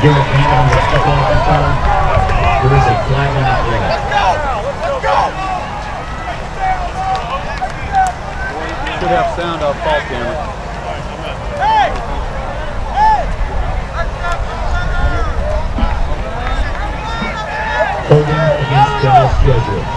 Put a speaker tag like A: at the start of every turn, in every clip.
A: Garrett Vandan will step off the turn. There is a flag on that play.
B: Should have sound off fault camera.
A: Holding against Strake Jesuit.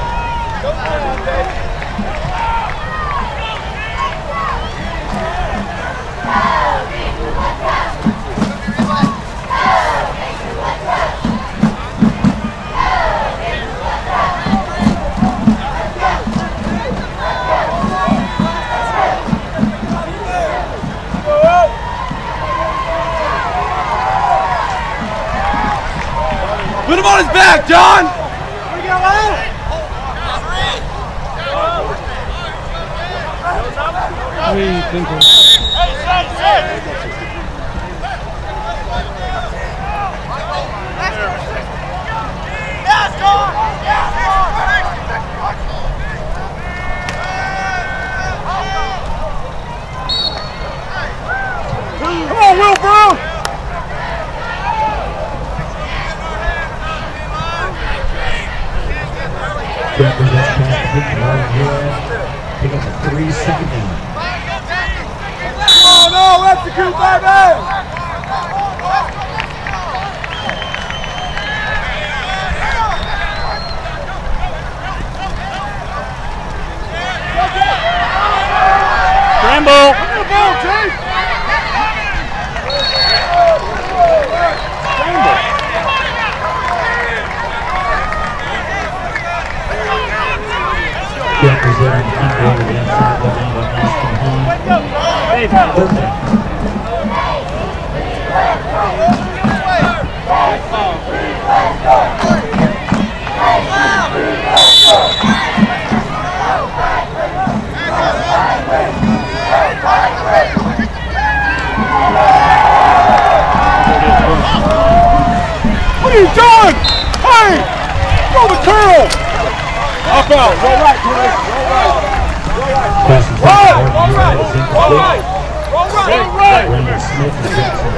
B: Put him on his back, John! Come on, Wilbur!
A: Represents Pacific right here. Pick up a 3-second down.
B: Oh no, execute, baby! Scramble!
A: Representing Congo against Alabama, Austin Home.
B: What are you doing? Hey! Throw the curl! Up out, go right, Chris. Go right.
A: Randall Smith is Jackson.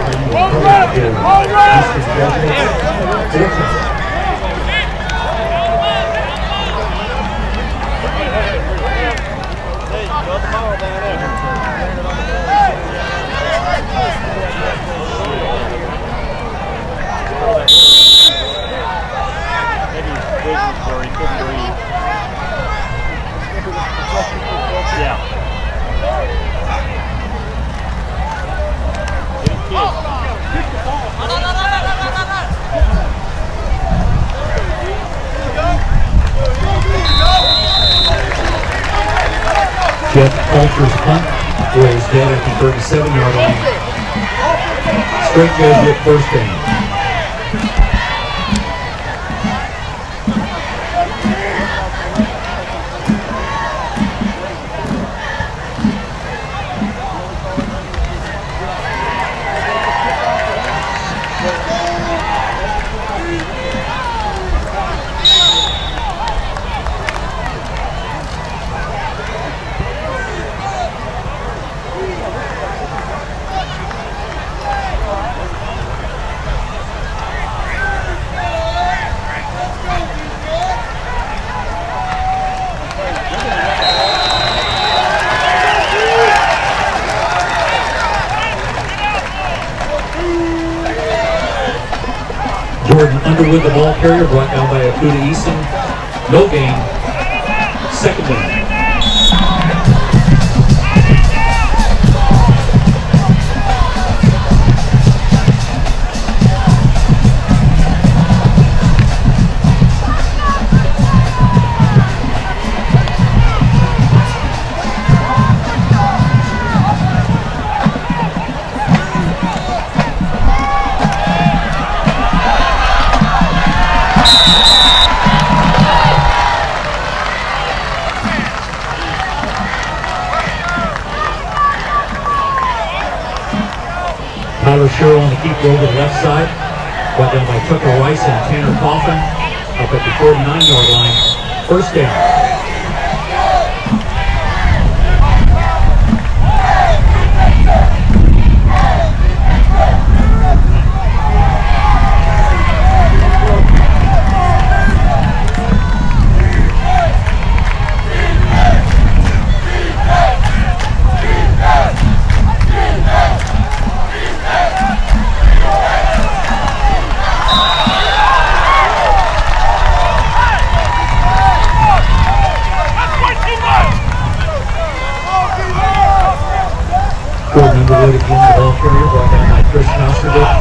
A: Jeff Coulter's punt was dead at the 37-yard line. Strake Jesuit first down. Jordan Underwood, the ball carrier, brought down by Akuda Eason. No gain. Second down. Tyler Sherrill on the keep over the left side. Brought down by Tucker Rice and Tanner Coffin up at the 49-yard line. First down. Underwood again, the ball carrier, brought down by Christian Osterdick.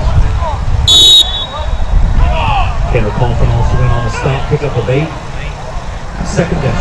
A: Tanner Coffin also in on the stop, pick up of 8. Second down.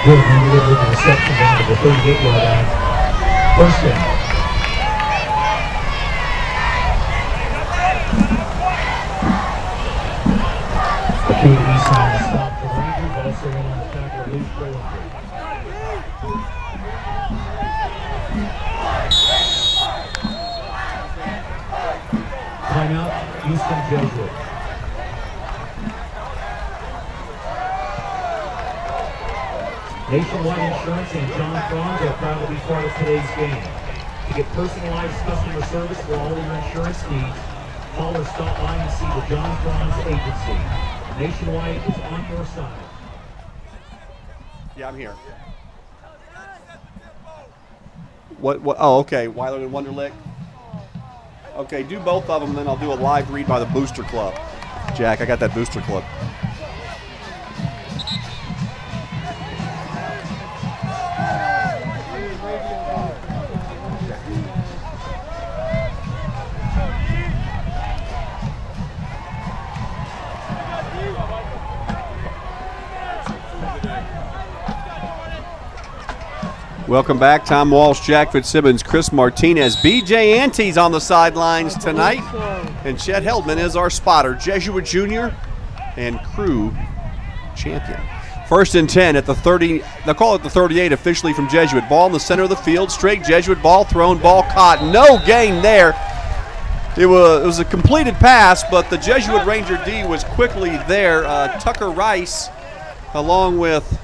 A: Good Underwood with the reception down to the 38-yard line. First down. The two to east side of the stop for Rangers, also in on the tackle, Luke Bollinger. Timeout, Houston Jesuit. Nationwide Insurance and John Franz are proud to be part of today's game. To get personalized customer service for all your insurance needs, call or stop by and see the John Franz Agency. Nationwide is on your side.
C: Yeah, I'm here. What? Oh, okay. Weiler and Wunderlich. Okay, do both of them, then I'll do a live read by the Booster Club. Jack, I got that Booster Club. Welcome back. Tom Walsh, Jack Fitzsimmons, Chris Martinez. B.J. Ante's on the sidelines tonight. And Chet Heldman is our spotter. Jesuit Jr. and crew champion. First and 10 at the 30. They'll call it the 38 officially from Jesuit. Ball in the center of the field. Straight Jesuit ball thrown, ball caught. No gain there. It was a completed pass, but the Jesuit Ranger D was quickly there. Tucker Rice along with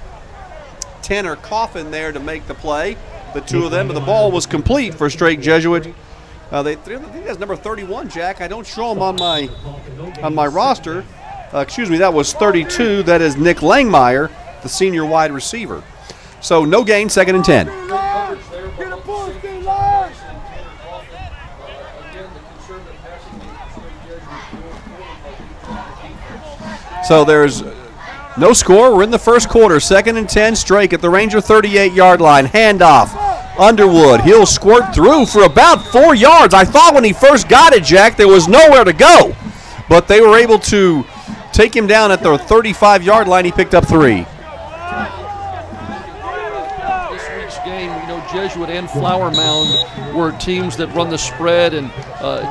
C: Tanner Coffin there to make the play, the two of them, but the ball was complete for Strake Jesuit. I think that's number 31, Jack. I don't show him on my roster. Excuse me, that was 32. That is Nick Langmeyer, the senior wide receiver. So no gain, second and 10. So there's no score. We're in the first quarter. Second and 10. Strake at the Ranger 38-yard line. Handoff. Underwood. He'll squirt through for about 4 yards. I thought when he first got it, Jack, there was nowhere to go. But they were able to take him down at the 35-yard line. He picked up 3.
D: This week's game, Jesuit and Flower Mound were teams that run the spread, and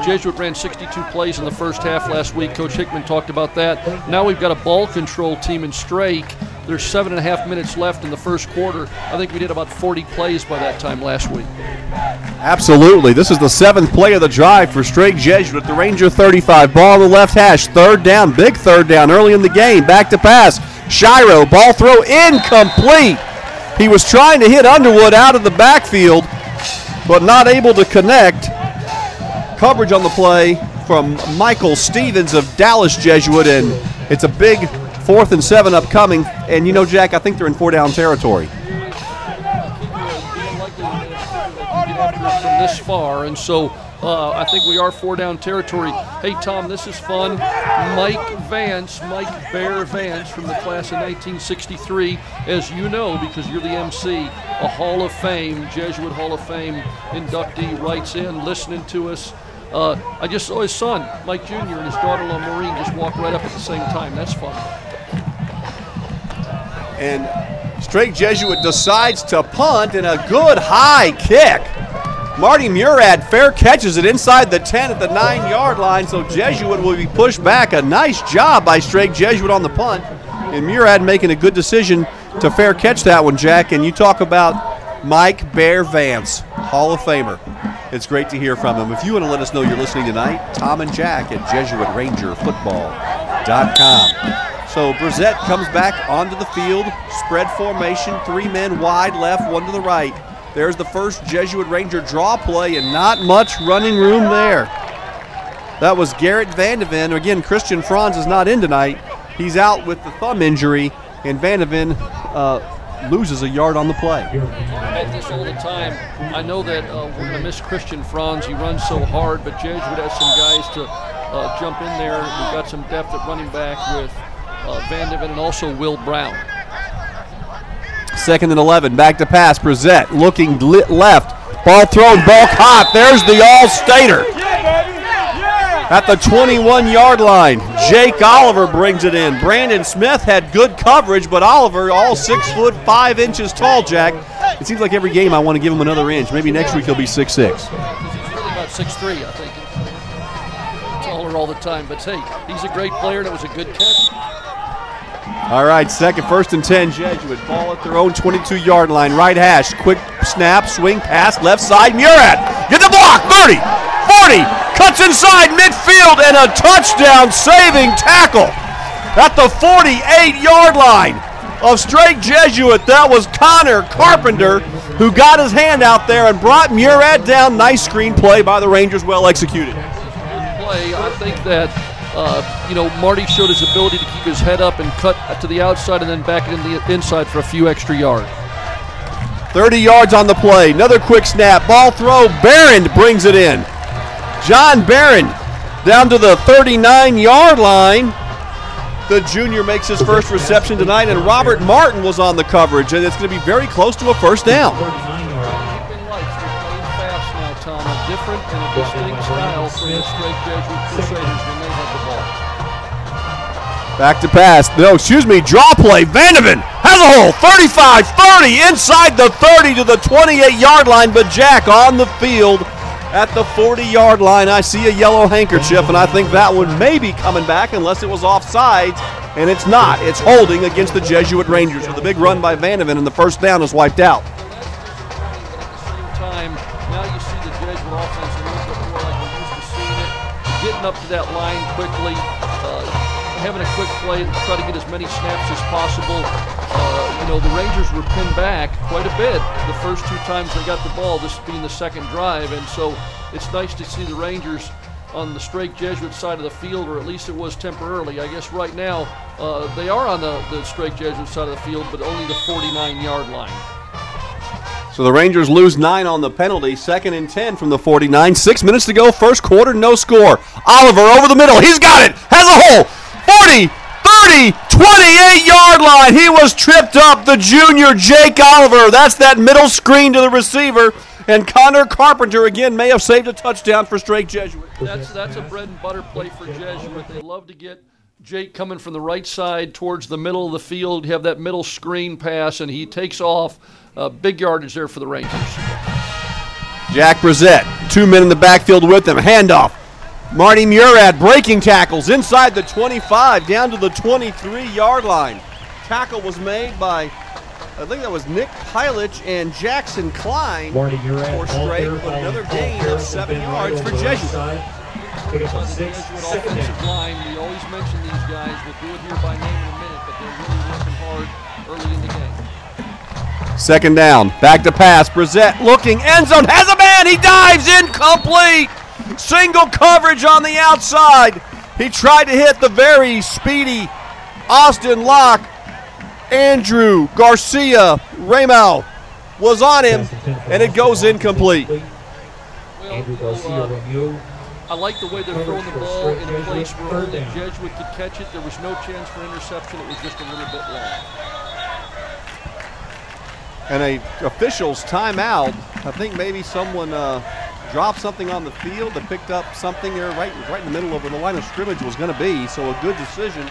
D: Jesuit ran 62 plays in the first half last week. Coach Hickman talked about that. Now we've got a ball control team in Strake. There's 7.5 minutes left in the first quarter. I think we did about 40 plays by that time last week.
C: Absolutely. This is the 7th play of the drive for Strake Jesuit at the Ranger 35. Ball on the left hash. Third down. Big third down early in the game. Back to pass. Shiro. Ball throw incomplete. He was trying to hit Underwood out of the backfield, but not able to connect. Coverage on the play from Michael Stevens of Dallas Jesuit, and it's a big 4th and 7 upcoming. And Jack, I think they're in 4-down territory.
D: From this far, and so I think we are 4-down territory. Hey, Tom, this is fun. Mike Bear Vance from the class of 1963, as you know, because you're the MC, a Hall of Fame, Jesuit Hall of Fame inductee, writes in, listening to us. I just saw his son, Mike Jr., and his daughter-in-law, Maureen, just walk right up at the same time. That's fun.
C: And Strake Jesuit decides to punt, and a good high kick. Marty Murad fair catches it inside the 10 at the 9-yard line, so Jesuit will be pushed back. A nice job by Strake Jesuit on the punt, and Murad making a good decision to fair catch that one, Jack. And you talk about Mike Bear Vance, Hall of Famer. It's great to hear from him. If you want to let us know you're listening tonight, Tom and Jack at JesuitRangerFootball.com. So Brissett comes back onto the field, spread formation, 3 men wide left, 1 to the right. There's the first Jesuit Ranger draw play, and not much running room there. That was Garrett Vandan. Again, Christian Franz is not in tonight. He's out with the thumb injury, and Vandan loses a yard on the play.
D: At this all the time, I know that we're going to miss Christian Franz. He runs so hard, but Jesuit has some guys to jump in there. We've got some depth at running back with Vandan and also Will Brown.
C: 2nd and 11, back to pass. Brissett looking left. Ball thrown, ball caught. There's the All-Stater. At the 21-yard line, Jake Oliver brings it in. Brandon Smith had good coverage, but Oliver, all 6 foot 5 inches tall, Jack. It seems like every game I want to give him another inch. Maybe next week he'll be 6'6".
D: He's really about 6'3", I think. Taller all the time, but hey, he's a great player, and it was a good catch.
C: All right, 1st and 10, Jesuit. Ball at their own 22-yard line. Right hash, quick snap, swing, pass, left side. Murad, get the block, 30, 40, cuts inside midfield, and a touchdown-saving tackle at the 48-yard line of Strake Jesuit. That was Connor Carpenter who got his hand out there and brought Murad down. Nice screen play by the Rangers, well executed.
D: Good play. I think that Marty showed his ability to keep his head up and cut to the outside and then back it in the inside for a few extra yards.
C: 30 yards on the play. Another quick snap. Ball throw. Barron brings it in. John Barron down to the 39-yard line. The junior makes his first reception tonight, and Robert Martin was on the coverage, and it's going to be very close to a first down.
D: Keeping lights, we're playing fast now, Tom. A different and a distinct style from the Strake Jesuit Crusaders when they have the ball.
C: Back to pass. No, excuse me. Draw play. Vandan has a hole. 35, 30, inside the 30 to the 28-yard line, but Jack on the field at the 40-yard line. I see a yellow handkerchief, and I think that one may be coming back unless it was offsides, and it's not. It's holding against the Jesuit Rangers with a big run by Vandan, and the first down is wiped out.
D: At the same time, now you see the Jesuit offense a little bit more like we're used to seeing it, getting up to that line quickly, having a quick play and try to get as many snaps as possible. The Rangers were pinned back quite a bit the first 2 times they got the ball, this being the second drive, and so it's nice to see the Rangers on the Strake Jesuit side of the field, or at least it was temporarily. I guess right now they are on the Strake Jesuit side of the field, but only the 49-yard line.
C: So the Rangers lose 9 on the penalty. 2nd and 10 from the 49. 6 minutes to go, first quarter, no score. Oliver over the middle. He's got it. Has a hole. 40, 30, 28-yard line. He was tripped up, the junior Jake Oliver. That's that middle screen to the receiver. And Connor Carpenter, again, may have saved a touchdown for Strake Jesuit.
D: That's a bread and butter play for Jesuit. They love to get Jake coming from the right side towards the middle of the field. You have that middle screen pass, and he takes off. Big yardage there for the Rangers.
C: Jack Brissett, 2 men in the backfield with him. Handoff. Marty Murad breaking tackles inside the 25 down to the 23-yard line. Tackle was made by, I think that was Nick Pilich and Jackson Klein for Strake, but another gain of 7 yards for Jesuit.
D: Offensive line, we always mention these guys. We'll do it here by name in a minute, but they're really working hard early in the game.
C: 2nd down, back to pass. Brissett looking, end zone, has a man, he dives, incomplete. Single coverage on the outside. He tried to hit the very speedy Austin Locke. Andrew Garcia Ramel was on him, and it goes incomplete.
D: I like the way they're throwing the ball in a place where only Jesuit could catch it. There was no chance for interception. It was just a little bit long.
C: And a official's timeout. I think maybe someone dropped something on the field. They picked up something there right in the middle of where the line of scrimmage was going to be. So a good decision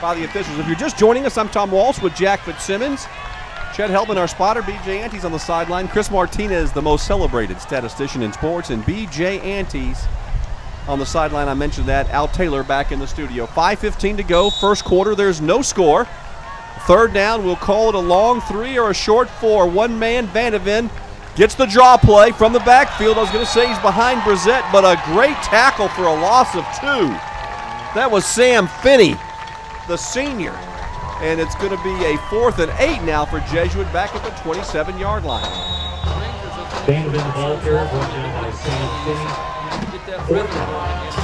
C: by the officials. If you're just joining us, I'm Tom Walsh with Jack Fitzsimmons. Chet Heldman, our spotter. B.J. Antes on the sideline. Chris Martinez, the most celebrated statistician in sports. And B.J. Antes on the sideline. I mentioned that. Al Taylor back in the studio. 5:15 to go. First quarter. There's no score. Third down. We'll call it a long 3 or a short 4. One man, Vandan, gets the draw play from the backfield. I was going to say he's behind Brissett, but a great tackle for a loss of 2. That was Sam Finney, the senior. And it's going to be a 4th and 8 now for Jesuit back at the 27-yard line.
A: Vandan, the ball carrier, brought down by Sam Finney.
D: Get that rhythm going again.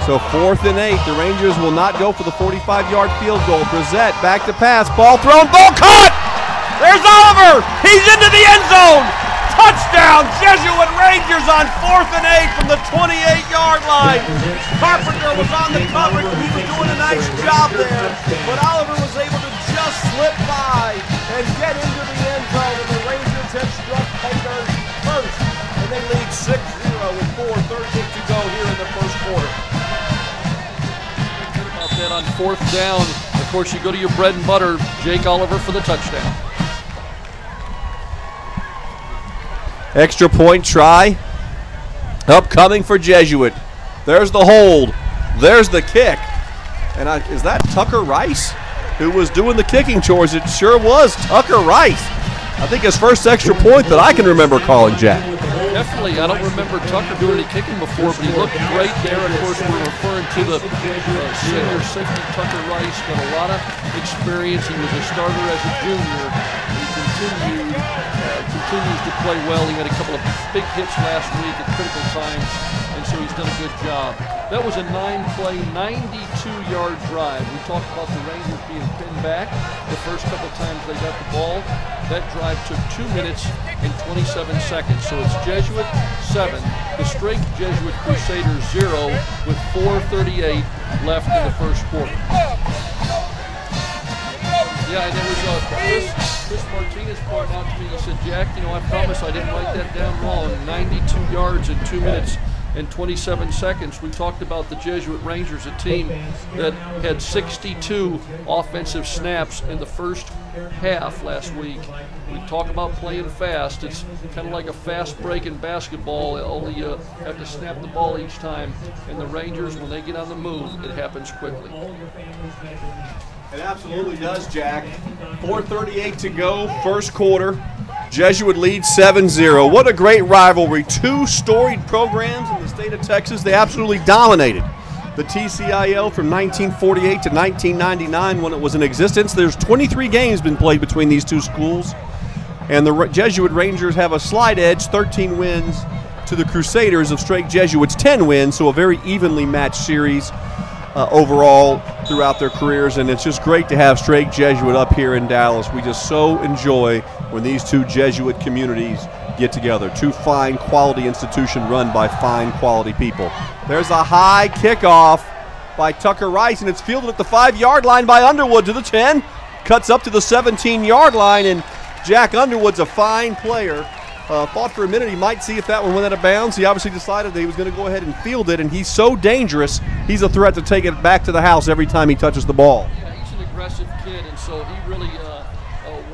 C: So 4th and 8. The Rangers will not go for the 45-yard field goal. Brissett back to pass. Ball thrown. Ball caught! There's Oliver! He's into the end zone! Touchdown! Jesuit Rangers on 4th and 8 from the 28-yard line. Carpenter was on the coverage. He was doing a nice job there. But Oliver was able to just slip by and get into the end zone. And the Rangers have struck Taylor first. And they lead 6-0 with 4:38 to go here in the first quarter.
D: That on 4th down, of course, you go to your bread and butter, Jake Oliver for the touchdown.
C: Extra point try. Upcoming for Jesuit. There's the hold. There's the kick. And is that Tucker Rice who was doing the kicking chores? It sure was Tucker Rice. I think his first extra point that I can remember calling, Jack.
D: Definitely. I don't remember Tucker doing any kicking before, but he looked great there. Of course, we're referring to the senior safety, Tucker Rice. Got a lot of experience. He was a starter as a junior. He continues to play well. He had a couple of big hits last week at critical times, and so he's done a good job. That was a 9-play, 92-yard drive. We talked about the Rangers being pinned back the first couple times they got the ball. That drive took 2 minutes and 27 seconds. So it's Jesuit 7, the Strake Jesuit Crusaders 0 with 4:38 left in the first quarter. Yeah, and it was Chris Martinez pointed out to me. He said, Jack, I promise I didn't write that down wrong. 92 yards in 2 minutes and 27 seconds. We talked about the Jesuit Rangers, a team that had 62 offensive snaps in the first half last week. We talk about playing fast. It's kind of like a fast break in basketball. Only you have to snap the ball each time. And the Rangers, when they get on the move, it happens quickly.
C: It absolutely does, Jack. 4:38 to go, first quarter. Jesuit leads 7-0. What a great rivalry. 2 storied programs in the state of Texas. They absolutely dominated the TCIL from 1948 to 1999 when it was in existence. There's 23 games been played between these 2 schools. And the Jesuit Rangers have a slight edge, 13 wins to the Crusaders of Strake Jesuit's 10 wins, so a very evenly matched series overall throughout their careers, and it's just great to have Strake Jesuit up here in Dallas. We just so enjoy when these 2 Jesuit communities get together. 2 fine quality institutions run by fine quality people. There's a high kickoff by Tucker Rice, and it's fielded at the 5-yard line by Underwood to the 10. Cuts up to the 17-yard line, and Jack Underwood's a fine player. Thought for a minute he might see if that one went out of bounds. He obviously decided that he was going to go ahead and field it, and he's so dangerous, he's a threat to take it back to the house every time he touches the ball.
D: Yeah, he's an aggressive kid, and so he really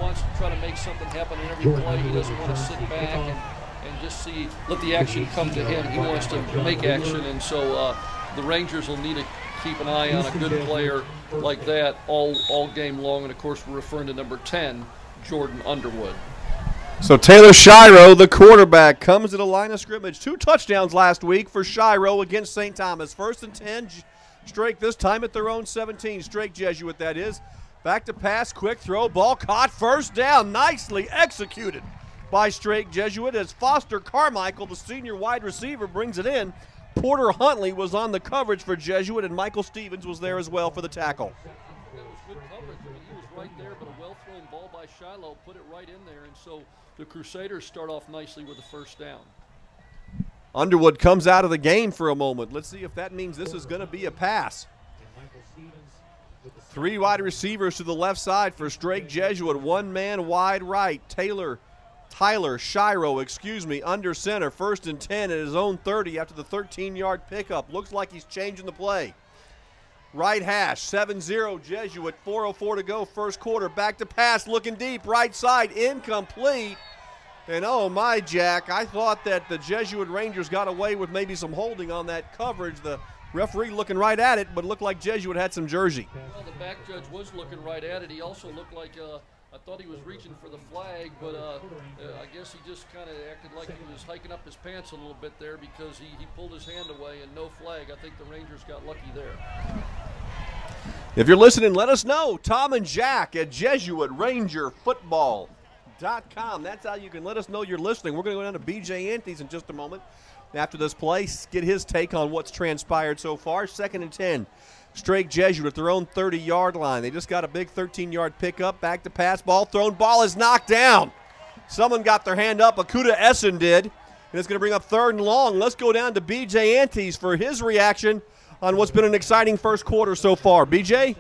D: wants to try to make something happen in every play. He doesn't want to sit back and just let the action come to him. He wants to make action, and so the Rangers will need to keep an eye on a good player like that all game long, and of course we're referring to number 10, Jordan Underwood.
C: So Taylor Shiro, the quarterback, comes to the line of scrimmage. 2 touchdowns last week for Shiro against St. Thomas. 1st and 10, Strake this time at their own 17. Strake Jesuit, that is. Back to pass, quick throw, ball caught, first down. Nicely executed by Strake Jesuit as Foster Carmichael, the senior wide receiver, brings it in. Porter Huntley was on the coverage for Jesuit, and Michael Stevens was there as well for the tackle.
D: It was good coverage. I mean, he was right there, but a well-thrown ball by Shiloh put it right in there, and so the Crusaders start off nicely with a first down.
C: Underwood comes out of the game for a moment. Let's see if that means this is going to be a pass. Three wide receivers to the left side for Strake Jesuit. One man wide right. Tyler Shiro, under center. 1st and 10 at his own 30 after the 13-yard pickup. Looks like he's changing the play. Right hash, 7-0 Jesuit, 4:04 to go, first quarter. Back to pass, looking deep, right side, incomplete. And oh my, Jack, I thought that the Jesuit Rangers got away with maybe some holding on that coverage. The referee looking right at it, but it looked like Jesuit had some jersey.
D: Well, the back judge was looking right at it. He also looked like, I thought he was reaching for the flag, but I guess he just kind of acted like he was hiking up his pants a little bit there because he pulled his hand away and no flag. I think the Rangers got lucky there.
C: If you're listening, let us know. Tom and Jack at JesuitRangerFootball.com. That's how you can let us know you're listening. We're going to go down to B.J. Antes in just a moment. After this play, get his take on what's transpired so far. 2nd and 10. Strake Jesuit at their own 30-yard line. They just got a big 13-yard pickup. Back to pass, ball thrown. Ball is knocked down. Someone got their hand up. Akuta Essen did. And it's going to bring up 3rd and long. Let's go down to B.J. Antes for his reaction on what's been an exciting first quarter so far. B.J.?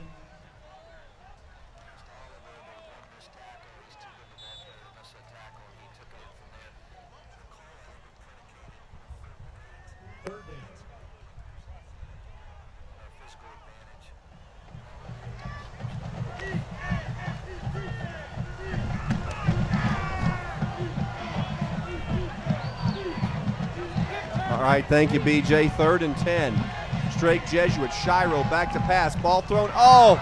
C: All right, thank you, B.J. 3rd and 10. Strake Jesuit, Shiro back to pass, ball thrown. Oh,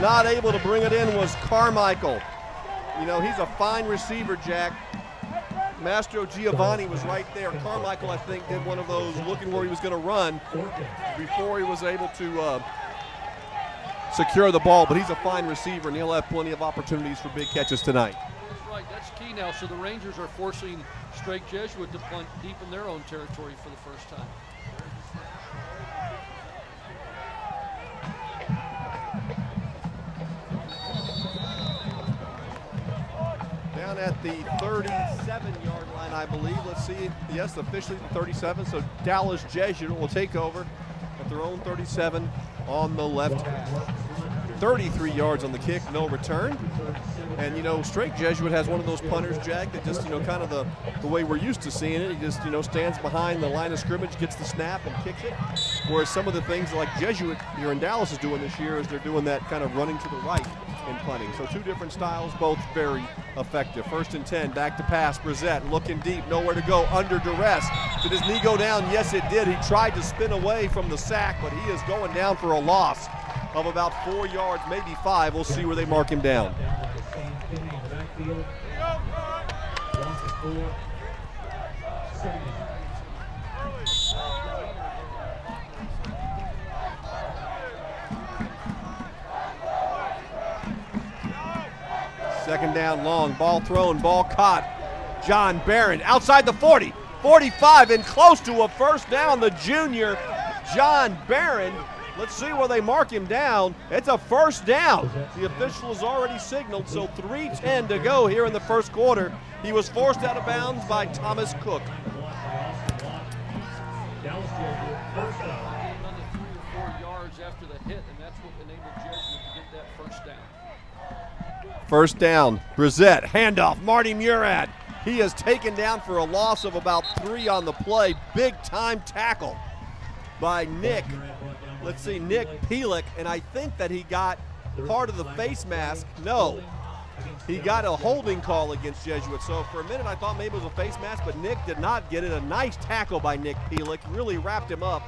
C: not able to bring it in was Carmichael. You know, he's a fine receiver, Jack. Mastro Giovanni was right there. Carmichael, I think, did one of those looking where he was going to run before he was able to secure the ball. But he's a fine receiver, and he'll have plenty of opportunities for big catches tonight.
D: That's right. That's key now. So the Rangers are forcing Strake Jesuit to punt deep in their own territory for the first time.
C: Down at the 37-yard line, I believe. Let's see. Yes, officially the 37. So Dallas Jesuit will take over at their own 37 on the left. 33 yards on the kick, no return. And, you know, Strake Jesuit has one of those punters, Jack, that just, you know, kind of the way we're used to seeing it. He just, you know, stands behind the line of scrimmage, gets the snap, and kicks it. Whereas some of the things like Jesuit here in Dallas is doing this year is they're doing that kind of running to the right in punting. So two different styles, both very effective. 1st and 10, back to pass. Brissett looking deep, nowhere to go, under duress. Did his knee go down? Yes, it did. He tried to spin away from the sack, but he is going down for a loss of about 4 yards, maybe 5. We'll see where they mark him down. Second down long, ball thrown, ball caught. John Barron outside the 40, 45, and close to a first down. The junior, John Barron. Let's see where they mark him down. It's a first down. The official has already signaled, so 3:10 to go here in the first quarter. He was forced out of bounds by Thomas Cook.
D: Another 3 or 4 yards after the hit, and that's what enabled Jesuit to get that first down.
C: First down, Brissett, handoff, Marty Murad. He is taken down for a loss of about 3 on the play. Big time tackle by Nick. Let's see, Nick Pelick, and I think that he got part of the face mask. No, he got a holding call against Jesuit. So for a minute I thought maybe it was a face mask, but Nick did not get it. A nice tackle by Nick Pelick, really wrapped him up.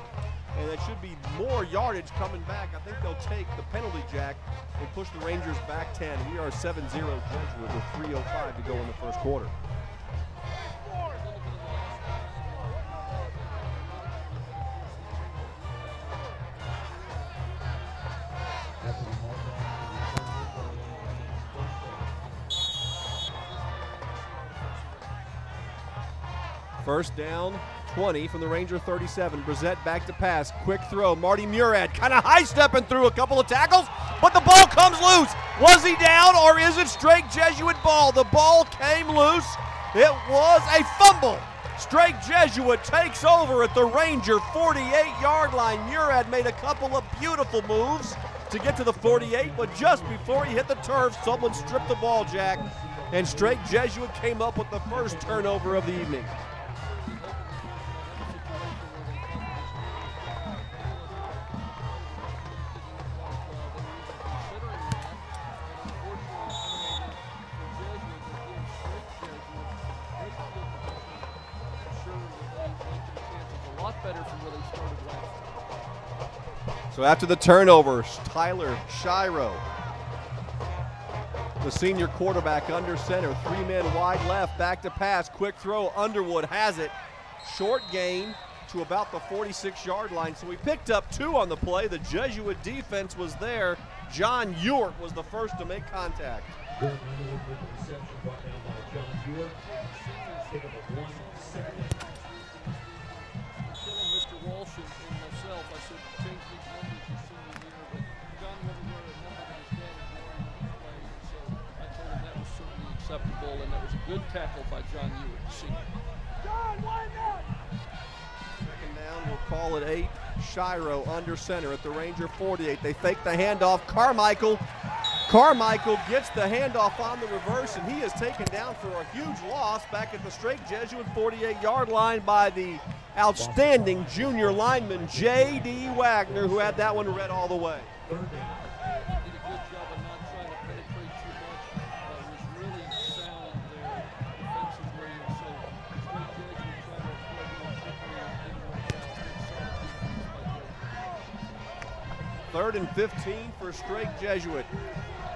C: And there should be more yardage coming back. I think they'll take the penalty, Jack, and push the Rangers back 10. We are 7-0 Jesuit with 3:05 to go in the first quarter. First down, 20 from the Ranger 37. Brissett back to pass. Quick throw. Marty Murad kind of high-stepping through a couple of tackles, but the ball comes loose. Was he down, or is it Strake Jesuit ball? The ball came loose. It was a fumble. Strake Jesuit takes over at the Ranger 48-yard line. Murad made a couple of beautiful moves to get to the 48, but just before he hit the turf, someone stripped the ball, Jack, and Strake Jesuit came up with the first turnover of the evening. So after the turnover, Tyler Shiro, the senior quarterback, under center, 3 men wide left, back to pass, quick throw, Underwood has it, short gain to about the 46-yard line. So we picked up 2 on the play. The Jesuit defense was there. John Ewart was the first to make contact.
A: Garrett Vandan with the reception brought down by John Ewart. Pick up a 1 second.
D: Telling Mr. Walsh and myself, I said, change these numbers your senior year, but John never wear a number that his dad had worn when he played, so I told him that was certainly acceptable, and that was a good tackle by John Ewart, the senior.
B: John, line up!
C: Second down, we'll call it 8. Shiro under center at the Ranger 48. They fake the handoff. Carmichael gets the handoff on the reverse, and he is taken down for a huge loss back at the Strake Jesuit 48-yard line by the outstanding junior lineman J.D. Wagner, who had that one read all the way.
D: Did a good job of not trying to penetrate too much. Was really sound there defensively, and so Strake Jesuit tried to play real quickly and didn't work out. Good solid defense by Jesuit.
C: 3rd and 15 for Strake Jesuit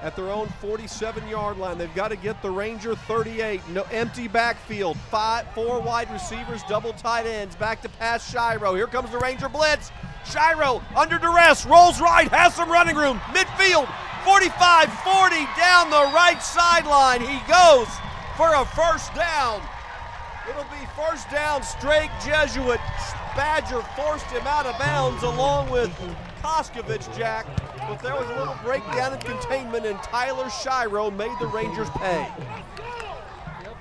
C: at their own 47-yard line. They've got to get the Ranger 38. No empty backfield. 4 wide receivers, double tight ends. Back to pass Shiro. Here comes the Ranger blitz. Shiro under duress, rolls right, has some running room. Midfield, 45-40 down the right sideline. He goes for a first down. It'll be first down, Strake Jesuit. Badger forced him out of bounds along with Koskovich, Jack, but there was a little breakdown in containment, and Tyler Shiro made the Rangers pay.
D: Yep,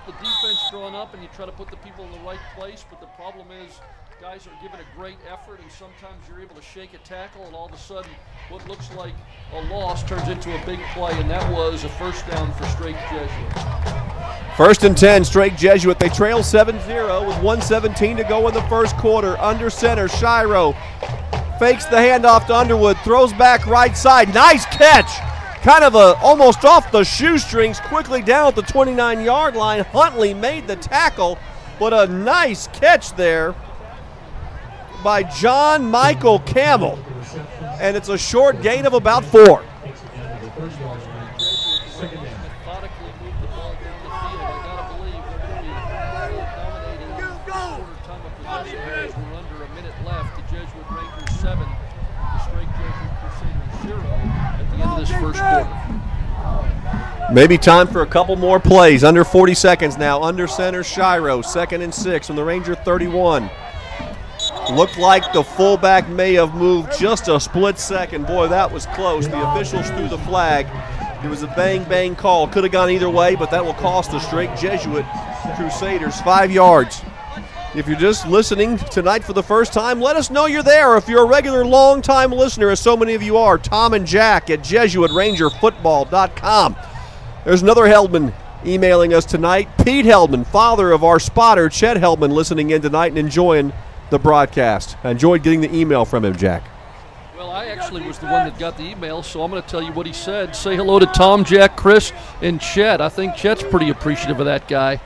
D: the defense drawn up, and you try to put the people in the right place, but the problem is guys are giving a great effort, and sometimes you're able to shake a tackle, and all of a sudden what looks like a loss turns into a big play, and that was a first down for Strake Jesuit.
C: 1st and 10, Strake Jesuit. They trail 7-0 with 1:17 to go in the first quarter. Under center, Shiro fakes the handoff to Underwood, throws back right side. Nice catch. Kind of almost off the shoestrings, quickly down at the 29-yard line. Huntley made the tackle, but a nice catch there by John Michael Camel. And it's a short gain of about 4.
D: First quarter.
C: Maybe time for a couple more plays. Under 40 seconds now. Under center, Shiro. 2nd and 6 from the Ranger 31. Looked like the fullback may have moved just a split second. Boy, that was close. The officials threw the flag. It was a bang-bang call. Could have gone either way, but that will cost the Strake Jesuit Crusaders 5 yards. If you're just listening tonight for the first time, let us know you're there. If you're a regular long-time listener, as so many of you are, Tom and Jack at JesuitRangerFootball.com. There's another Heldman emailing us tonight. Pete Heldman, father of our spotter, Chet Heldman, listening in tonight and enjoying the broadcast. I enjoyed getting the email from him, Jack.
D: Well, I actually was the one that got the email, so I'm going to tell you what he said. Say hello to Tom, Jack, Chris, and Chet. I think Chet's pretty appreciative of that guy.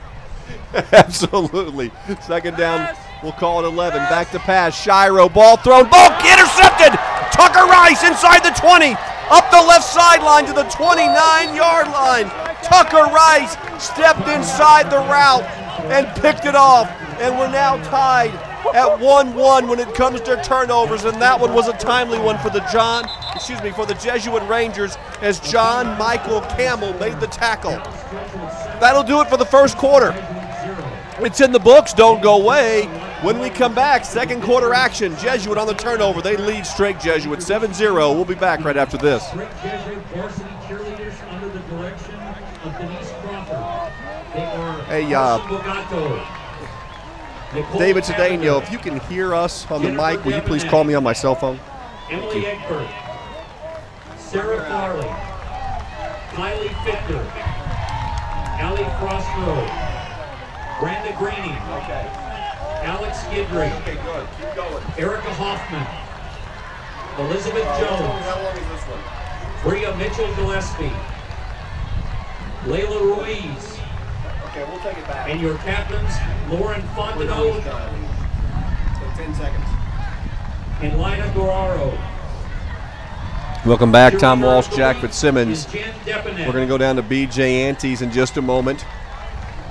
C: Absolutely. 2nd down, we'll call it 11. Back to pass. Shiro, ball thrown. Ball intercepted. Tucker Rice inside the 20. Up the left sideline to the 29-yard line. Tucker Rice stepped inside the route and picked it off. And we're now tied at 1-1 when it comes to turnovers. And that one was a timely one for the Jesuit Rangers, as John Michael Camel made the tackle. That'll do it for the first quarter. It's in the books. Don't go away. When we come back, second quarter action. Jesuit on the turnover. They lead Strake Jesuit 7-0. We'll be back right after this.
A: Strake Jesuit varsity cheerleaders under the direction of Denise Crawford. They are
C: David Cedeno, if you can hear us on the mic, will you please call me on my cell phone?
A: Emily Egbert. Sarah Farley, Kylie Fichter, Allie Frostro, Brenda Greening, Alex Gidry, Erica Hoffman, Elizabeth Jones, Bria Mitchell-Gillespie, Layla Ruiz, and your captains, Lauren Fontenot,
E: 10 seconds.
A: and Lina Doraro.
C: Welcome back, Tom Walsh, Jack Fitzsimmons.
A: Is Jen Depinet.
C: We're going to go down to BJ Antes in just a moment.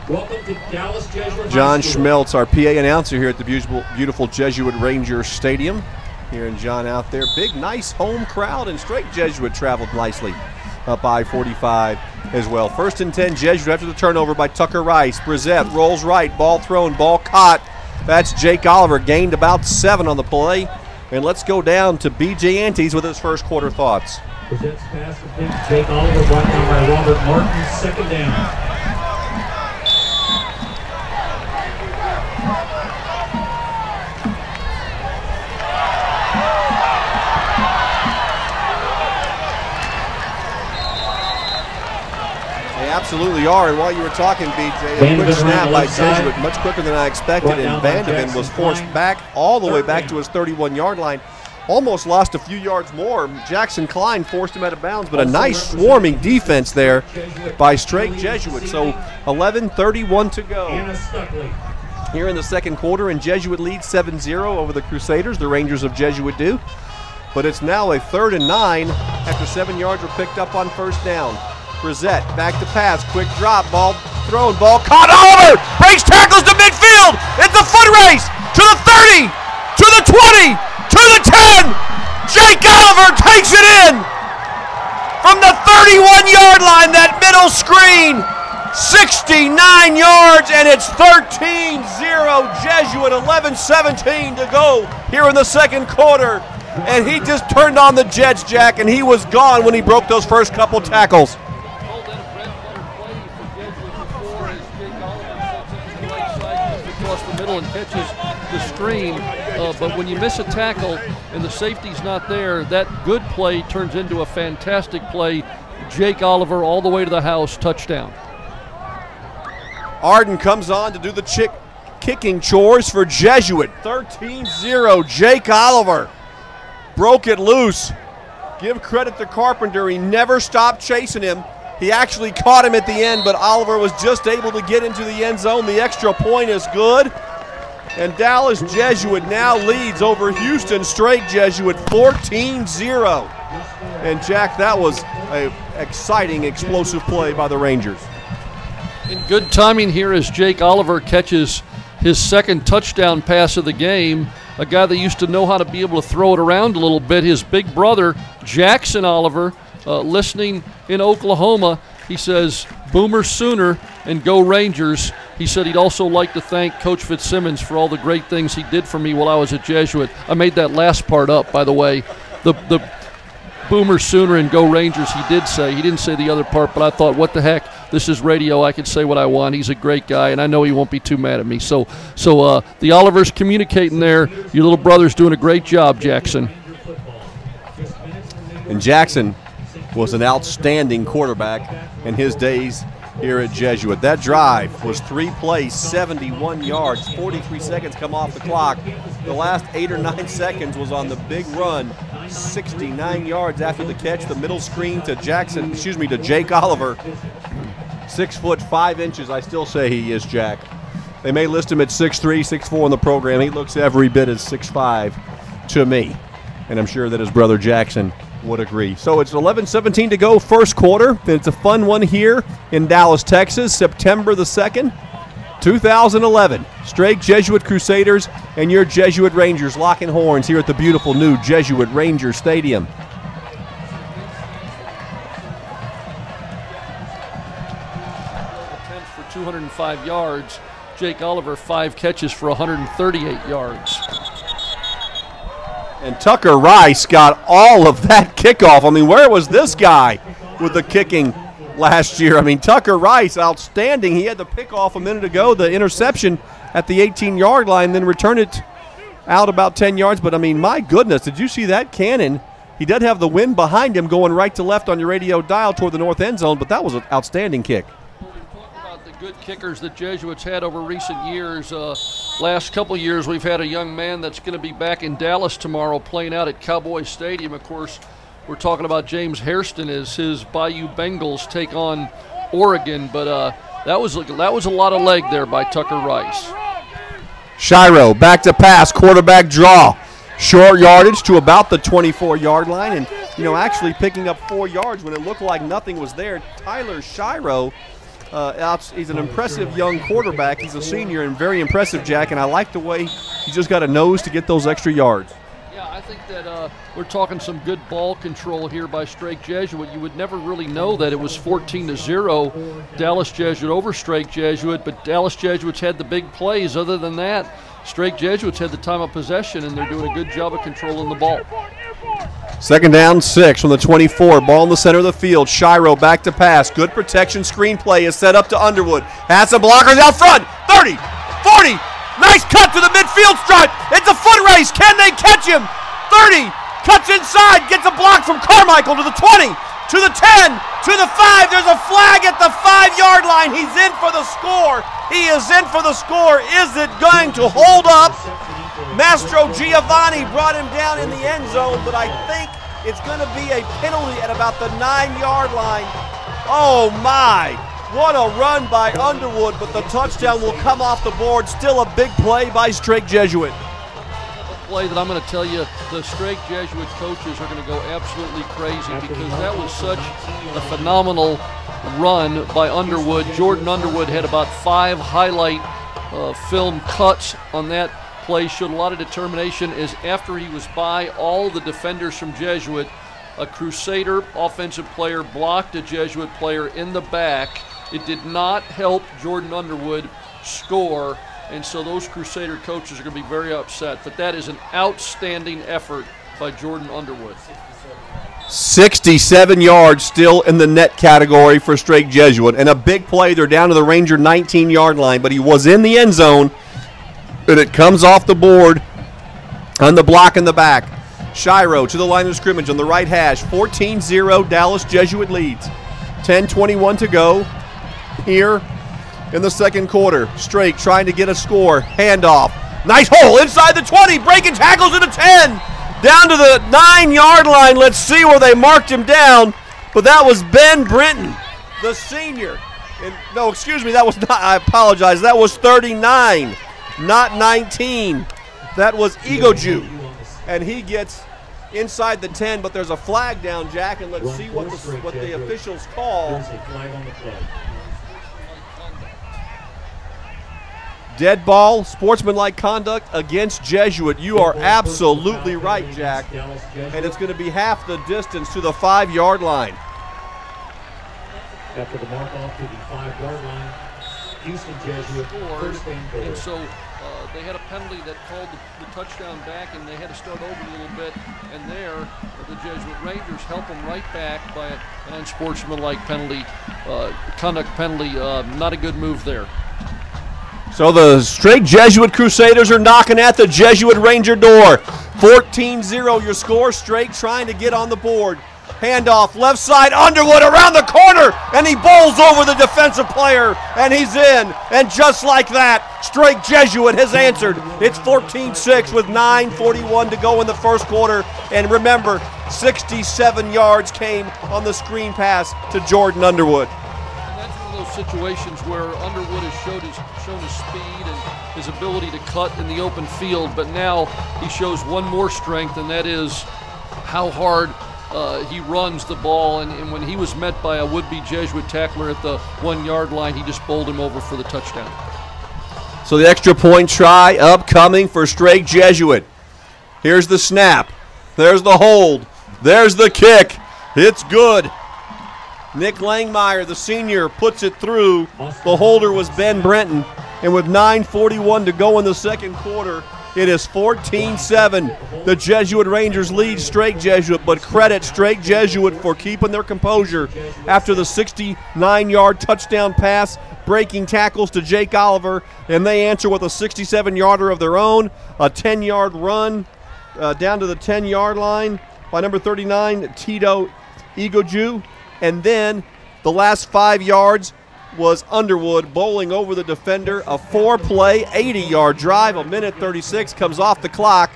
A: Welcome to Dallas Jesuit
C: John
A: High School.
C: Schmeltz, our PA announcer here at the beautiful Jesuit Ranger Stadium. Hearing John out there. Big, nice home crowd, and Strake Jesuit traveled nicely up I-45 as well. 1st and 10, Jesuit after the turnover by Tucker Rice. Brissette rolls right, ball thrown, ball caught. That's Jake Oliver, gained about 7 on the play. And let's go down to BJ Antes with his first quarter thoughts.
A: Brissette's pass to Jake Oliver, brought down by Robert Martin, 2nd down.
C: Absolutely are, and while you were talking, BJ, a quick snap by Jesuit, much quicker than I expected, and Vandan was forced back all the way back to his 31-yard line. Almost lost a few yards more. Jackson Klein forced him out of bounds, but a nice swarming defense there by Strake Jesuit. So 11:31 to go here in the second quarter, and Jesuit leads 7-0 over the Crusaders. The Rangers of Jesuit do. But it's now a 3rd and 9 after 7 yards were picked up on 1st down. Brissette back to pass, quick drop, ball thrown, ball caught. Oliver breaks tackles to midfield. It's a foot race to the 30, to the 20, to the 10. Jake Oliver takes it in from the 31-yard line. That middle screen, 69 yards, and it's 13-0 Jesuit. 11:17 to go here in the second quarter, and he just turned on the Jets, Jack, and he was gone when he broke those first couple tackles.
D: The middle and catches the screen, but when you miss a tackle and the safety's not there, that good play turns into a fantastic play. Jake Oliver all the way to the house, touchdown.
C: Arden comes on to do the kicking chores for Jesuit. 13-0, Jake Oliver broke it loose. Give credit to Carpenter, he never stopped chasing him. He actually caught him at the end, but Oliver was just able to get into the end zone. The extra point is good. And Dallas Jesuit now leads over Houston Strake Jesuit 14-0. And Jack, that was an exciting, explosive play by the Rangers.
D: And good timing here as Jake Oliver catches his second touchdown pass of the game. A guy that used to know how to be able to throw it around a little bit. His big brother, Jackson Oliver, listening in Oklahoma, he says, Boomer Sooner and go Rangers. He said he'd also like to thank Coach Fitzsimmons for all the great things he did for me while I was at Jesuit. I made that last part up, by the way. The Boomer Sooner and go Rangers, he did say. He didn't say the other part, but I thought, what the heck? This is radio. I can say what I want. He's a great guy, and I know he won't be too mad at me. So the Olivers communicating there. Your little brother's doing a great job, Jackson.
C: And Jackson was an outstanding quarterback in his days here at Jesuit. That drive was 3 plays, 71 yards, 43 seconds come off the clock. The last 8 or 9 seconds was on the big run, 69 yards after the catch, the middle screen to Jake Oliver. 6 foot 5 inches, I still say he is, Jack. They may list him at 6'3", 6'4 in the program. He looks every bit as 6'5 to me. And I'm sure that his brother Jackson would agree. So it's 11:17 to go, first quarter. It's a fun one here in Dallas, Texas, September the 2nd, 2011. Strake Jesuit Crusaders and your Jesuit Rangers locking horns here at the beautiful new Jesuit Ranger Stadium.
D: Attempts for 205 yards. Jake Oliver, 5 catches for 138 yards.
C: And Tucker Rice got all of that kickoff. I mean, where was this guy with the kicking last year? I mean, Tucker Rice, outstanding. He had the pick off a minute ago, the interception at the 18-yard line, then returned it out about 10 yards. But, I mean, my goodness, did you see that cannon? He did have the wind behind him going right to left on your radio dial toward the north end zone, but that was an outstanding kick.
D: About the good kickers that Jesuits had over recent years. Last couple years, we've had a young man that's going to be back in Dallas tomorrow playing out at Cowboy Stadium. Of course, we're talking about James Hairston as his Bayou Bengals take on Oregon, but that was a lot of leg there by Tucker Rice.
C: Shiro back to pass, quarterback draw. Short yardage to about the 24-yard line, and actually picking up 4 yards when it looked like nothing was there. Tyler Shiro, he's an impressive young quarterback. He's a senior and very impressive, Jack, and I like the way he just got a nose to get those extra yards.
D: Yeah, I think that we're talking some good ball control here by Strake Jesuit. You would never really know that it was 14-0 Dallas Jesuit over Strake Jesuit, but Dallas Jesuits had the big plays. Other than that, Strake Jesuits had the time of possession, and they're doing a good job of controlling the ball.
C: 2nd down, 6 from the 24. Ball in the center of the field. Shiro back to pass. Good protection. Screenplay is set up to Underwood. Has some blockers out front. 30, 40. Nice cut to the midfield stripe. It's a foot race. Can they catch him? 30. Cuts inside. Gets a block from Carmichael to the 20. To the 10. To the 5. There's a flag at the 5-yard line. He's in for the score. He is in for the score. Is it going to hold up? Mastro Giovanni brought him down in the end zone, but I think it's going to be a penalty at about the 9-yard line. Oh, my. What a run by Underwood, but the touchdown will come off the board. Still a big play by Strake Jesuit.
D: A play that I'm going to tell you, the Strake Jesuit coaches are going to go absolutely crazy because that was such a phenomenal run by Underwood. Jordan Underwood had about 5 highlight film cuts on that play. Showed a lot of determination as after he was by all the defenders from Jesuit, a Crusader offensive player blocked a Jesuit player in the back. It did not help Jordan Underwood score, and so those Crusader coaches are going to be very upset. But that is an outstanding effort by Jordan Underwood.
C: 67 yards still in the net category for Strake Jesuit, and a big play. They're down to the Ranger 19-yard line, but he was in the end zone, and it comes off the board on the block in the back. Shiro to the line of scrimmage on the right hash. 14-0 Dallas Jesuit leads. 10:21 to go here in the second quarter. Strake trying to get a score. Handoff. Nice hole inside the 20. Breaking tackles at the 10. Down to the 9-yard line. Let's see where they marked him down. But that was Ben Brenton, the senior. And, no, excuse me, that was not, I apologize. That was 39, not 19. That was Egoju. And he gets inside the 10, but there's a flag down, Jack, and let's see what the officials call. Dead ball, sportsmanlike conduct against Jesuit. You are absolutely right, Jack. And it's going to be half the distance to the 5-yard line.
A: After the mark off to the 5-yard line, Houston Jesuit first and goal.
D: And so they had a penalty that called the touchdown back, and they had to start over a little bit. And there, the Jesuit Rangers help them right back by an unsportsmanlike penalty, conduct penalty. Not a good move there.
C: So the Strake Jesuit Crusaders are knocking at the Jesuit Ranger door. 14-0 your score. Strake trying to get on the board. Handoff, left side, Underwood around the corner, and he bowls over the defensive player, and he's in. And just like that, Strake Jesuit has answered. It's 14-6 with 9:41 to go in the first quarter. And remember, 67 yards came on the screen pass to Jordan Underwood.
D: Those situations where Underwood has shown his speed and his ability to cut in the open field, but now he shows one more strength, and that is how hard he runs the ball. And when he was met by a would-be Jesuit tackler at the 1-yard line, he just bowled him over for the touchdown.
C: So the extra point try upcoming for Strake Jesuit. Here's the snap. There's the hold. There's the kick. It's good. Nick Langmeyer, the senior, puts it through. The holder was Ben Brenton. And with 9:41 to go in the second quarter, it is 14-7. The Jesuit Rangers lead Strake Jesuit, but credit Strake Jesuit for keeping their composure after the 69-yard touchdown pass, breaking tackles to Jake Oliver, and they answer with a 67-yarder of their own, a 10-yard run down to the 10-yard line. by number 39, Tito Igoju. And then the last 5 yards was Underwood bowling over the defender. A 4-play, 80-yard drive, a minute 36 comes off the clock.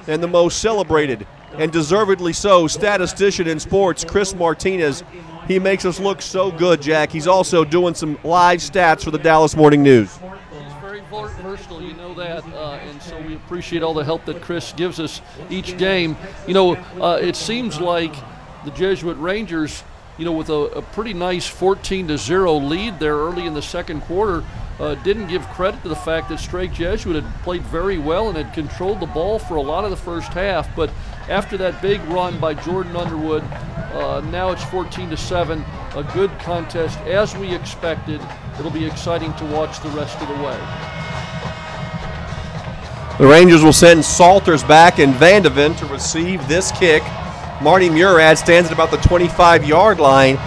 C: And the most celebrated, and deservedly so, statistician in sports, Chris Martinez. He makes us look so good, Jack. He's also doing some live stats for the Dallas Morning News.
D: He's very versatile, you know that, and so we appreciate all the help that Chris gives us each game. You know, it seems like the Jesuit Rangers, you know, with a pretty nice 14-0 lead there early in the second quarter, didn't give credit to the fact that Strake Jesuit had played very well and had controlled the ball for a lot of the first half. But after that big run by Jordan Underwood, now it's 14-7, a good contest as we expected. It'll be exciting to watch the rest of the way.
C: The Rangers will send Salters back and Vandan to receive this kick. Marty Murad stands at about the 25-yard line.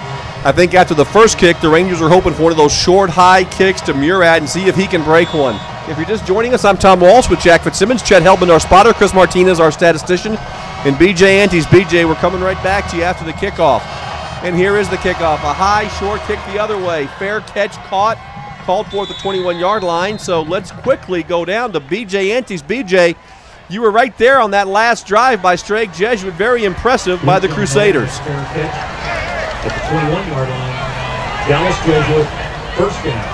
C: I think after the first kick, the Rangers are hoping for one of those short, high kicks to Murad and see if he can break one. If you're just joining us, I'm Tom Walsh with Jack Fitzsimmons, Chet Heldman, our spotter, Chris Martinez, our statistician, and BJ Antes. BJ, we're coming right back to you after the kickoff. And here is the kickoff. A high, short kick the other way. Fair catch caught, called for at the 21-yard line. So let's quickly go down to BJ Antes. BJ, you were right there on that last drive by Strake Jesuit. Very impressive by the Crusaders.
A: At the 21-yard line, Dallas Jesuit, first down.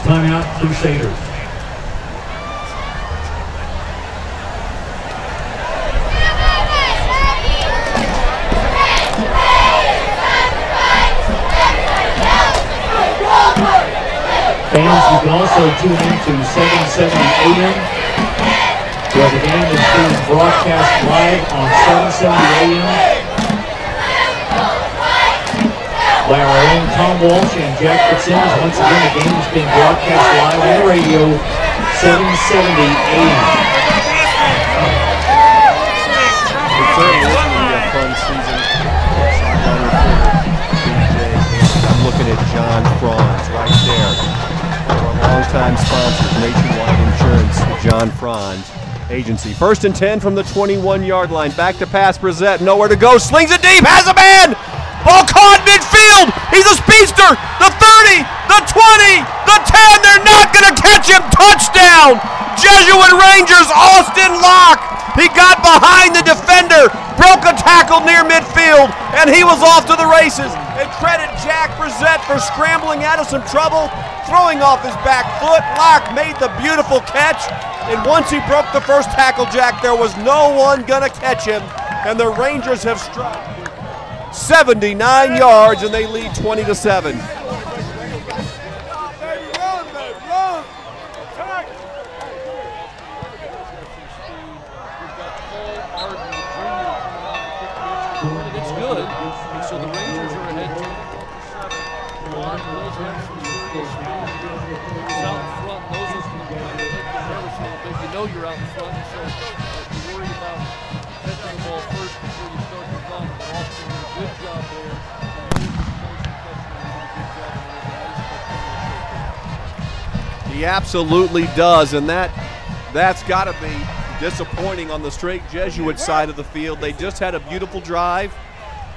A: Timeout, Crusaders. Fans, you can also tune in to 770 AM, where the game is being broadcast live on 770 AM by our own Tom Walsh and Jack Fitzsimmons. Once again, the game is being broadcast live on the radio, 770 AM.
C: It certainly is going to be a fun season. I'm looking at John Franz right there. Longtime sponsors, Nationwide Insurance, John Franz Agency. First and 10 from the 21-yard line. Back to pass, Brissett, nowhere to go. Slings it deep, has a man! Ball caught midfield! He's a speedster! The 30, the 20, the 10, they're not gonna catch him! Touchdown! Jesuit Rangers, Austin Locke! He got behind the defender, broke a tackle near midfield, and he was off to the races. And credit Jack Brissett for scrambling out of some trouble, throwing off his back foot. Locke made the beautiful catch, and once he broke the first tackle, Jack, there was no one gonna catch him, and the Rangers have struck 79 yards, and they lead 20-7.
D: It's good, and so the Rangers are ahead 20-7. Out in front, those are going to you know you're out in front, so you worry about catching the ball first before you start to run. But Austin did a good job there.
C: He absolutely does, and that's got to be disappointing on the Strake Jesuit side of the field. They just had a beautiful drive.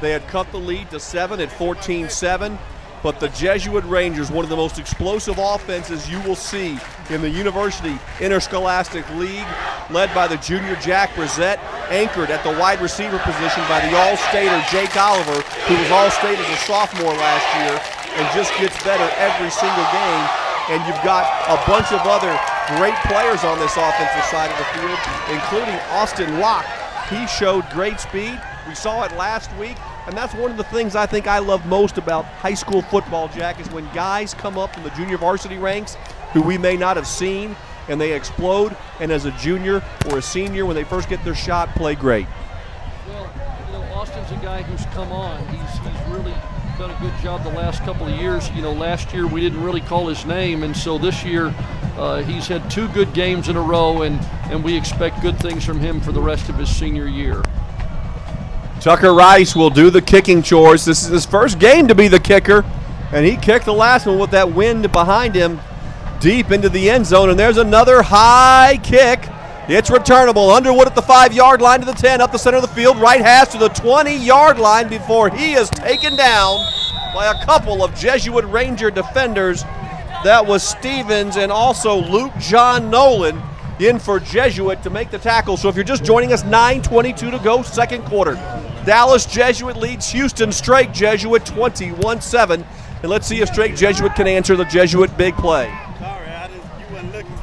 C: They had cut the lead to 7 at 14-7. But the Jesuit Rangers, one of the most explosive offenses you will see in the University Interscholastic League, led by the junior Jack Brissett, anchored at the wide receiver position by the All-Stater Jake Oliver, who was All-State as a sophomore last year and just gets better every single game. And you've got a bunch of other great players on this offensive side of the field, including Austin Locke. He showed great speed. We saw it last week. And that's one of the things I think I love most about high school football, Jack, is when guys come up from the junior varsity ranks who we may not have seen, and they explode, and as a junior or a senior, when they first get their shot, play great.
D: Well, you know, Austin Houston's a guy who's come on. He's really done a good job the last couple of years. You know, last year we didn't really call his name, and so this year he's had 2 good games in a row, and we expect good things from him for the rest of his senior year.
C: Tucker Rice will do the kicking chores. This is his first game to be the kicker, and he kicked the last one with that wind behind him deep into the end zone, and there's another high kick. It's returnable. Underwood at the 5-yard line to the 10, up the center of the field, right hash to the 20-yard line before he is taken down by a couple of Jesuit Ranger defenders. That was Stevens and also Luke John Nolan in for Jesuit to make the tackle. So if you're just joining us, 9:22 to go, second quarter. Dallas Jesuit leads Houston Strake Jesuit 21-7. And let's see if Strake Jesuit can answer the Jesuit big play.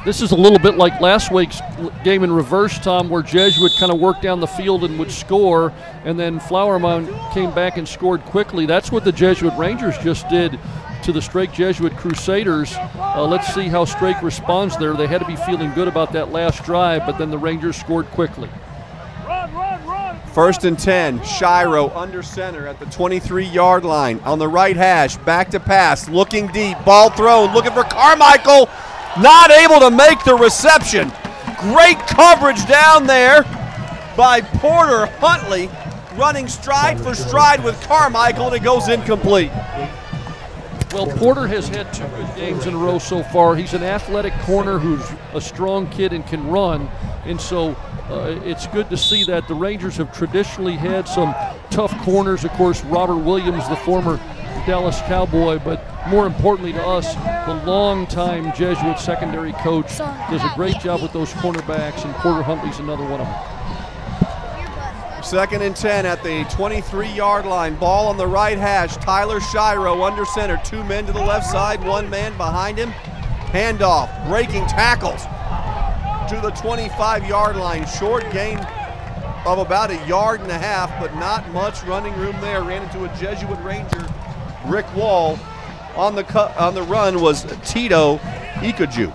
D: This is a little bit like last week's game in reverse, Tom, where Jesuit kind of worked down the field and would score, and then Flower Mound came back and scored quickly. That's what the Jesuit Rangers just did to the Strake Jesuit Crusaders. Let's see how Strake responds there. They had to be feeling good about that last drive, but then the Rangers scored quickly.
C: First and 10, Shiro under center at the 23-yard line. On the right hash, back to pass, looking deep, ball thrown, looking for Carmichael. Not able to make the reception. Great coverage down there by Porter Huntley, running stride for stride with Carmichael, and it goes incomplete.
D: Well, Porter has had 2 good games in a row so far. He's an athletic corner who's a strong kid and can run, and so it's good to see that. The Rangers have traditionally had some tough corners. Of course, Robert Williams, the former Dallas Cowboy, but more importantly to us, the longtime Jesuit secondary coach does a great job with those cornerbacks, and Porter Huntley's another one of them.
C: Second and 10 at the 23-yard line. Ball on the right hash. Tyler Shiro under center. 2 men to the left side, 1 man behind him. Handoff, breaking tackles to the 25-yard line. Short gain of about 1.5 yards, but not much running room there. Ran into a Jesuit Ranger, Rick Wall. On the run was Tito Ikaju.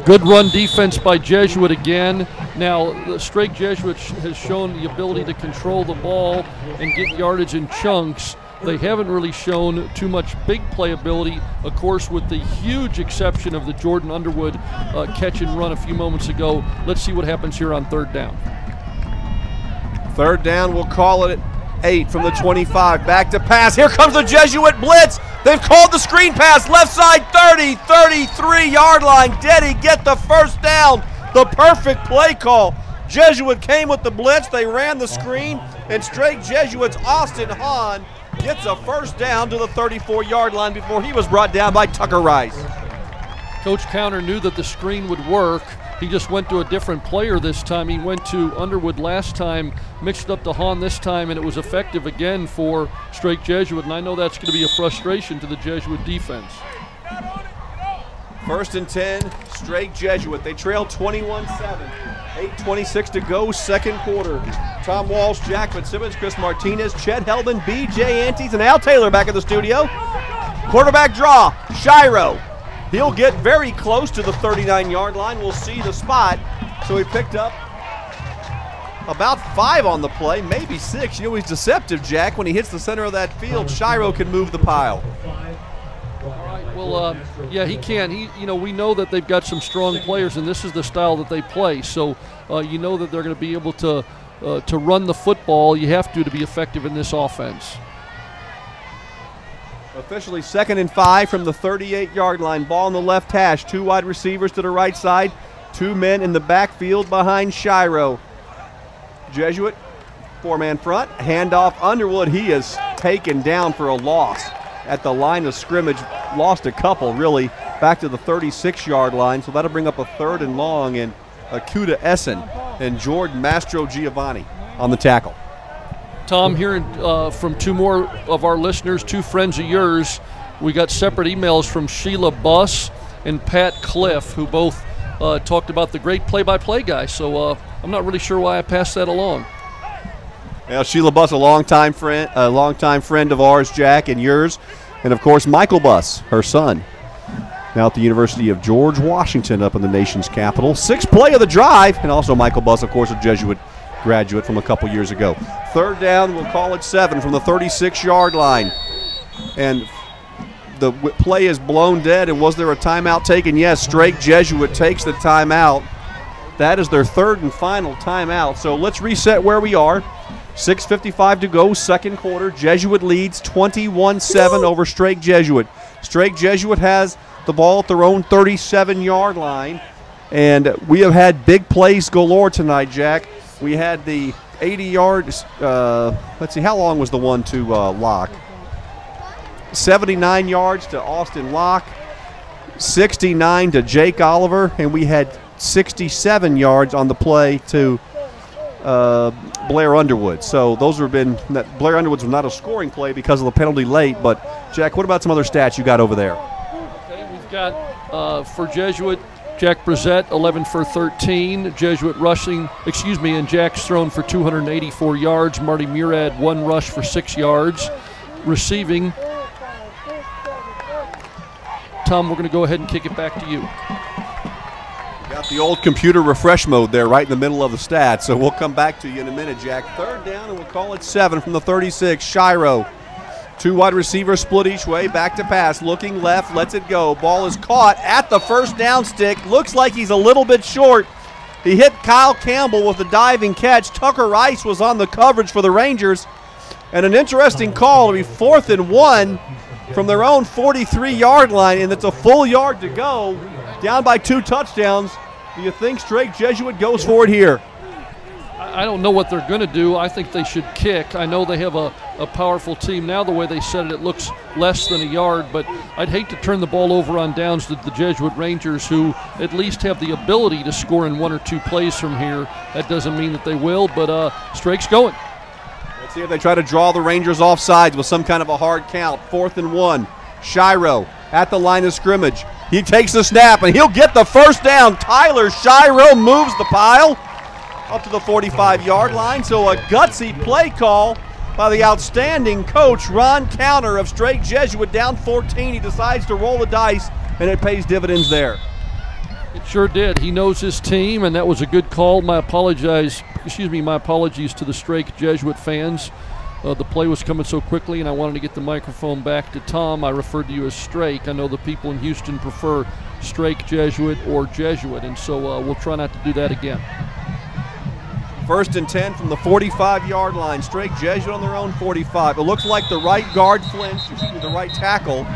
D: Good run defense by Jesuit again. Now, the Strake Jesuit has shown the ability to control the ball and get yardage in chunks. They haven't really shown too much big playability, of course, with the huge exception of the Jordan Underwood catch and run a few moments ago. Let's see what happens here on 3rd down.
C: 3rd down, we'll call it at 8 from the 25. Back to pass. Here comes the Jesuit blitz. They've called the screen pass. Left side 30, 33-yard line. Deddy get the first down. The perfect play call. Jesuit came with the blitz. They ran the screen, and Strake Jesuit's Austin Hahn gets a first down to the 34-yard line before he was brought down by Tucker Rice.
D: Coach Counter knew that the screen would work. He just went to a different player this time. He went to Underwood last time, mixed it up to Hahn this time, and it was effective again for Strake Jesuit, and I know that's going to be a frustration to the Jesuit defense.
C: First and 10, Strake Jesuit. They trail 21-7. 8:26 to go, second quarter. Tom Walsh, Jack Fitzsimmons, Chris Martinez, Chet Heldman, B.J. Antes, and Al Taylor back in the studio. Quarterback draw, Shiro. He'll get very close to the 39-yard line. We'll see the spot. So he picked up about 5 on the play, maybe 6. You know he's deceptive, Jack. When he hits the center of that field, Shiro can move the pile.
D: Well, yeah, he can. We know that they've got some strong players, and this is the style that they play. So you know that they're going to be able to run the football. You have to be effective in this offense.
C: Officially 2nd and 5 from the 38-yard line. Ball on the left hash. 2 wide receivers to the right side. 2 men in the backfield behind Shiro. Jesuit, 4-man front. Handoff Underwood. He is taken down for a loss at the line of scrimmage. Lost a couple, really, back to the 36-yard line. So that'll bring up a 3rd and long, and Akuta Essen and Jordan Mastro Giovanni on the tackle.
D: Tom, hearing from 2 more of our listeners, 2 friends of yours, we got separate emails from Sheila Buss and Pat Cliff, who both talked about the great play-by-play guy. So I'm not really sure why I passed that along.
C: Well, Sheila Buss, a longtime friend of ours, Jack, and yours, and of course Michael Buss, her son, now at the University of George Washington up in the nation's capital. 6th play of the drive, and also Michael Buss, of course, a Jesuit graduate from a couple years ago. Third down, we'll call it 7 from the 36-yard line. And the play is blown dead, and was there a timeout taken? Yes, Strake Jesuit takes the timeout. That is their third and final timeout. So let's reset where we are. 6:55 to go, second quarter. Jesuit leads 21-7 over Strake Jesuit. Strake Jesuit has the ball at their own 37-yard line, and we have had big plays galore tonight, Jack. We had the 80 yards. Let's see, how long was the one to Locke? 79 yards to Austin Locke, 69 to Jake Oliver, and we had 67 yards on the play to Blair Underwood. So those have been, Blair Underwood's was not a scoring play because of the penalty late, but Jack, what about some other stats you got over there?
D: Okay, we've got for Jesuit, Jack Brissett, 11 for 13. Jesuit rushing, and Jack's thrown for 284 yards. Marty Murad, 1 rush for 6 yards. Receiving, Tom, we're going to go ahead and kick it back to you.
C: Got the old computer refresh mode there right in the middle of the stats, so we'll come back to you in a minute, Jack. Third down, and we'll call it 7 from the 36. Shiro, 2 wide receivers split each way, back to pass, looking left, lets it go. Ball is caught at the first down stick. Looks like he's a little bit short. He hit Kyle Campbell with a diving catch. Tucker Rice was on the coverage for the Rangers. And an interesting call to be 4th and 1 from their own 43-yard line, and it's a full yard to go, down by 2 touchdowns. Do you think Strake Jesuit goes for it here?
D: I don't know what they're going to do. I think they should kick. I know they have a powerful team. Now the way they said it, it looks less than a yard, but I'd hate to turn the ball over on downs to the Jesuit Rangers, who at least have the ability to score in 1 or 2 plays from here. That doesn't mean that they will, but Strake's going.
C: Let's see if they try to draw the Rangers off sides with some kind of a hard count. 4th and 1. Shiro at the line of scrimmage. He takes the snap, and he'll get the first down. Tyler Shiro moves the pile up to the 45-yard line. So a gutsy play call by the outstanding coach, Ron Counter of Strake Jesuit, down 14. He decides to roll the dice, and it pays dividends there.
D: It sure did. He knows his team, and that was a good call. My apologies to the Strake Jesuit fans. The play was coming so quickly, and I wanted to get the microphone back to Tom. I referred to you as Strake. I know the people in Houston prefer Strake Jesuit or Jesuit, and so we'll try not to do that again.
C: 1st and 10 from the 45-yard line. Strake Jesuit on their own 45. It looks like the right guard flinched, the right tackle.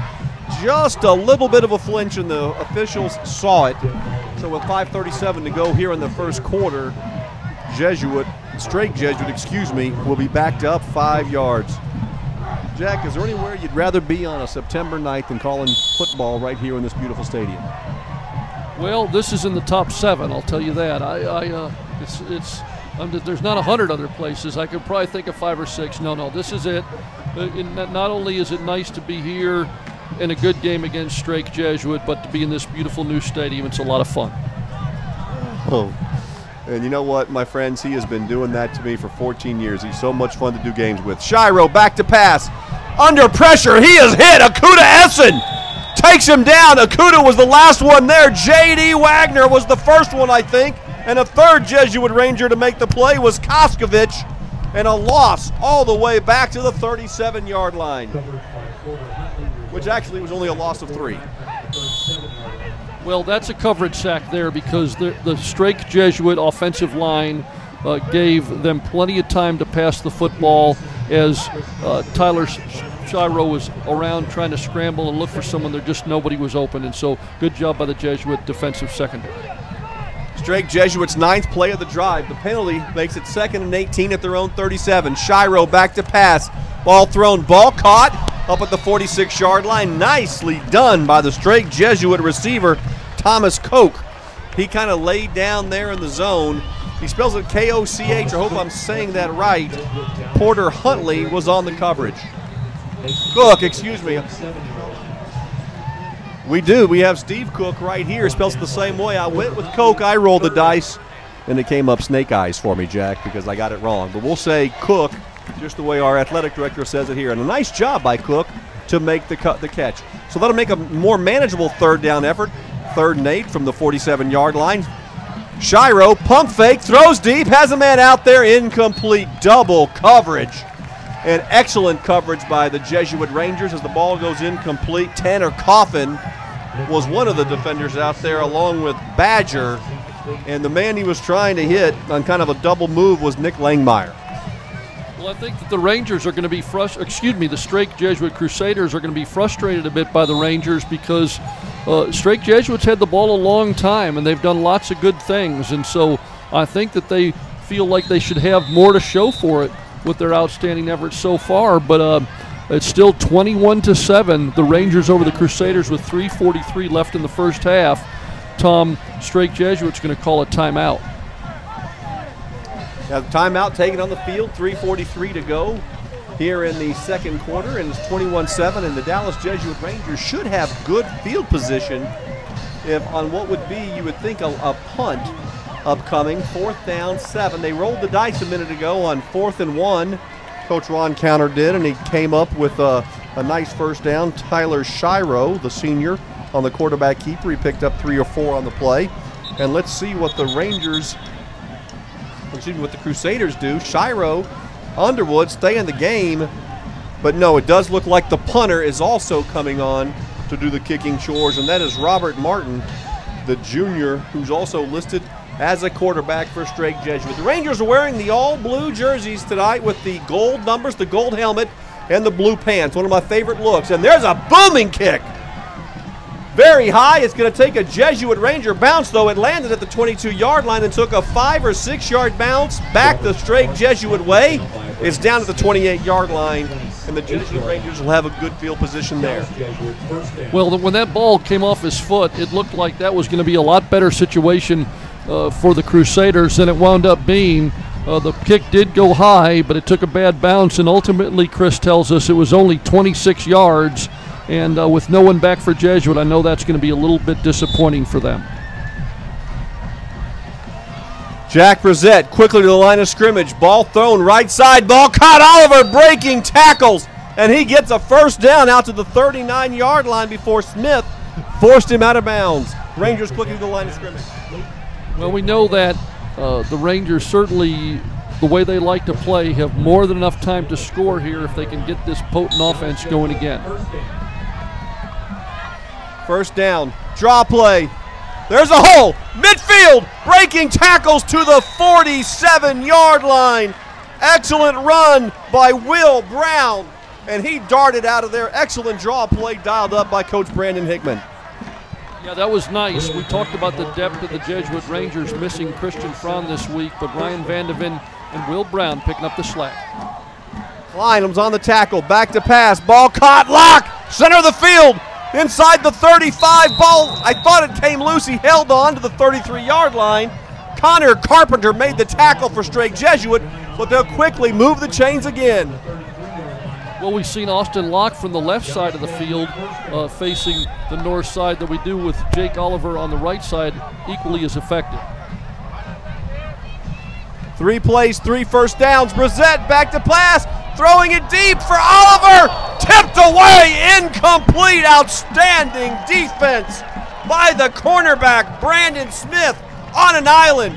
C: Just a little bit of a flinch, and the officials saw it. So with 5:37 to go here in the first quarter, Strake Jesuit, will be backed up 5 yards. Jack, is there anywhere you'd rather be on a September night than calling football right here in this beautiful stadium?
D: Well, this is in the top 7, I'll tell you that. There's not 100 other places. I could probably think of 5 or 6. No, this is it. Not only is it nice to be here in a good game against Strake Jesuit, but to be in this beautiful new stadium, it's a lot of fun.
C: Oh. And you know what, my friends, he has been doing that to me for 14 years. He's so much fun to do games with. Shiro back to pass. Under pressure, he is hit. Akuta Essen takes him down. Akuta was the last one there. J.D. Wagner was the first one, I think. And a third Jesuit Ranger to make the play was Koskovich. And a loss all the way back to the 37-yard line, which actually was only a loss of 3.
D: Well, that's a coverage sack there because the Strake Jesuit offensive line gave them plenty of time to pass the football as Tyler Shiro was around trying to scramble and look for someone. There just nobody was open, and so good job by the Jesuit defensive secondary.
C: Strake Jesuit's 9th play of the drive. The penalty makes it 2nd and 18 at their own 37. Shiro back to pass. Ball thrown, ball caught up at the 46-yard line. Nicely done by the Strake Jesuit receiver, Thomas Koch. He kind of laid down there in the zone. He spells it K-O-C-H. I hope I'm saying that right. Porter Huntley was on the coverage. Cook, We do. We have Steve Cook right here. Spells it the same way. I went with Coke. I rolled the dice, and it came up snake eyes for me, Jack, because I got it wrong. But we'll say Cook, just the way our athletic director says it here. And a nice job by Cook to make the catch. So that'll make a more manageable 3rd down effort. 3rd and 8 from the 47-yard line. Shiro, pump fake, throws deep, has a man out there, incomplete, double coverage. And excellent coverage by the Jesuit Rangers as the ball goes incomplete. Tanner Coffin was one of the defenders out there along with Badger. And the man he was trying to hit on kind of a double move was Nick Langmeyer.
D: Well, I think that the Rangers are going to be the Strake Jesuit Crusaders are going to be frustrated a bit by the Rangers because Strake Jesuits had the ball a long time and they've done lots of good things. And so I think that they feel like they should have more to show for it with their outstanding efforts so far. But it's still 21-7, the Rangers over the Crusaders with 3:43 left in the first half. Tom, Strake Jesuit's going to call a timeout.
C: Now the timeout taken on the field, 3:43 to go here in the second quarter, and it's 21-7, and the Dallas Jesuit Rangers should have good field position if on what would be, you would think, a punt upcoming. 4th down, 7. They rolled the dice a minute ago on 4th and 1. Coach Ron Counter did, and he came up with a nice first down. Tyler Shiro, the senior, on the quarterback keeper. He picked up 3 or 4 on the play. And let's see what the Crusaders do. Shiro, Underwood stay in the game, but no, it does look like the punter is also coming on to do the kicking chores, and that is Robert Martin, the junior, who's also listed as a quarterback for Strake Jesuit. The Rangers are wearing the all-blue jerseys tonight with the gold numbers, the gold helmet, and the blue pants. One of my favorite looks, and there's a booming kick. Very high. It's going to take a Jesuit Ranger bounce, though. It landed at the 22-yard line and took a 5 or 6 yard bounce back the Strake Jesuit way. It's down to the 28-yard line, and the Jesuit Rangers will have a good field position there.
D: Well, when that ball came off his foot, it looked like that was going to be a lot better situation for the Crusaders than it wound up being. The kick did go high, but it took a bad bounce, and ultimately, Chris tells us it was only 26 yards. And with no one back for Jesuit, I know that's going to be a little bit disappointing for them.
C: Jack Brissett quickly to the line of scrimmage. Ball thrown right side. Ball caught. Oliver breaking tackles. And he gets a first down out to the 39-yard line before Smith forced him out of bounds. Rangers quickly to the line of scrimmage.
D: Well, we know that the Rangers certainly, the way they like to play, have more than enough time to score here if they can get this potent offense going again.
C: First down, draw play. There's a hole, midfield, breaking tackles to the 47-yard line. Excellent run by Will Brown, and he darted out of there. Excellent draw play dialed up by Coach Brandon Hickman.
D: Yeah, that was nice. We talked about the depth of the Jesuit Rangers missing Christian Fromm this week, but Ryan Vandan and Will Brown picking up the slack.
C: Kleinham's on the tackle, back to pass, ball caught, lock, center of the field. Inside the 35, ball, I thought it came loose. He held on to the 33-yard line. Connor Carpenter made the tackle for Strake Jesuit, but they'll quickly move the chains again.
D: Well, we've seen Austin Locke from the left side of the field facing the north side that we do with Jake Oliver on the right side, equally as effective.
C: 3 plays, 3 first downs. Brissett back to pass, throwing it deep for Oliver. Tipped away, incomplete. Outstanding defense by the cornerback, Brandon Smith, on an island.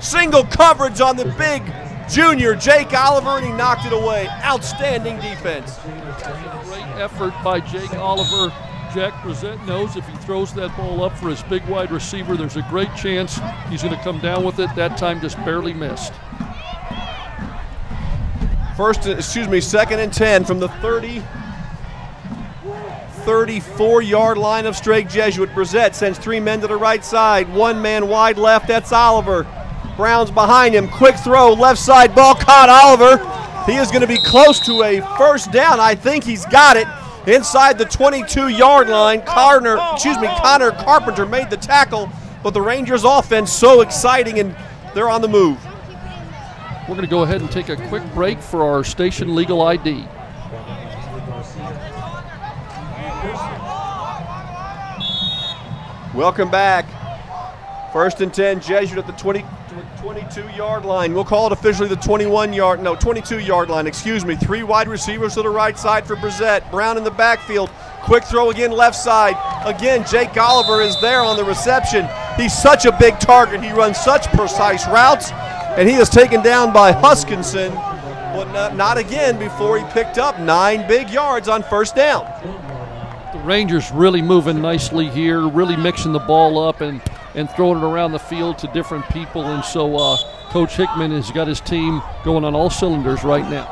C: Single coverage on the big junior, Jake Oliver, and he knocked it away. Outstanding defense.
D: Great effort by Jake Oliver. Jack Brissett knows if he throws that ball up for his big wide receiver, there's a great chance he's going to come down with it. That time just barely missed.
C: Second and 10 from the 34-yard line of Strake Jesuit. Brissett sends 3 men to the right side. 1 man wide left, that's Oliver. Brown's behind him, quick throw, left side, ball caught. Oliver, he is going to be close to a first down. I think he's got it. Inside the 22-yard line, Connor Carpenter made the tackle, but the Rangers offense so exciting, and they're on the move.
D: We're going to go ahead and take a quick break for our station legal ID.
C: Welcome back. First and 10, Jesuit at the 22-yard line. We'll call it officially the 22-yard line, excuse me. 3 wide receivers to the right side for Brissett. Brown in the backfield. Quick throw again, left side. Again, Jake Oliver is there on the reception. He's such a big target. He runs such precise routes, and he is taken down by Huskinson, but not again before he picked up 9 big yards on first down.
D: The Rangers really moving nicely here, really mixing the ball up and throwing it around the field to different people, and so Coach Hickman has got his team going on all cylinders right now.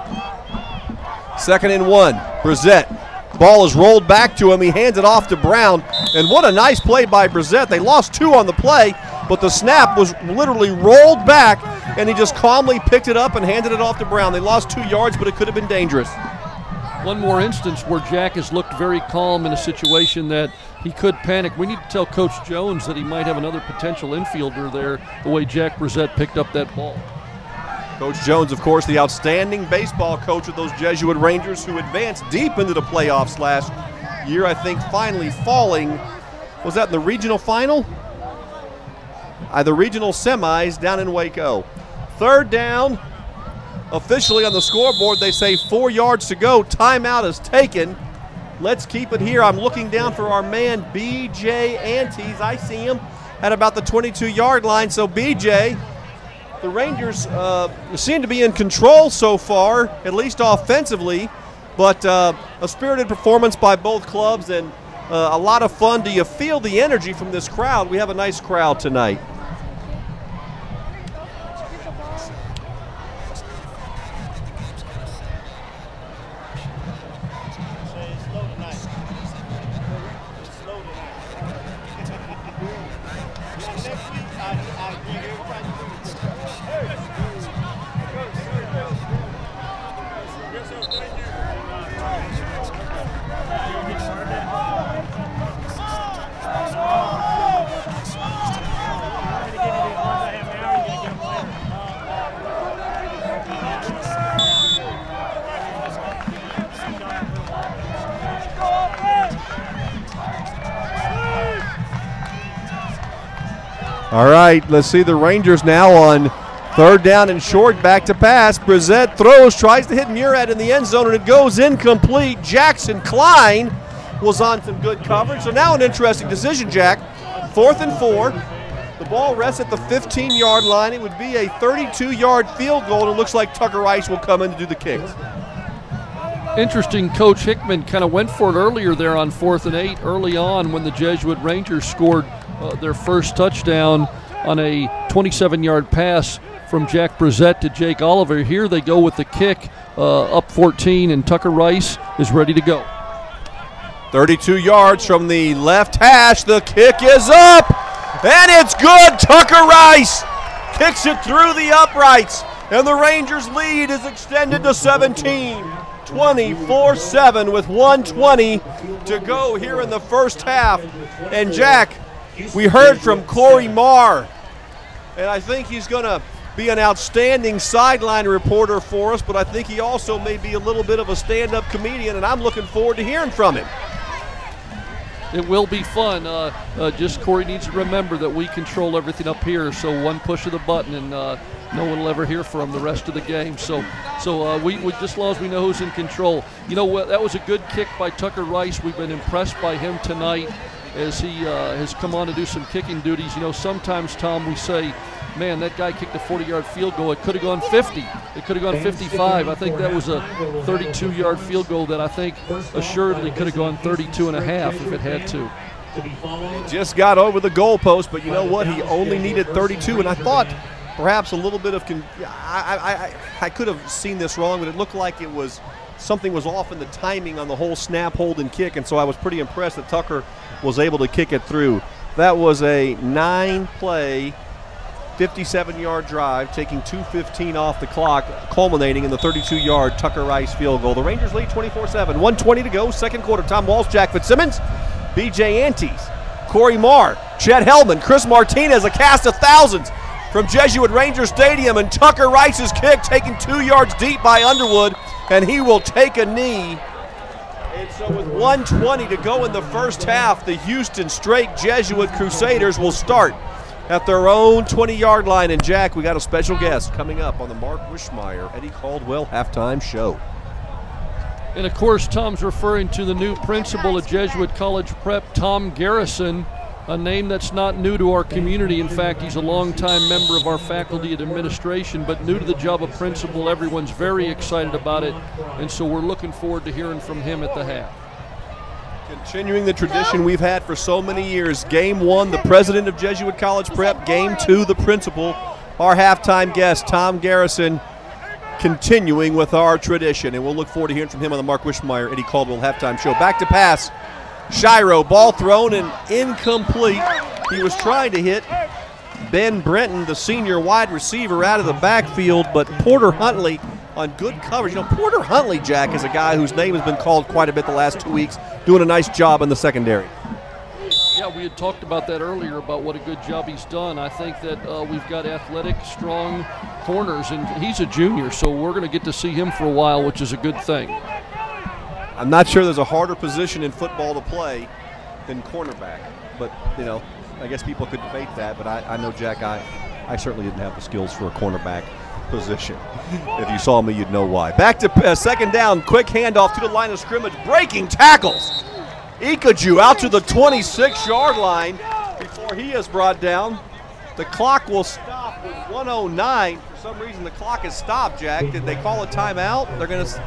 C: 2nd and 1, Brissett. Ball is rolled back to him. He hands it off to Brown, and what a nice play by Brissett. They lost 2 on the play, but the snap was literally rolled back, and he just calmly picked it up and handed it off to Brown. They lost 2 yards, but it could have been dangerous.
D: One more instance where Jack has looked very calm in a situation that he could panic. We need to tell Coach Jones that he might have another potential infielder there, the way Jack Brissett picked up that ball.
C: Coach Jones, of course, the outstanding baseball coach of those Jesuit Rangers who advanced deep into the playoffs last year, I think finally falling. Was that in the regional final? The regional semis down in Waco. 3rd down. Officially on the scoreboard, they say 4 yards to go. Timeout is taken. Let's keep it here. I'm looking down for our man, B.J. Antes. I see him at about the 22-yard line. So, B.J., the Rangers seem to be in control so far, at least offensively, but a spirited performance by both clubs and a lot of fun. Do you feel the energy from this crowd? We have a nice crowd tonight. All right, let's see the Rangers now on 3rd down and short, back to pass. Brissett throws, tries to hit Murad in the end zone, and it goes incomplete. Jackson Klein was on some good coverage. So now an interesting decision, Jack. 4th and 4. The ball rests at the 15-yard line. It would be a 32-yard field goal, and it looks like Tucker Rice will come in to do the kicks.
D: Interesting, Coach Hickman kind of went for it earlier there on 4th and 8 early on when the Jesuit Rangers scored their first touchdown on a 27-yard pass from Jack Brissett to Jake Oliver. Here they go with the kick up 14, and Tucker Rice is ready to go.
C: 32 yards from the left hash. The kick is up, and it's good. Tucker Rice kicks it through the uprights, and the Rangers' lead is extended to 17. 24-7 with 1:20 to go here in the first half. And Jack, we heard from Corey Marr, and I think he's going to be an outstanding sideline reporter for us, but I think he also may be a little bit of a stand-up comedian, and I'm looking forward to hearing from him.
D: It will be fun. Just Corey needs to remember that we control everything up here, so one push of the button and no one will ever hear from him the rest of the game. So we just as long as we know who's in control. You know what? That was a good kick by Tucker Rice. We've been impressed by him tonight as he has come on to do some kicking duties. You know, sometimes, Tom, we say, man, that guy kicked a 40-yard field goal. It could have gone 50. It could have gone 55. I think that was a 32-yard field goal that I think assuredly could have gone 32 and a half if it had to.
C: Just got over the goalpost, but you know what? He only needed 32, and I thought perhaps a little bit of I could have seen this wrong, but it looked like it was something was off in the timing on the whole snap, hold, and kick, and so I was pretty impressed that Tucker was able to kick it through. That was a 9-play, 57-yard drive, taking 2:15 off the clock, culminating in the 32-yard Tucker Rice field goal. The Rangers lead 24-7. 1:20 to go, second quarter. Tom Walsh, Jack Fitzsimmons, B.J. Antes, Corey Marr, Chet Hellman, Chris Martinez, a cast of thousands from Jesuit Ranger Stadium, and Tucker Rice's kick taken 2 yards deep by Underwood, and he will take a knee. And so with 1:20 to go in the first half, the Houston Strake Jesuit Crusaders will start at their own 20-yard line. And Jack, we got a special guest coming up on the Mark Wishmeyer, Eddie Caldwell halftime show.
D: And of course, Tom's referring to the new principal at Jesuit College Prep, Tom Garrison, A name that's not new to our community. In fact, he's a longtime member of our faculty and administration, but new to the job of principal. Everyone's very excited about it, and so we're looking forward to hearing from him at the half.
C: Continuing the tradition we've had for so many years. Game 1, the president of Jesuit College Prep. Game 2, the principal. Our halftime guest, Tom Garrison, continuing with our tradition, and we'll look forward to hearing from him on the Mark Wishmeyer, Eddie Caldwell halftime show. Back to pass. Shiro, ball thrown and incomplete. He was trying to hit Ben Brenton, the senior wide receiver, out of the backfield, but Porter Huntley on good coverage. You know, Porter Huntley, Jack, is a guy whose name has been called quite a bit the last 2 weeks, doing a nice job in the secondary.
D: Yeah, we had talked about that earlier, about what a good job he's done. I think that we've got athletic, strong corners, and he's a junior, so we're going to get to see him for a while, which is a good thing.
C: I'm not sure there's a harder position in football to play than cornerback, but, you know, I guess people could debate that, but I know, Jack, I certainly didn't have the skills for a cornerback position. If you saw me, you'd know why. Back to second down, quick handoff to the line of scrimmage, breaking tackles. Ikaju out to the 26-yard line before he is brought down. The clock will stop with 1:09. For some reason, the clock is stopped, Jack. Did they call a timeout? They're going to.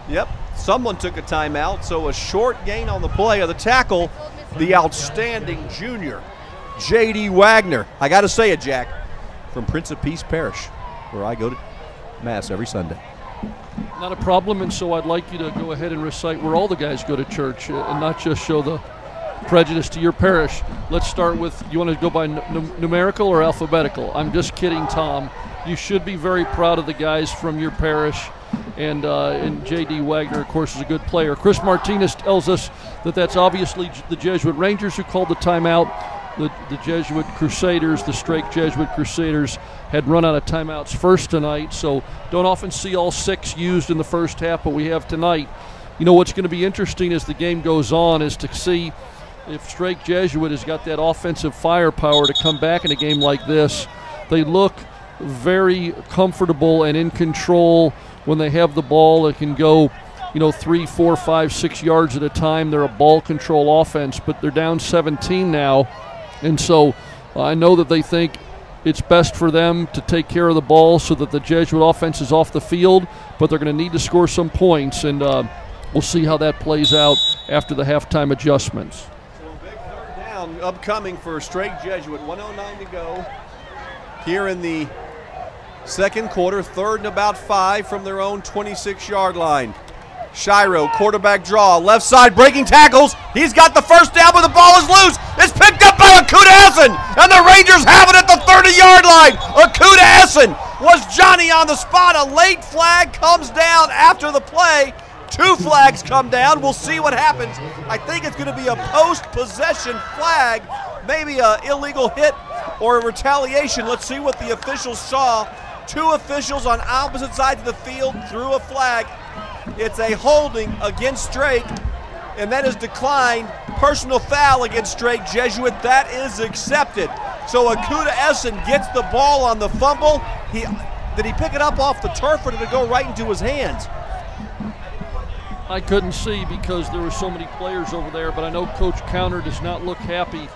C: Yep, someone took a timeout. So a short gain on the play of the tackle, the outstanding junior, J.D. Wagner. I got to say it, Jack, from Prince of Peace Parish, where I go to Mass every Sunday.
D: Not a problem, and so I'd like you to go ahead and recite where all the guys go to church and not just show the prejudice to your parish. Let's start with, you want to go by numerical or alphabetical? I'm just kidding, Tom. You should be very proud of the guys from your parish, and J.D. Wagner, of course, is a good player. Chris Martinez tells us that that's obviously the Jesuit Rangers who called the timeout. The Jesuit Crusaders, the Strake Jesuit Crusaders, had run out of timeouts first tonight, so don't often see all 6 used in the first half, but we have tonight. You know, what's going to be interesting as the game goes on is to see if Strake Jesuit has got that offensive firepower to come back in a game like this. They look very comfortable and in control when they have the ball. It can go, you know, 3, 4, 5, 6 yards at a time. They're a ball control offense, but they're down 17 now. And so I know that they think it's best for them to take care of the ball so that the Jesuit offense is off the field, but they're going to need to score some points, and we'll see how that plays out after the halftime adjustments.
C: So a big third down upcoming for Strake Jesuit. 1:09 to go here in the second quarter. 3rd and about 5 from their own 26-yard line. Shiro, quarterback draw, left side, breaking tackles. He's got the first down, but the ball is loose. It's picked up by Akuta Essen, and the Rangers have it at the 30-yard line. Akuta Essen was Johnny on the spot. A late flag comes down after the play. 2 flags come down. We'll see what happens. I think it's going to be a post-possession flag, maybe an illegal hit or a retaliation. Let's see what the officials saw. 2 officials on opposite sides of the field threw a flag. It's a holding against Strake, and that is declined. Personal foul against Strake Jesuit. That is accepted. So Akuta Essen gets the ball on the fumble. Did he pick it up off the turf, or did it go right into his hands?
D: I couldn't see because there were so many players over there, but I know Coach Counter does not look happy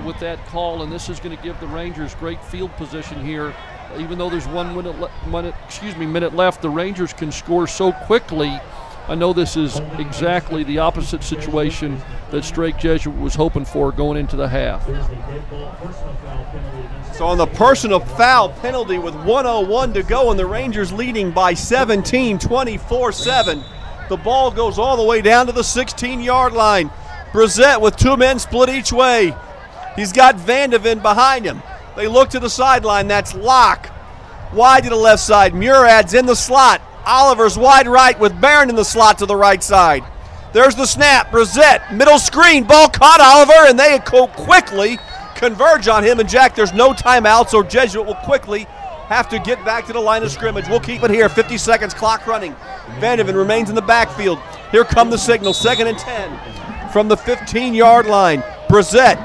D: with that call, and this is going to give the Rangers great field position here. Even though there's 1 minute left, the Rangers can score so quickly. I know this is exactly the opposite situation that Strake Jesuit was hoping for going into the half.
C: So on the personal foul penalty with 1:01 to go, and the Rangers leading by 17, 24-7. The ball goes all the way down to the 16-yard line. Brissett with 2 men split each way. He's got Vandan behind him. They look to the sideline. That's Locke. Wide to the left side. Murad's in the slot. Oliver's wide right with Barron in the slot to the right side. There's the snap. Brissett, middle screen. Ball caught Oliver, and they go quickly converge on him. And, Jack, there's no timeout, so Jesuit will quickly have to get back to the line of scrimmage. We'll keep it here. 50 seconds, clock running. Vandan remains in the backfield. Here come the signals. 2nd and 10 from the 15-yard line. Brissett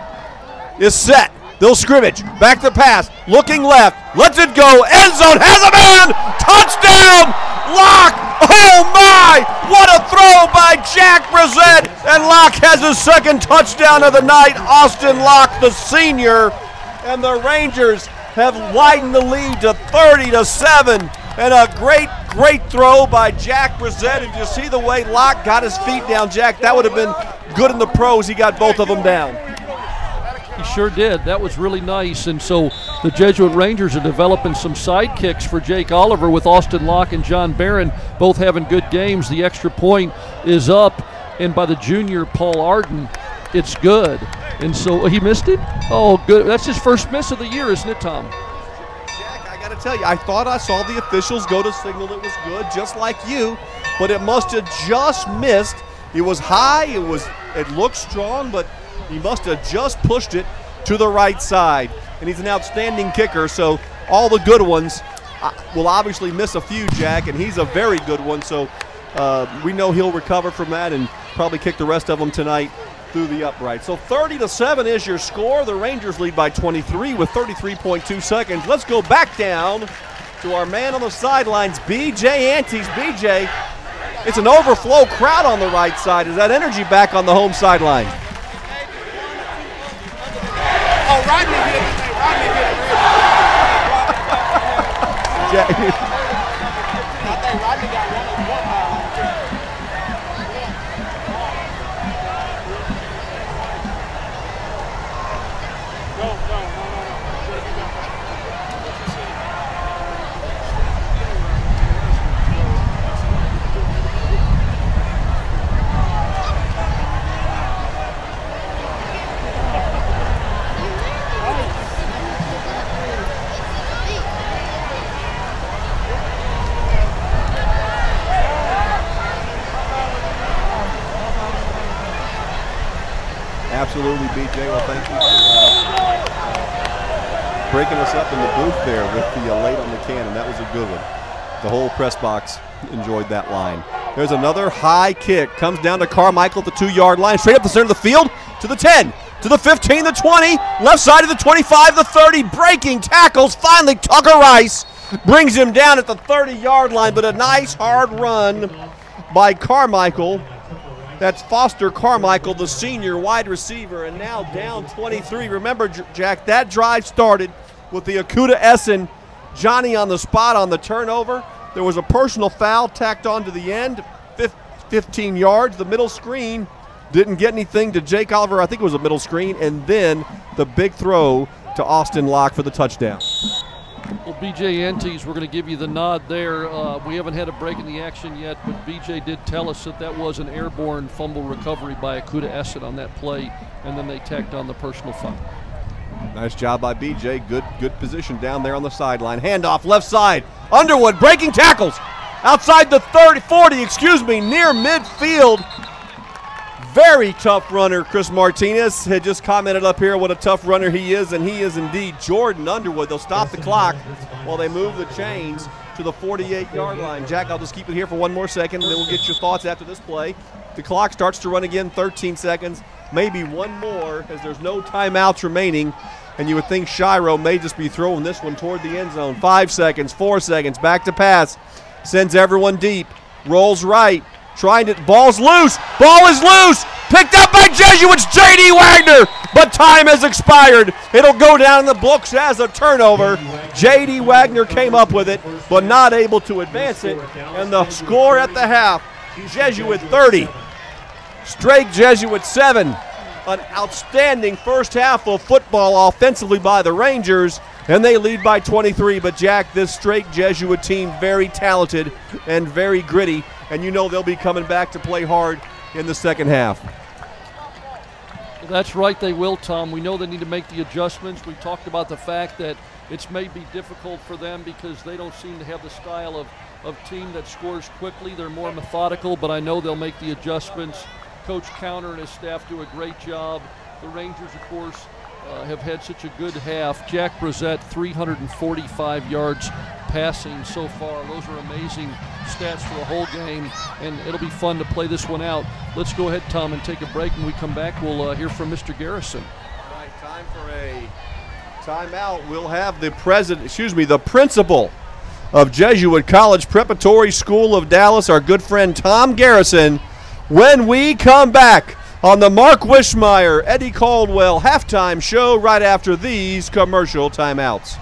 C: is set. They'll scrimmage. Back to pass. Looking left. Lets it go. End zone. Has a man. Touchdown. Locke Oh my! What a throw by Jack Brissett! And Locke has his second touchdown of the night. Austin Locke, the senior, and the Rangers have widened the lead to 30-7. And a great throw by Jack Brissett. And you see the way Locke got his feet down, Jack? That would have been good in the pros. He got both of them down.
D: He sure did. That was really nice. And so the Jesuit Rangers are developing some sidekicks for Jake Oliver with Austin Locke and John Barron both having good games. The extra point is up, and by the junior Paul Arden, it's good. And so he missed it? Oh, good. That's his first miss of the year, isn't it, Tom?
C: Jack, I got to tell you, I thought I saw the officials go to signal it was good, just like you, but it must have just missed. It was high, it looked strong, but he must have just pushed it to the right side. And he's an outstanding kicker, so all the good ones will obviously miss a few, Jack, and he's a very good one, so we know he'll recover from that and probably kick the rest of them tonight through the upright. So 30-7 is your score. The Rangers lead by 23 with 33.2 seconds. Let's go back down to our man on the sidelines, B.J. Antes. B.J., it's an overflow crowd on the right side. Is that energy back on the home sideline?
B: Oh, Rodney hit it. Rodney hit it. I think Rodney got one.
C: Absolutely, BJ. Well, thank you for breaking us up in the booth there with the late on the cannon. That was a good one. The whole press box enjoyed that line. There's another high kick. Comes down to Carmichael at the 2-yard line. Straight up the center of the field to the 10, to the 15, the 20, left side of the 25, the 30. Breaking tackles. Finally, Tucker Rice brings him down at the 30-yard line, but a nice hard run by Carmichael. That's Foster Carmichael, the senior wide receiver, and now down 23. Remember, Jack, that drive started with the Akuta Essen Johnny on the spot on the turnover. There was a personal foul tacked on to the end, 15 yards. The middle screen didn't get anything to Jake Oliver. I think it was a middle screen, and then the big throw to Austin Locke for the touchdown.
D: Well, B.J. Antes, we're going to give you the nod there. We haven't had a break in the action yet, but B.J. did tell us that was an airborne fumble recovery by Akuta Essen on that play, and then they tacked on the personal foul.
C: Nice job by B.J. Good position down there on the sideline. Handoff left side. Underwood breaking tackles outside the 40, near midfield. Very tough runner. Chris Martinez had just commented up here what a tough runner he is, and he is indeed. Jordan Underwood. They'll stop the clock while they move the chains to the 48-yard line. Jack, I'll just keep it here for one more second, and then we'll get your thoughts after this play. The clock starts to run again, 13 seconds, maybe one more, as there's no timeouts remaining, and you would think Shiro may just be throwing this one toward the end zone. 5 seconds, 4 seconds, back to pass, sends everyone deep, rolls right, trying to, ball's loose, ball is loose, picked up by Jesuits, J.D. Wagner, but time has expired. It'll go down in the books as a turnover. J.D. Wagner came up with it, but not able to advance it, and the score at the half, Jesuit 30, Strake Jesuit 7. An outstanding first half of football offensively by the Rangers, and they lead by 23. But Jack, this Strake Jesuit team, very talented and very gritty, and you know they'll be coming back to play hard in the second half.
D: Well, that's right, they will, Tom. We know they need to make the adjustments. We talked about the fact that it's may be difficult for them because they don't seem to have the style of team that scores quickly. They're more methodical, but I know they'll make the adjustments. Coach Counter and his staff do a great job. The Rangers, of course, have had such a good half. Jack Brissett, 345 yards passing so far. Those are amazing stats for the whole game, and it'll be fun to play this one out. Let's go ahead, Tom, and take a break. When we come back, we'll hear from Mr. Garrison.
C: All right, time for a timeout. We'll have the principal of Jesuit College Preparatory School of Dallas, our good friend Tom Garrison, when we come back on the Mark Wishmeyer, Eddie Caldwell halftime show right after these commercial timeouts.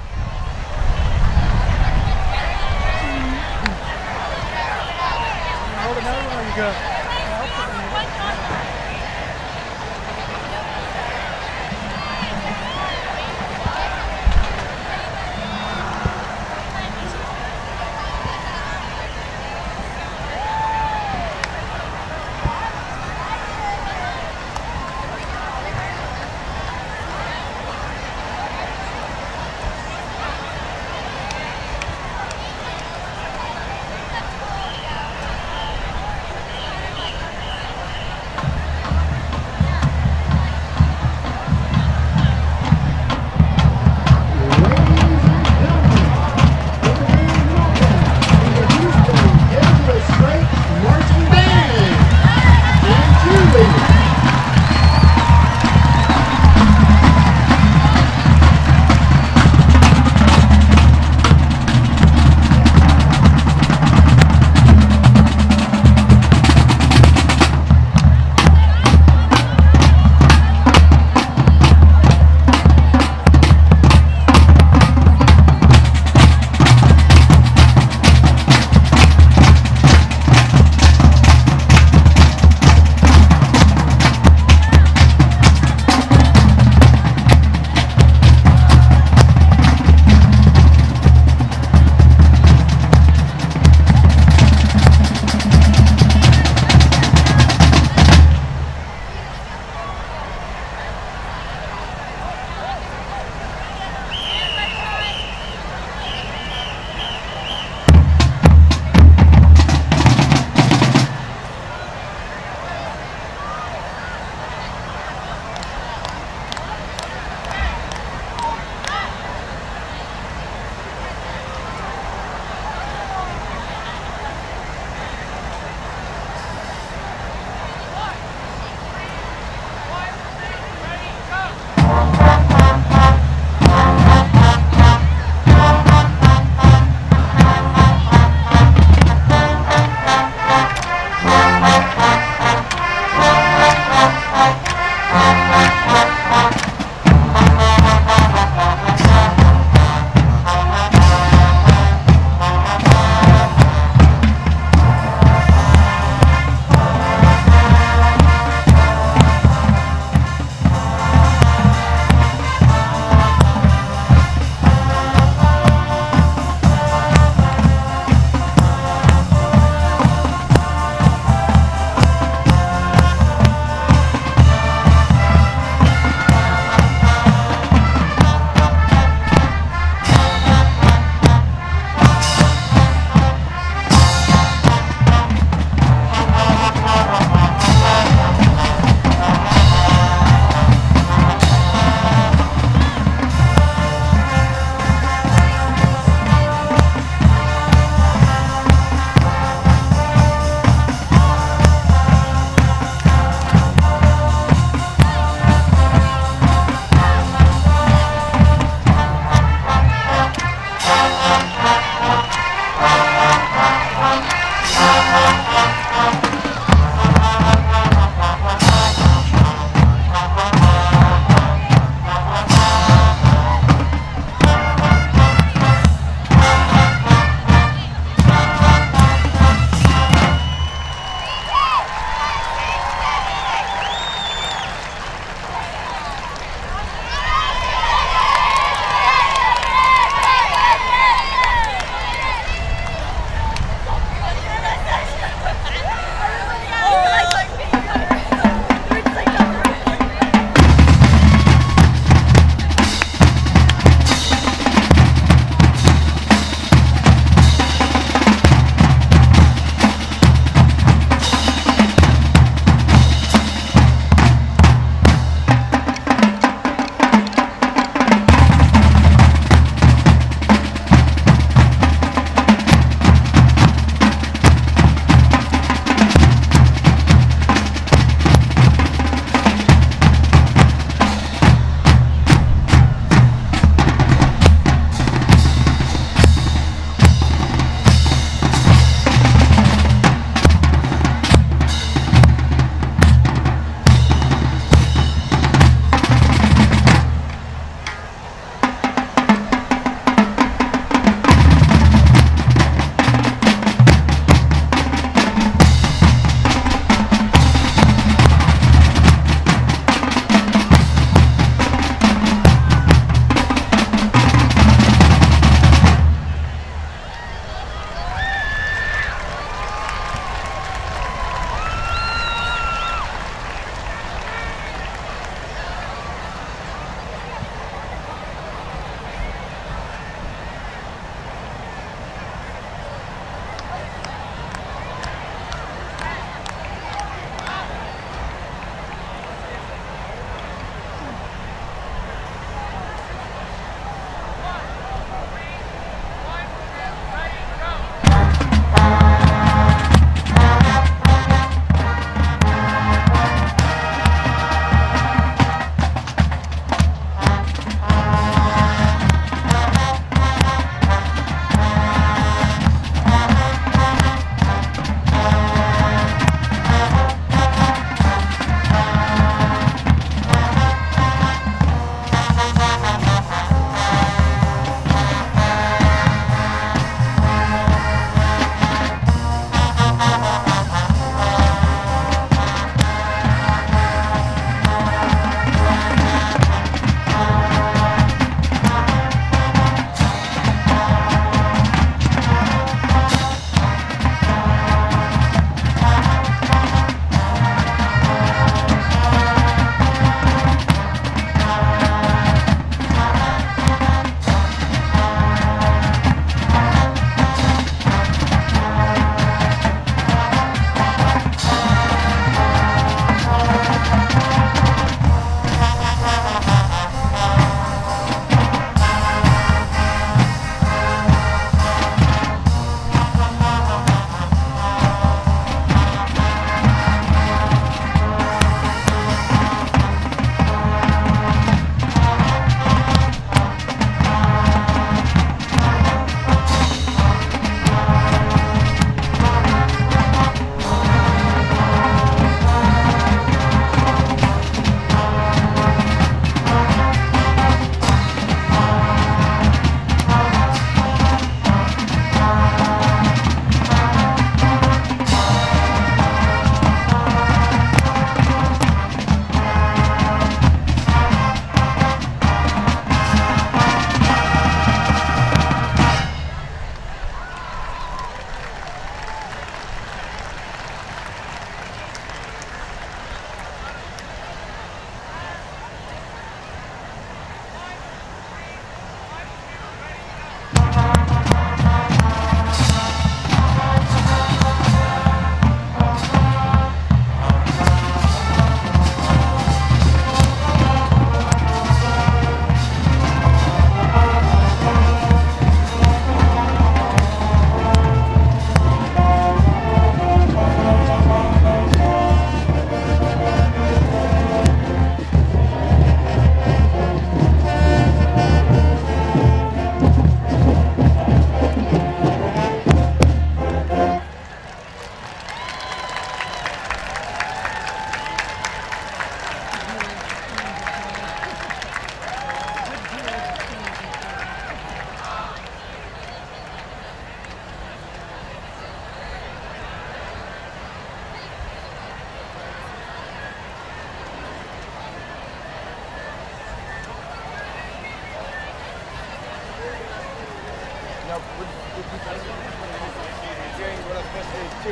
E: I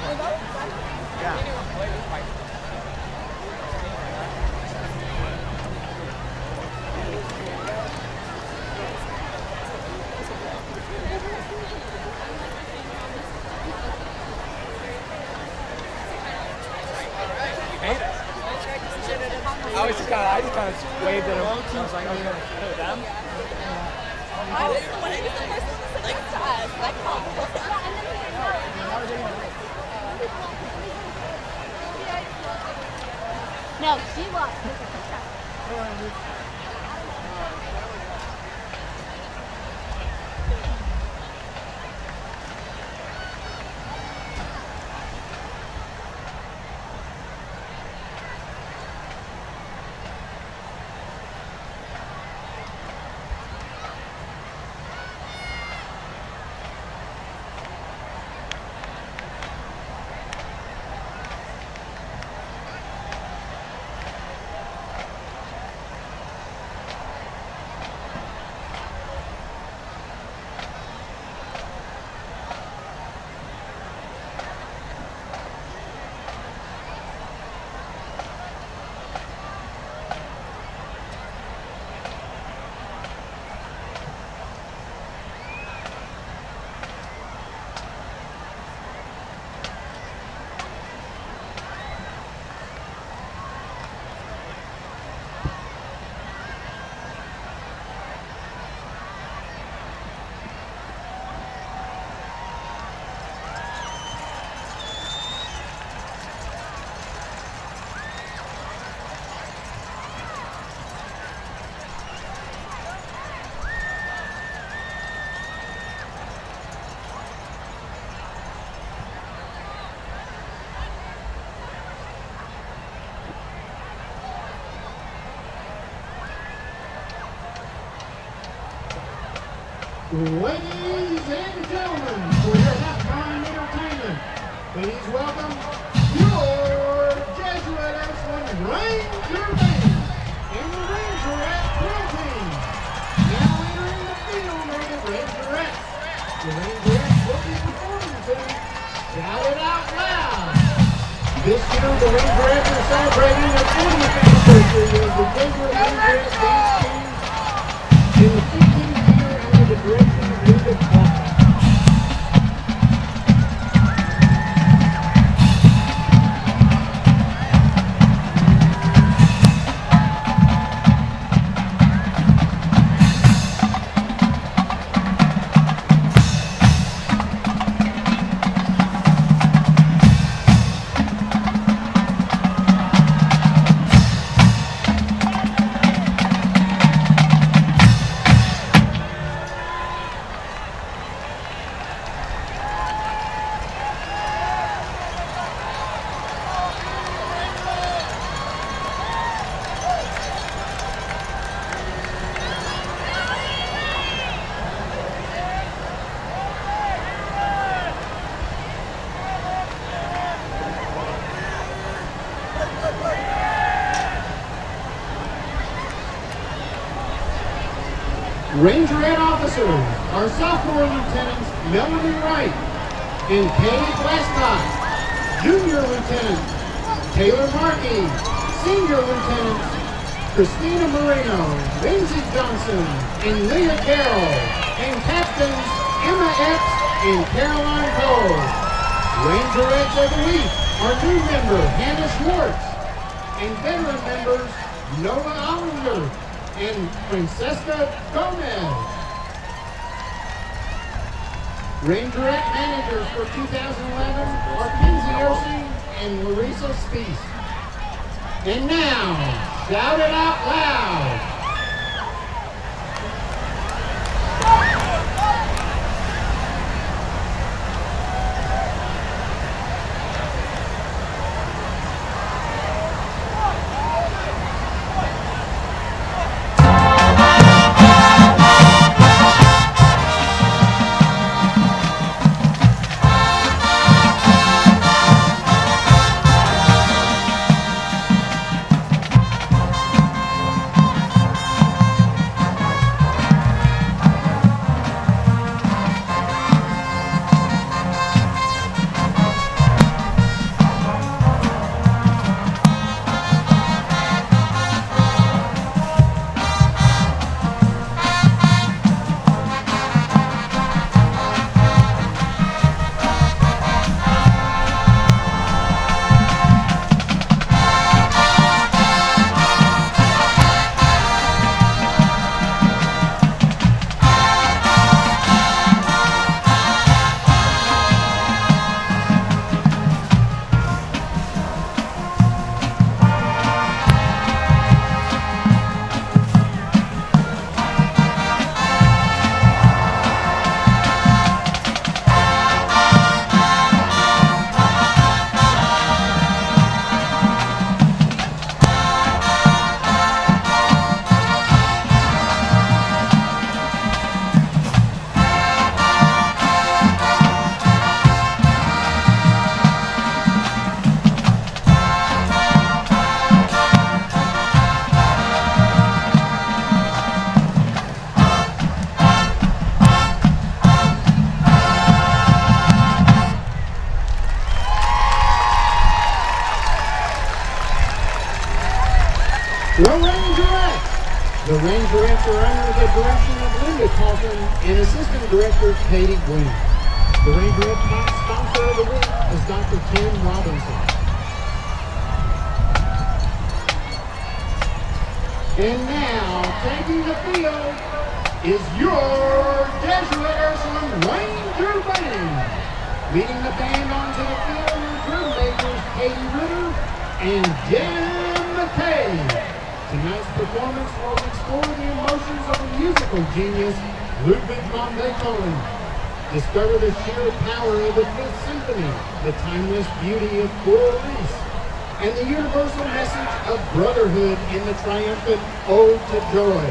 E: just kind of waved at him. I was like, okay, them?
F: When he was the person who said next to us, I called him. No, she was.
G: Ladies and gentlemen, for your halftime entertainment, please welcome your Jesuit Excellent Ranger Band and the Rangerette Drill Team. Now entering the field are the Rangerettes. The Rangerettes will be performing to Shout It Out Loud. This year, the Rangerettes are celebrating the 40th anniversary of the Jesuit Rangerette Dance Team in the 15th year under the direction of David Walker. Rangerette officers are sophomore lieutenants Melanie Wright and Kay Westcott, junior lieutenant Taylor Markey, senior lieutenants Christina Moreno, Lindsay Johnson, and Leah Carroll, and captains Emma Epps and Caroline Cole. Rangerettes of the week are new member Hannah Schwartz and veteran members Nova Ollinger and Francesca Gomez. Rangerette managers for 2011 are Kinsey Orsing and Larissa Spies. And now, shout it out loud. The Rangerettes. The Rangerettes are under the direction of Linda Coughlin and Assistant Director Katie Gwynn. The Rangerette sponsor of the week is Dr. Tim Robinson. And now, taking the field is your Jesuit Ursuline Ranger Band. Leading the band onto the field are drum makers Katie Ritter and Jen McKay. Tonight's performance will explore the emotions of a musical genius, Ludwig van Beethoven. Discover the sheer power of the Fifth Symphony, the timeless beauty of Coeur and the universal message of brotherhood in the triumphant Ode to Joy.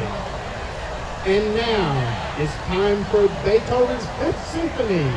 G: And now, it's time for Beethoven's Fifth Symphony.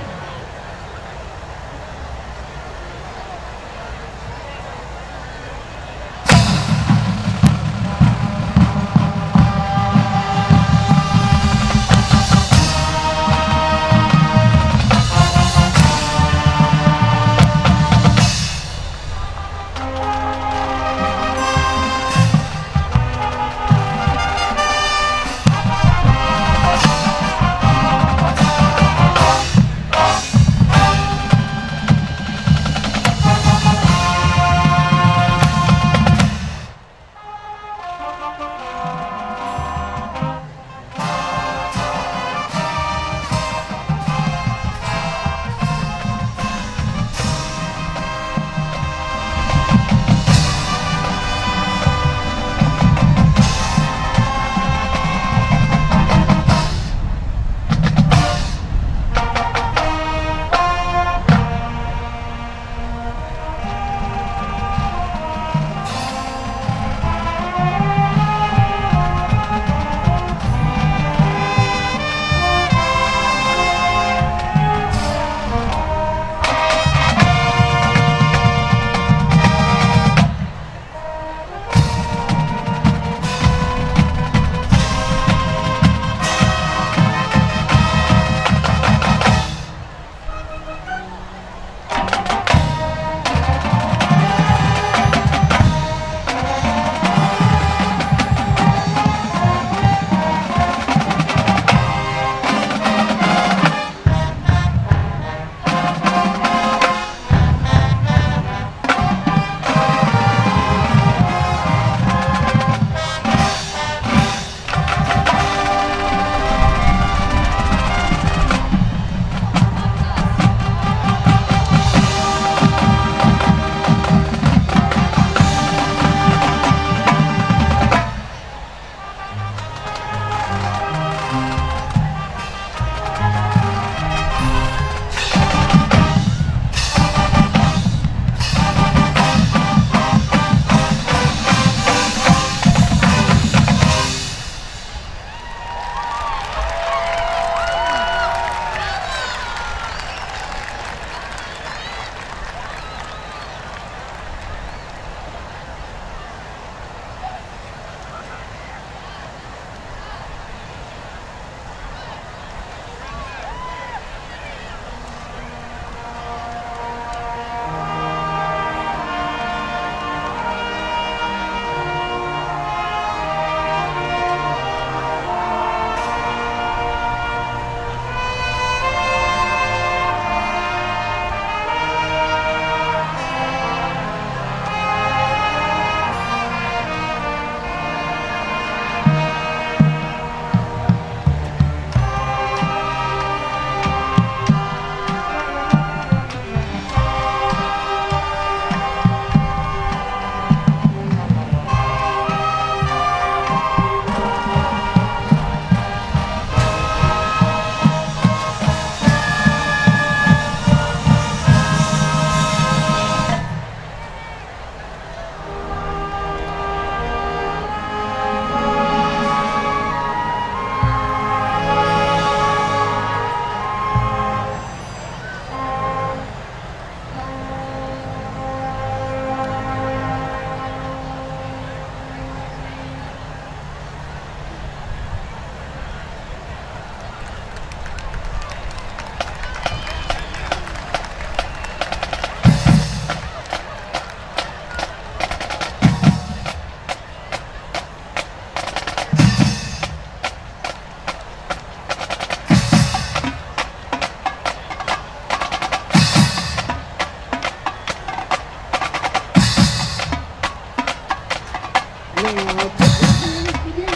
G: Now, positions begin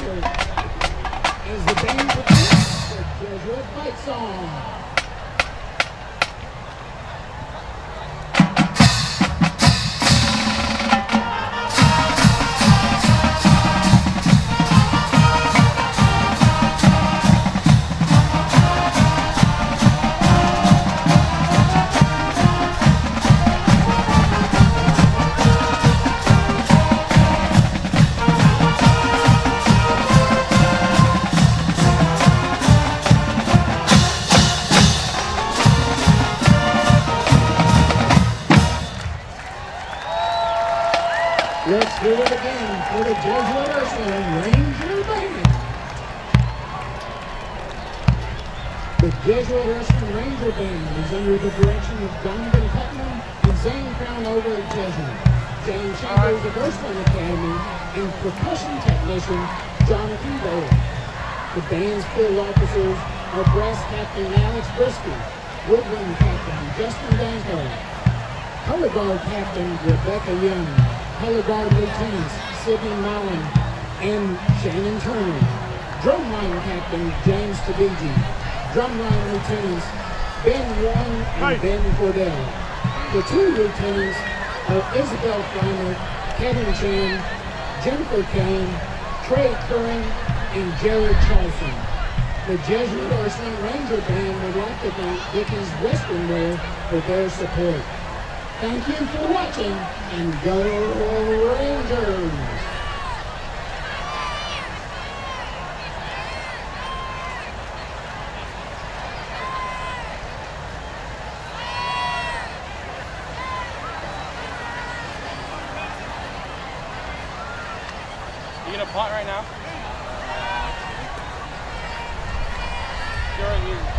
G: as the band presents the Jesuit fight song. Let's do it again for the Jesuit Ranger Band. The Jesuit Ranger Band is under the direction of Donovan Putnam and Zane Crown over at Jesuit. James Chambers of Ursuline Academy and percussion technician Jonathan Bailey. The band's field officers are brass captain Alex Brisky, woodwind captain Justin Danko, color guard captain Rebecca Young, color guard lieutenants Sidney Mallon and Shannon Turner, drumline captain James Tabiji, drumline lieutenants Ben Warren and Ben Cordell. The two lieutenants are Isabel Freimer, Kevin Chan, Jennifer Kane, Trey Curran, and Jared Charlson. The Jesuit Ursuline Ranger Band would like to thank Dickies Western Wear for their support. Thank you for watching, and go Rangers!
E: You gonna punt right now? Sure, you.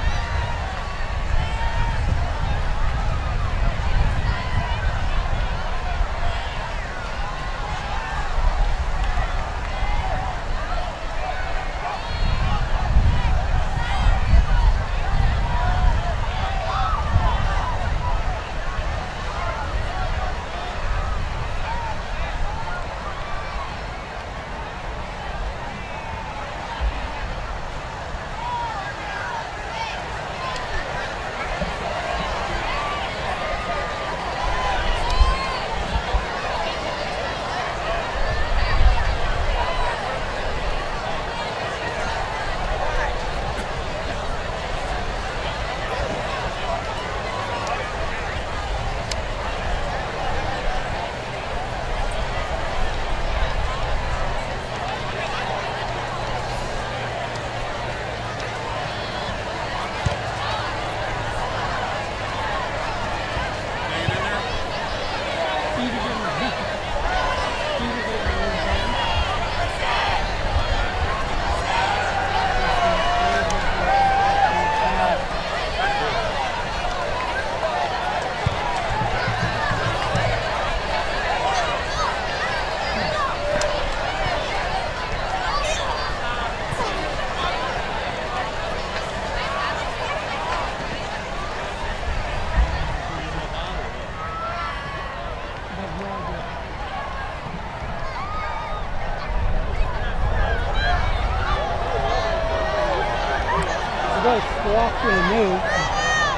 H: Nobody squawked when I moved.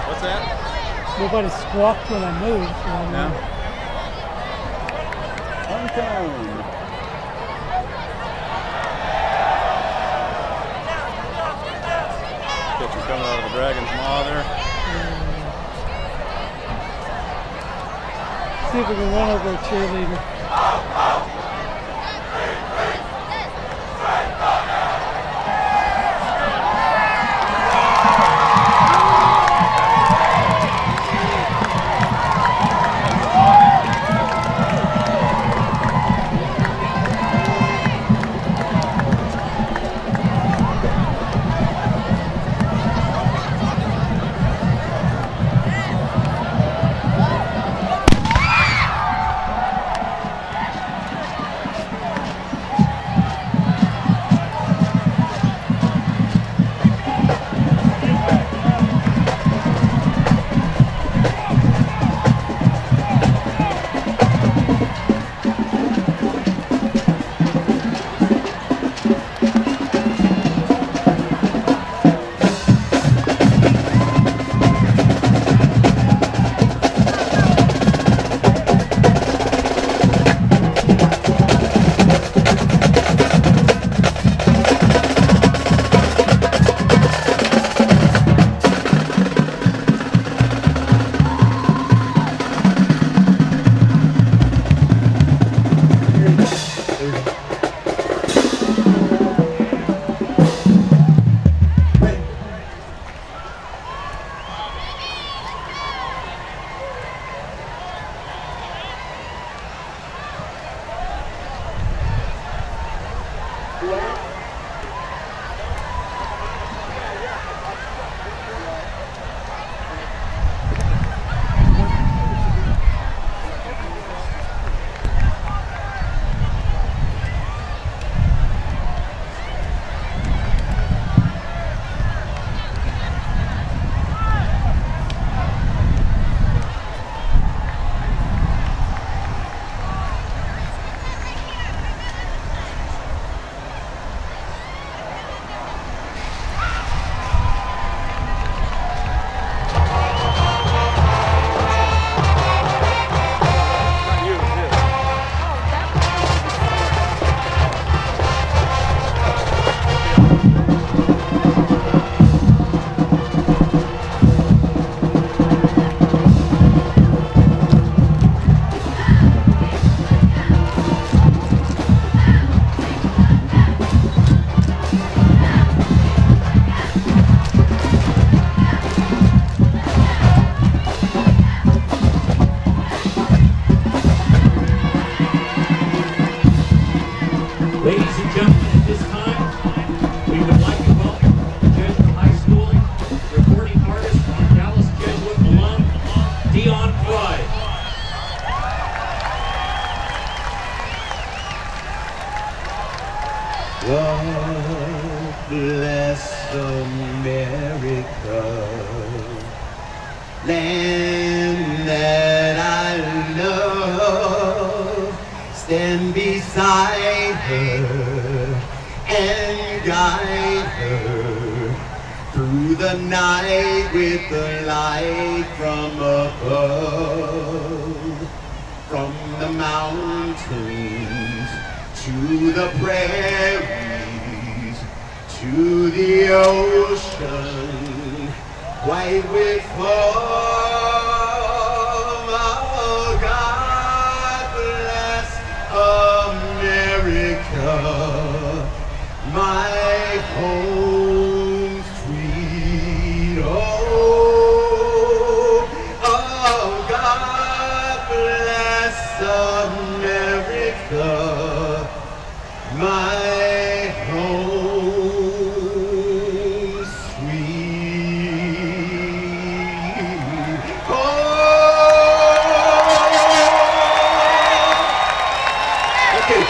C: What's that?
H: Nobody squawked when I moved. So I
C: No.
B: Uncone. Pitcher coming out of the Dragon's Maw there.
H: See if we can run over a cheerleader.
A: Ladies and gentlemen, at this time, we would like to welcome Jesuit High School recording artist from Dallas Jesuit alum, Dion Pride.
I: God bless America, land that I love. Stand beside her and guide her through the night with the light from above. From the mountains to the prairies, to the ocean, white with foam. Oh, God bless America, my home sweet home. Oh, God bless America, my home sweet home. Okay.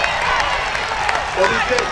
I: What do you think?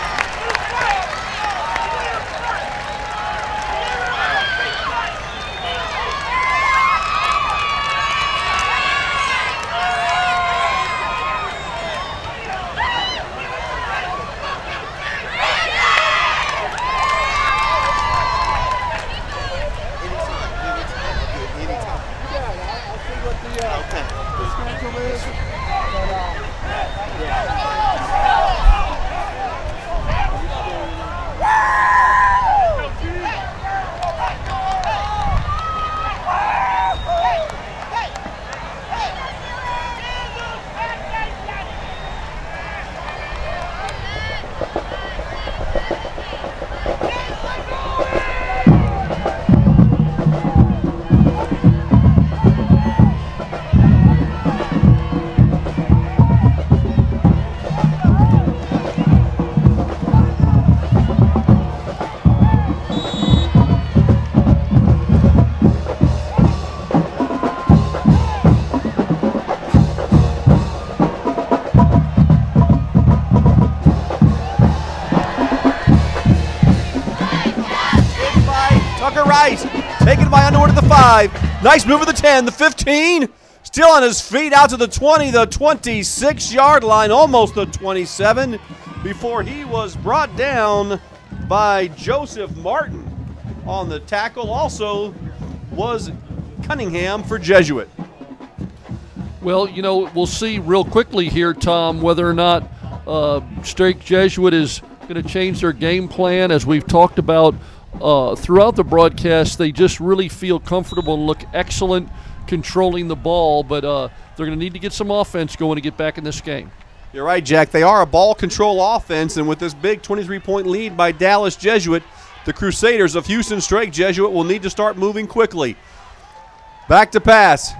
C: Rice taken by Underwood at the 5. Nice move at the 10, the 15. Still on his feet out to the 20, the 26-yard line, almost the 27, before he was brought down by Joseph Martin on the tackle. Also was Cunningham for Jesuit.
D: Well, you know, we'll see real quickly here, Tom, whether or not Strake Jesuit is going to change their game plan. As we've talked about throughout the broadcast, they just really feel comfortable and look excellent controlling the ball, but they're going to need to get some offense going to get back in this game.
C: You're right, Jack. They are a ball control offense, and with this big 23-point lead by Dallas Jesuit, the Crusaders of Houston Strake Jesuit will need to start moving quickly. Back to pass.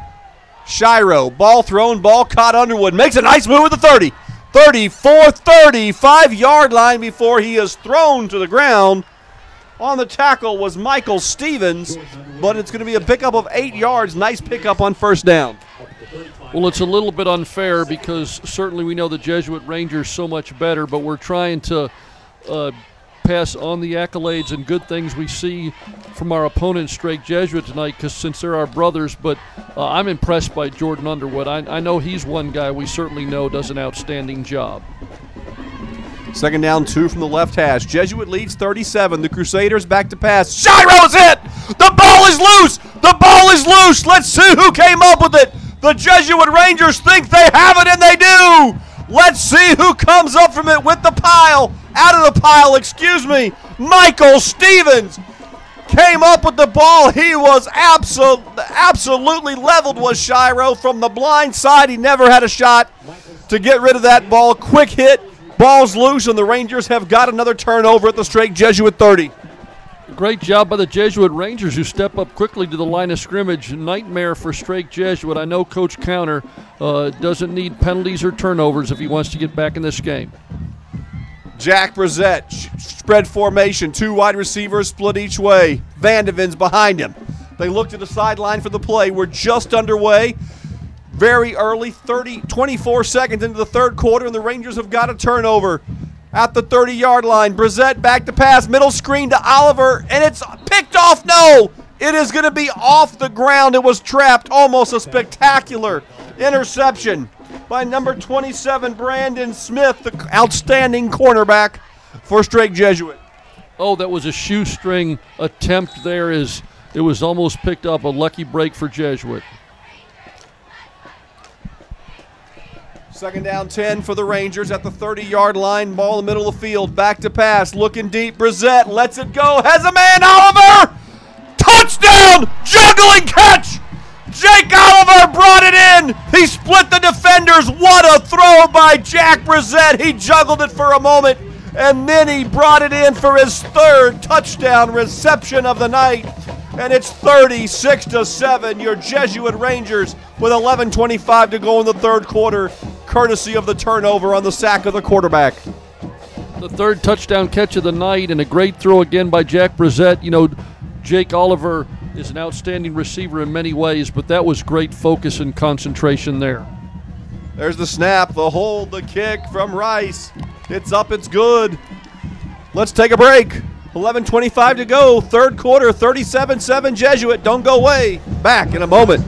C: Shiro, ball thrown, ball caught. Underwood makes a nice move with the 30. 34-30, 5-yard line before he is thrown to the ground. On the tackle was Michael Stevens, but it's going to be a pickup of 8 yards. Nice pickup on first down.
D: Well, it's a little bit unfair because certainly we know the Jesuit Rangers so much better, but we're trying to pass on the accolades and good things we see from our opponent, Strake Jesuit, tonight, because since they're our brothers. But I'm impressed by Jordan Underwood. I know he's one guy we certainly know does an outstanding job.
C: Second down, 2 from the left hash. Jesuit leads 37. The Crusaders back to pass. Shiro's hit! The ball is loose! The ball is loose! Let's see who came up with it. The Jesuit Rangers think they have it, and they do! Let's see who comes up from it with the pile. Out of the pile, excuse me. Michael Stevens came up with the ball. He was absolutely leveled, was Shiro. From the blind side, he never had a shot to get rid of that ball. Quick hit. Ball's loose, and the Rangers have got another turnover at the Strake Jesuit 30.
D: Great job by the Jesuit Rangers, who step up quickly to the line of scrimmage. Nightmare for Strake Jesuit. I know Coach Counter doesn't need penalties or turnovers if he wants to get back in this game.
C: Jack Brissett, spread formation, 2 wide receivers split each way. Vandavan's behind him. They look to the sideline for the play. We're just underway. Very early, 24 seconds into the third quarter, and the Rangers have got a turnover at the 30-yard line. Brissett back to pass, middle screen to Oliver, and it's picked off. No, it is going to be off the ground. It was trapped. Almost a spectacular interception by number 27, Brandon Smith, the outstanding cornerback for Strake Jesuit.
D: Oh, that was a shoestring attempt there. It was almost picked up. A lucky break for Jesuit.
C: Second down 10 for the Rangers at the 30-yard line. Ball in the middle of the field. Back to pass. Looking deep. Brissett lets it go. Has a man. Oliver! Touchdown! Juggling catch! Jake Oliver brought it in. He split the defenders. What a throw by Jack Brissett. He juggled it for a moment, and then he brought it in for his 3rd touchdown reception of the night. And it's 36-7. Your Jesuit Rangers with 11:25 to go in the third quarter, courtesy of the turnover on the sack of the quarterback.
D: The 3rd touchdown catch of the night, and a great throw again by Jack Brissett. You know, Jake Oliver is an outstanding receiver in many ways, but that was great focus and concentration there.
C: There's the snap, the hold, the kick from Rice. It's up, it's good. Let's take a break. 11:25 to go, third quarter, 37-7 Jesuit. Don't go away. Back in a moment.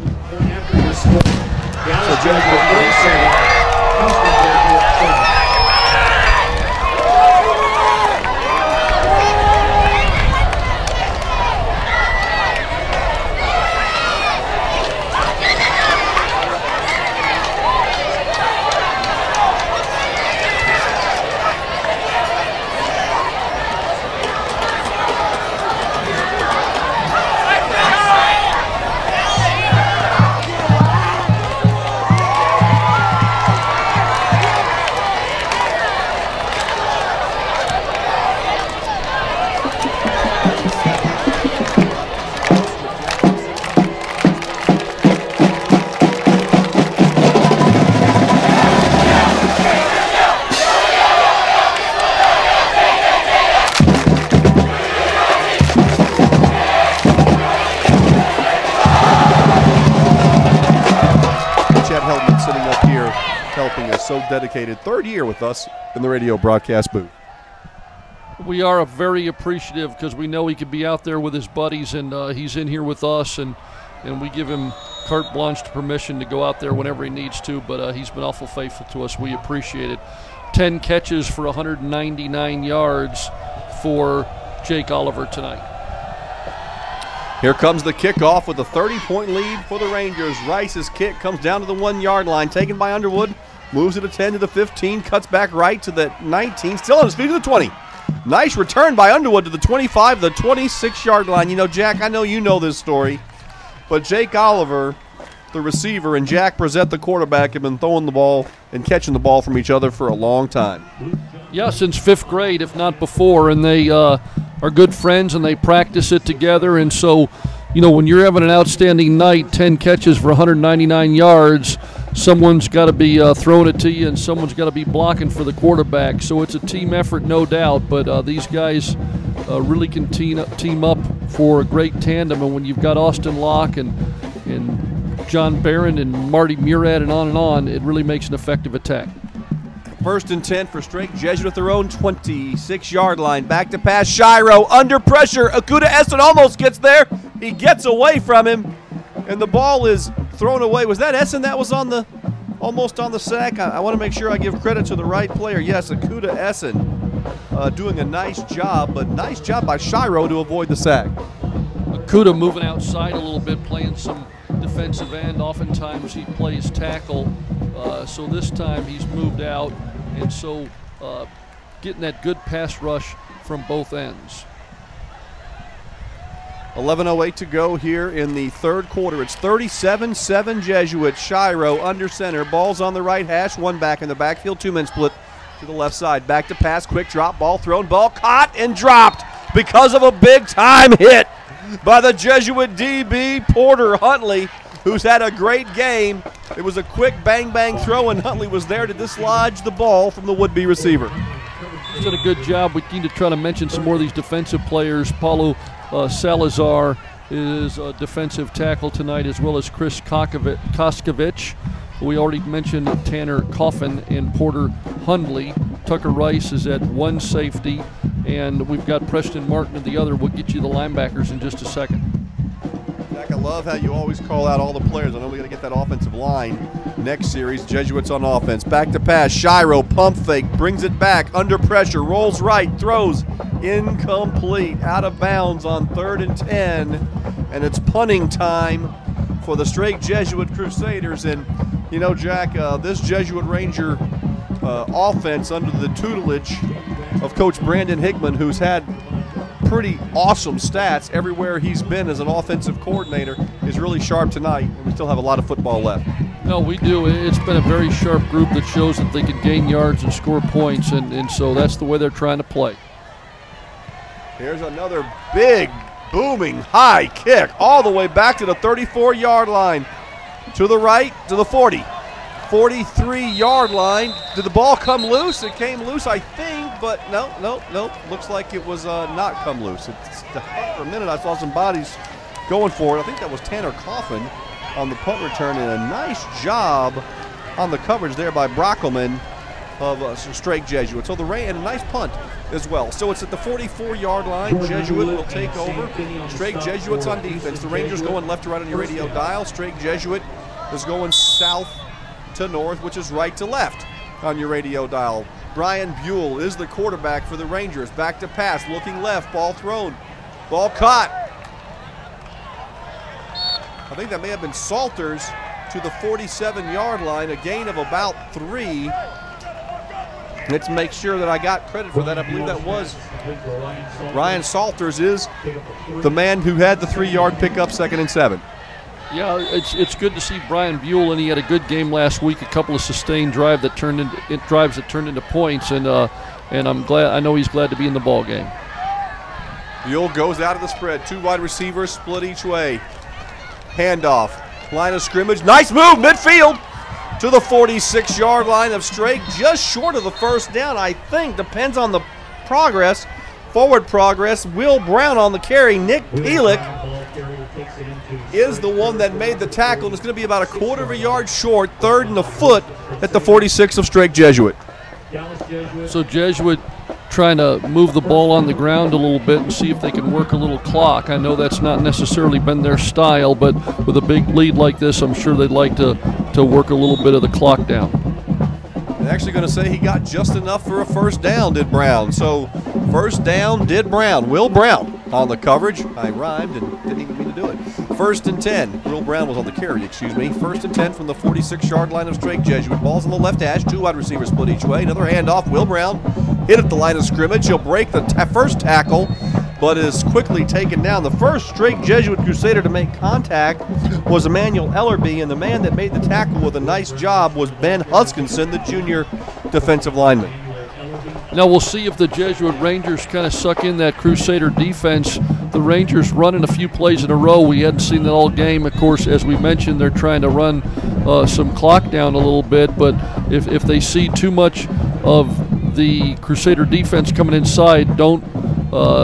C: So dedicated, 3rd year with us in the radio broadcast booth.
D: We are very appreciative because we know he could be out there with his buddies, and he's in here with us, and we give him carte blanche to permission to go out there whenever he needs to, but he's been awful faithful to us. We appreciate it. 10 catches for 199 yards for Jake Oliver tonight.
C: Here comes the kickoff with a 30-point lead for the Rangers. Rice's kick comes down to the 1-yard line, taken by Underwood. Moves it to 10 to the 15, cuts back right to the 19, still on his feet to the 20. Nice return by Underwood to the 25, the 26-yard line. You know, Jack, I know you know this story, but Jake Oliver, the receiver, and Jack Brissett, the quarterback, have been throwing the ball and catching the ball from each other for a long time.
D: Yeah, since 5th grade, if not before, and they are good friends, and they practice it together, and so, you know, when you're having an outstanding night, 10 catches for 199 yards, someone's got to be throwing it to you and someone's got to be blocking for the quarterback. So it's a team effort, no doubt, but these guys really can team up for a great tandem. And when you've got Austin Locke and John Barron and Marty Murad and on, it really makes an effective attack.
C: 1st and 10 for Strake Jesuit at their own 26-yard line. Back to pass, Shiro under pressure. Akuda Essen almost gets there. He gets away from him, and the ball is thrown away. Was that Essen that was almost on the sack? I want to make sure I give credit to the right player. Yes, Akuda Essen doing a nice job, but nice job by Shiro to avoid the sack.
D: Akuda moving outside a little bit, playing some defensive end. Oftentimes he plays tackle, so this time he's moved out, and so getting that good pass rush from both ends.
C: 11:08 to go here in the third quarter. It's 37-7 Jesuit. Shiro under center. Ball's on the right hash. One back in the backfield. Two-man split to the left side. Back to pass. Quick drop. Ball thrown. Ball caught and dropped because of a big-time hit by the Jesuit DB, Porter Huntley, who's had a great game. It was a quick bang-bang throw, and Huntley was there to dislodge the ball from the would-be receiver.
D: He's done a good job. We need to try to mention some more of these defensive players. Paulo Salazar is a defensive tackle tonight, as well as Chris Koskovich. We already mentioned Tanner Coffin and Porter Hundley. Tucker Rice is at one safety, and we've got Preston Martin at the other. We'll get you the linebackers in just a second.
C: Jack, I love how you always call out all the players. I know we got to get that offensive line next series. Jesuits on offense. Back to pass. Shiro, pump fake, brings it back, under pressure, rolls right, throws, incomplete, out of bounds on 3rd and 10, and it's punting time for the Strake Jesuit Crusaders. And, you know, Jack, this Jesuit Ranger offense under the tutelage of Coach Brandon Hickman, who's had pretty awesome stats everywhere he's been as an offensive coordinator, is really sharp tonight, and we still have a lot of football left.
D: No, we do. It's been a very sharp group that shows that they can gain yards and score points, and so that's the way they're trying to play.
C: Here's another big, booming, high kick all the way back to the 34-yard line. To the right, to the 40. 43-yard line. Did the ball come loose? It came loose, I think, but no. Looks like it was not come loose. For a minute, I saw some bodies going for it. I think that was Tanner Coffin on the punt return, and a nice job on the coverage there by Brockelman of Strake Jesuit. So and a nice punt as well. So it's at the 44-yard line. Jesuit will take over. Strake Jesuit's on defense. The Rangers going left to right on your radio dial. Strake Jesuit is going south to north, which is right to left on your radio dial. Brian Buell is the quarterback for the Rangers. Back to pass, looking left, ball thrown, ball caught. I think that may have been Salters to the 47-yard line, a gain of about 3. Let's make sure that I got credit for that. I believe that was Ryan Salters is the man who had the 3-yard pickup, 2nd and 7.
D: Yeah, it's good to see Brian Buell, and he had a good game last week. A couple of sustained drives that turned into points, and I'm glad. I know he's glad to be in the ball game.
C: Buell goes out of the spread. 2 wide receivers split each way. Handoff, line of scrimmage. Nice move, midfield to the 46-yard line of Strake, just short of the first down. I think depends on the progress. Forward progress. Will Brown on the carry. Nick Peelick is the one that made the tackle, and it's going to be about a 1/4 yard short, 3rd and a foot at the 46 of Strake Jesuit.
D: So Jesuit trying to move the ball on the ground a little bit and see if they can work a little clock. I know that's not necessarily been their style, but with a big lead like this, I'm sure they'd like to work a little bit of the clock down.
C: I'm actually going to say he got just enough for a first down, did Brown. So first down, did Brown. Will Brown on the coverage. I rhymed and didn't even mean to do it. 1st and 10. Will Brown was on the carry, excuse me. 1st and 10 from the 46-yard line of Strake Jesuit. Ball's on the left hash. 2 wide receivers split each way. Another handoff. Will Brown hit at the line of scrimmage. He'll break the first tackle, but is quickly taken down. The first Strake Jesuit Crusader to make contact was Emmanuel Ellerby, and the man that made the tackle with a nice job was Ben Huskinson, the junior defensive lineman.
D: Now we'll see if the Jesuit Rangers kind of suck in that Crusader defense. the Rangers running a few plays in a row. We hadn't seen that all game. Of course, as we mentioned, they're trying to run some clock down a little bit, but if they see too much of the Crusader defense coming inside, don't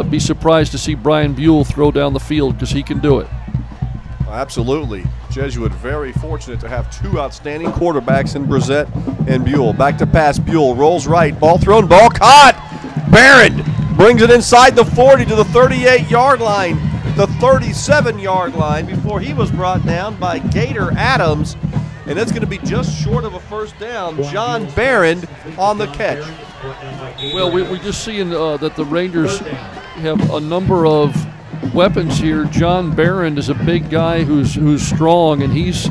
D: be surprised to see Brian Buell throw down the field, because he can do it.
C: Absolutely. Jesuit very fortunate to have two outstanding quarterbacks in Brissett and Buell. Back to pass. Buell rolls right. Ball thrown. Ball caught. Barron brings it inside the 40 to the 38-yard line, the 37-yard line, before he was brought down by Gator Adams. And it's going to be just short of a first down. John Barron on the catch.
D: Well, we're just seeing that the Rangers have a number of weapons here. John Barron is a big guy who's strong, and he's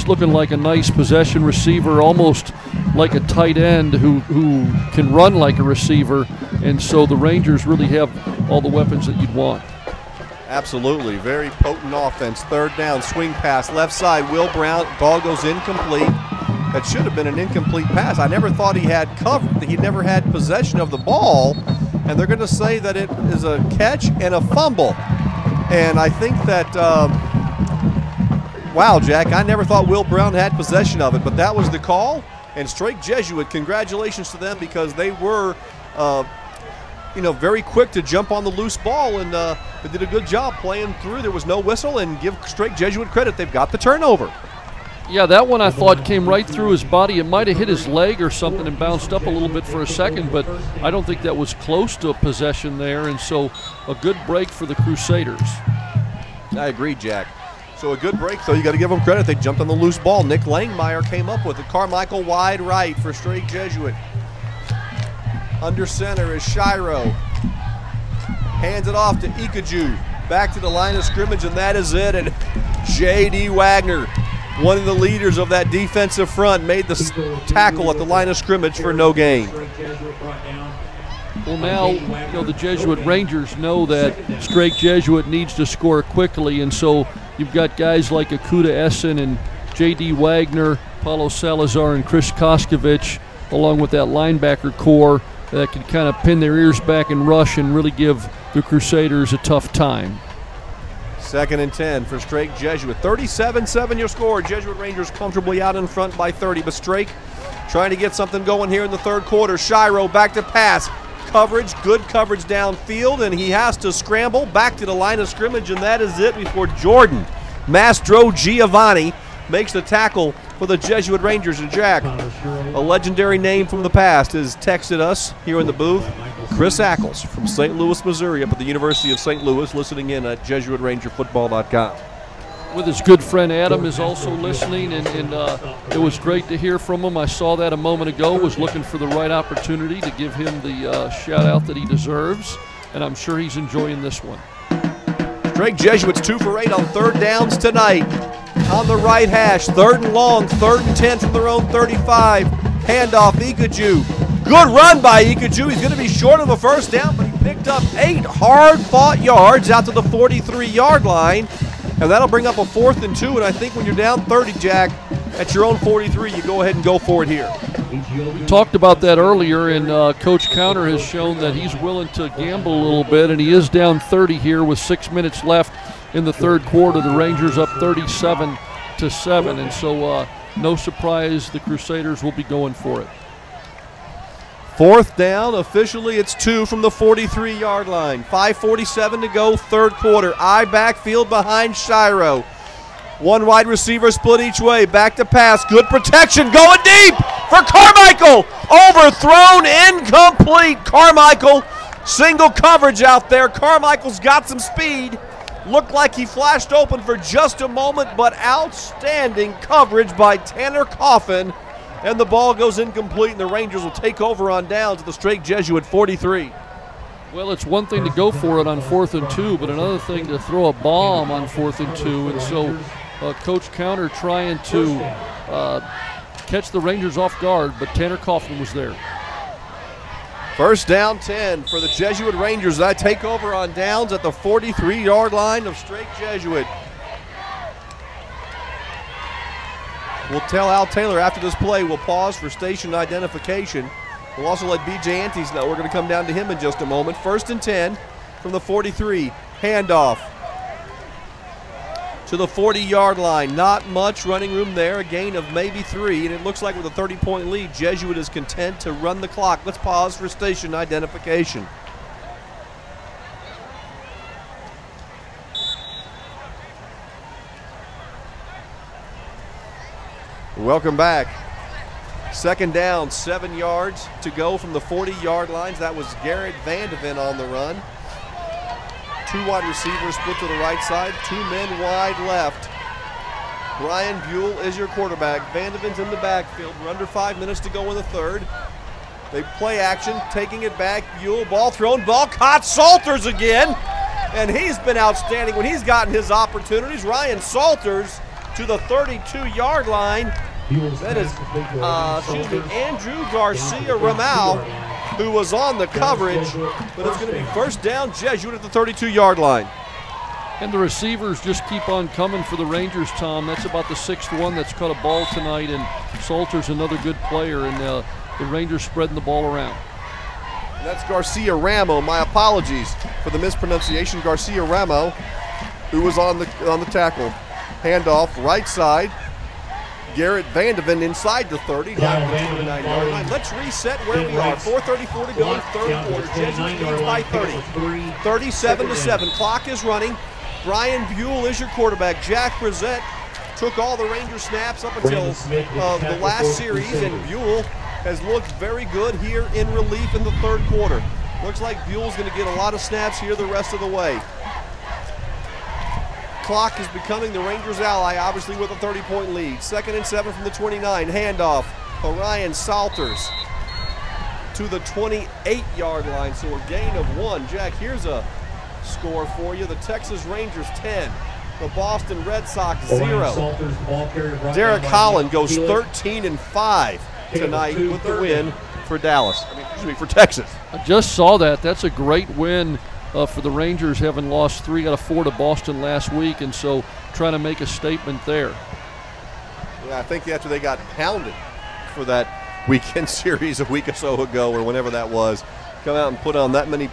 D: looking like a nice possession receiver, almost like a tight end who can run like a receiver. And so the Rangers really have all the weapons that you'd want.
C: Absolutely. Very potent offense. Third down, swing pass, left side, Will Brown. Ball goes incomplete. That should have been an incomplete pass. I never thought he had cover. He never had possession of the ball. And they're going to say that it is a catch and a fumble. And I think that, wow, Jack, I never thought Will Brown had possession of it, but that was the call. And Strake Jesuit, congratulations to them, because they were, very quick to jump on the loose ball, and they did a good job playing through. There was no whistle, and give Strake Jesuit credit. They've got the turnover.
D: Yeah, that one I thought came right through his body. It might have hit his leg or something and bounced up a little bit for a second, but I don't think that was close to a possession there, and so a good break for the Crusaders.
C: I agree, Jack. So a good break, though. You got to give them credit. They jumped on the loose ball. Nick Langmeyer came up with it. Carmichael wide right for Strake Jesuit. Under center is Shiro. Hands it off to Ikaju. Back to the line of scrimmage, and that is it. And J.D. Wagner, one of the leaders of that defensive front, made the tackle at the line of scrimmage for no gain.
D: Well, now, the Jesuit Rangers know that Strake Jesuit needs to score quickly, and so you've got guys like Akuda Essen and J.D. Wagner, Paulo Salazar, and Chris Koskovich, along with that linebacker core that can kind of pin their ears back and rush and really give the Crusaders a tough time.
C: 2nd and 10 for Strake Jesuit. 37-7 your score. Jesuit Rangers comfortably out in front by 30, but Strake trying to get something going here in the third quarter. Shiro back to pass. Coverage, good coverage downfield, and he has to scramble back to the line of scrimmage, and that is it before Jordan Mastro Giovanni makes the tackle for the Jesuit Rangers. And Jack, a legendary name from the past, has texted us here in the booth. Chris Ackles from St. Louis, Missouri, up at the University of St. Louis, listening in at JesuitRangerFootball.com.
D: With his good friend Adam is also listening, and it was great to hear from him. I saw that a moment ago, was looking for the right opportunity to give him the shout-out that he deserves, and I'm sure he's enjoying this one.
C: Strake Jesuits 2 for 8 on third downs tonight. On the right hash, 3rd and long, 3rd and 10 from their own 35. Handoff, Ikaju. Good run by Ikaju. He's going to be short of a first down, but he picked up 8 hard-fought yards out to the 43-yard line. And that'll bring up a 4th and 2, and I think when you're down 30, Jack, at your own 43, you go ahead and go for it here.
D: We talked about that earlier, and Coach Counter has shown that he's willing to gamble a little bit, and he is down 30 here with 6 minutes left in the third quarter. The Rangers up 37-7, and so no surprise the Crusaders will be going for it.
C: 4th down, officially it's 2 from the 43-yard line. 5:47 to go, third quarter. I backfield behind Shiro. One wide receiver split each way, back to pass. Good protection, going deep for Carmichael. Overthrown, incomplete. Carmichael, single coverage out there. Carmichael's got some speed. Looked like he flashed open for just a moment, but outstanding coverage by Tanner Coffin. And the ball goes incomplete, and the Rangers will take over on downs at the Strake Jesuit 43.
D: Well, it's one thing to go for it on 4th and 2, but another thing to throw a bomb on 4th and 2. And so Coach Counter trying to catch the Rangers off guard, but Tanner Coffin was there.
C: 1st down 10 for the Jesuit Rangers. That take over on downs at the 43-yard line of Strake Jesuit. We'll tell Al Taylor after this play, we'll pause for station identification. We'll also let B.J. Antes know. We're going to come down to him in just a moment. 1st and 10 from the 43. Handoff to the 40-yard line. Not much running room there. A gain of maybe 3, and it looks like with a 30-point lead, Jesuit is content to run the clock. Let's pause for station identification. Welcome back. Second down, 7 yards to go from the 40-yard lines. That was Garrett Vandan on the run. 2 wide receivers split to the right side, 2 men wide left. Brian Buell is your quarterback. Vandan's in the backfield. We're under 5 minutes to go in the third. They play action, taking it back. Buell, ball thrown, ball caught. Salters again, and he's been outstanding when he's gotten his opportunities. Ryan Salters to the 32-yard line. That is, Andrew Garcia Ramal, who was on the coverage, but it's going to be first down, Jesuit at the 32-yard line.
D: And the receivers just keep on coming for the Rangers, Tom. That's about the 6th one that's caught a ball tonight, and Salter's another good player, and the Rangers spreading the ball around.
C: And that's Garcia Ramo. My apologies for the mispronunciation. Garcia Ramo, who was on the tackle. Handoff, right side. Garrett Vandan inside the 30, down to the 29-yard line. Let's reset where we are. 4:34 to go in third quarter. Jesuit leads by 30. 37-7. Clock is running. Brian Buell is your quarterback. Jack Brissett took all the Ranger snaps up until the last series, and Buell has looked very good here in relief in the third quarter. Looks like Buell's going to get a lot of snaps here the rest of the way. Clock is becoming the Rangers' ally, obviously with a 30-point lead. 2nd and 7 from the 29. Handoff, Orion Salters to the 28-yard line, so a gain of 1. Jack, here's a score for you. The Texas Rangers 10, the Boston Red Sox 0. Derek Holland goes 13-5 tonight with the win for Dallas. For Texas.
D: I just saw that. That's a great win for the Rangers, having lost 3 out of 4 to Boston last week, and so trying to make a statement there.
C: Yeah, I think after they got pounded for that weekend series a week or so ago, or whenever that was, come out and put on that many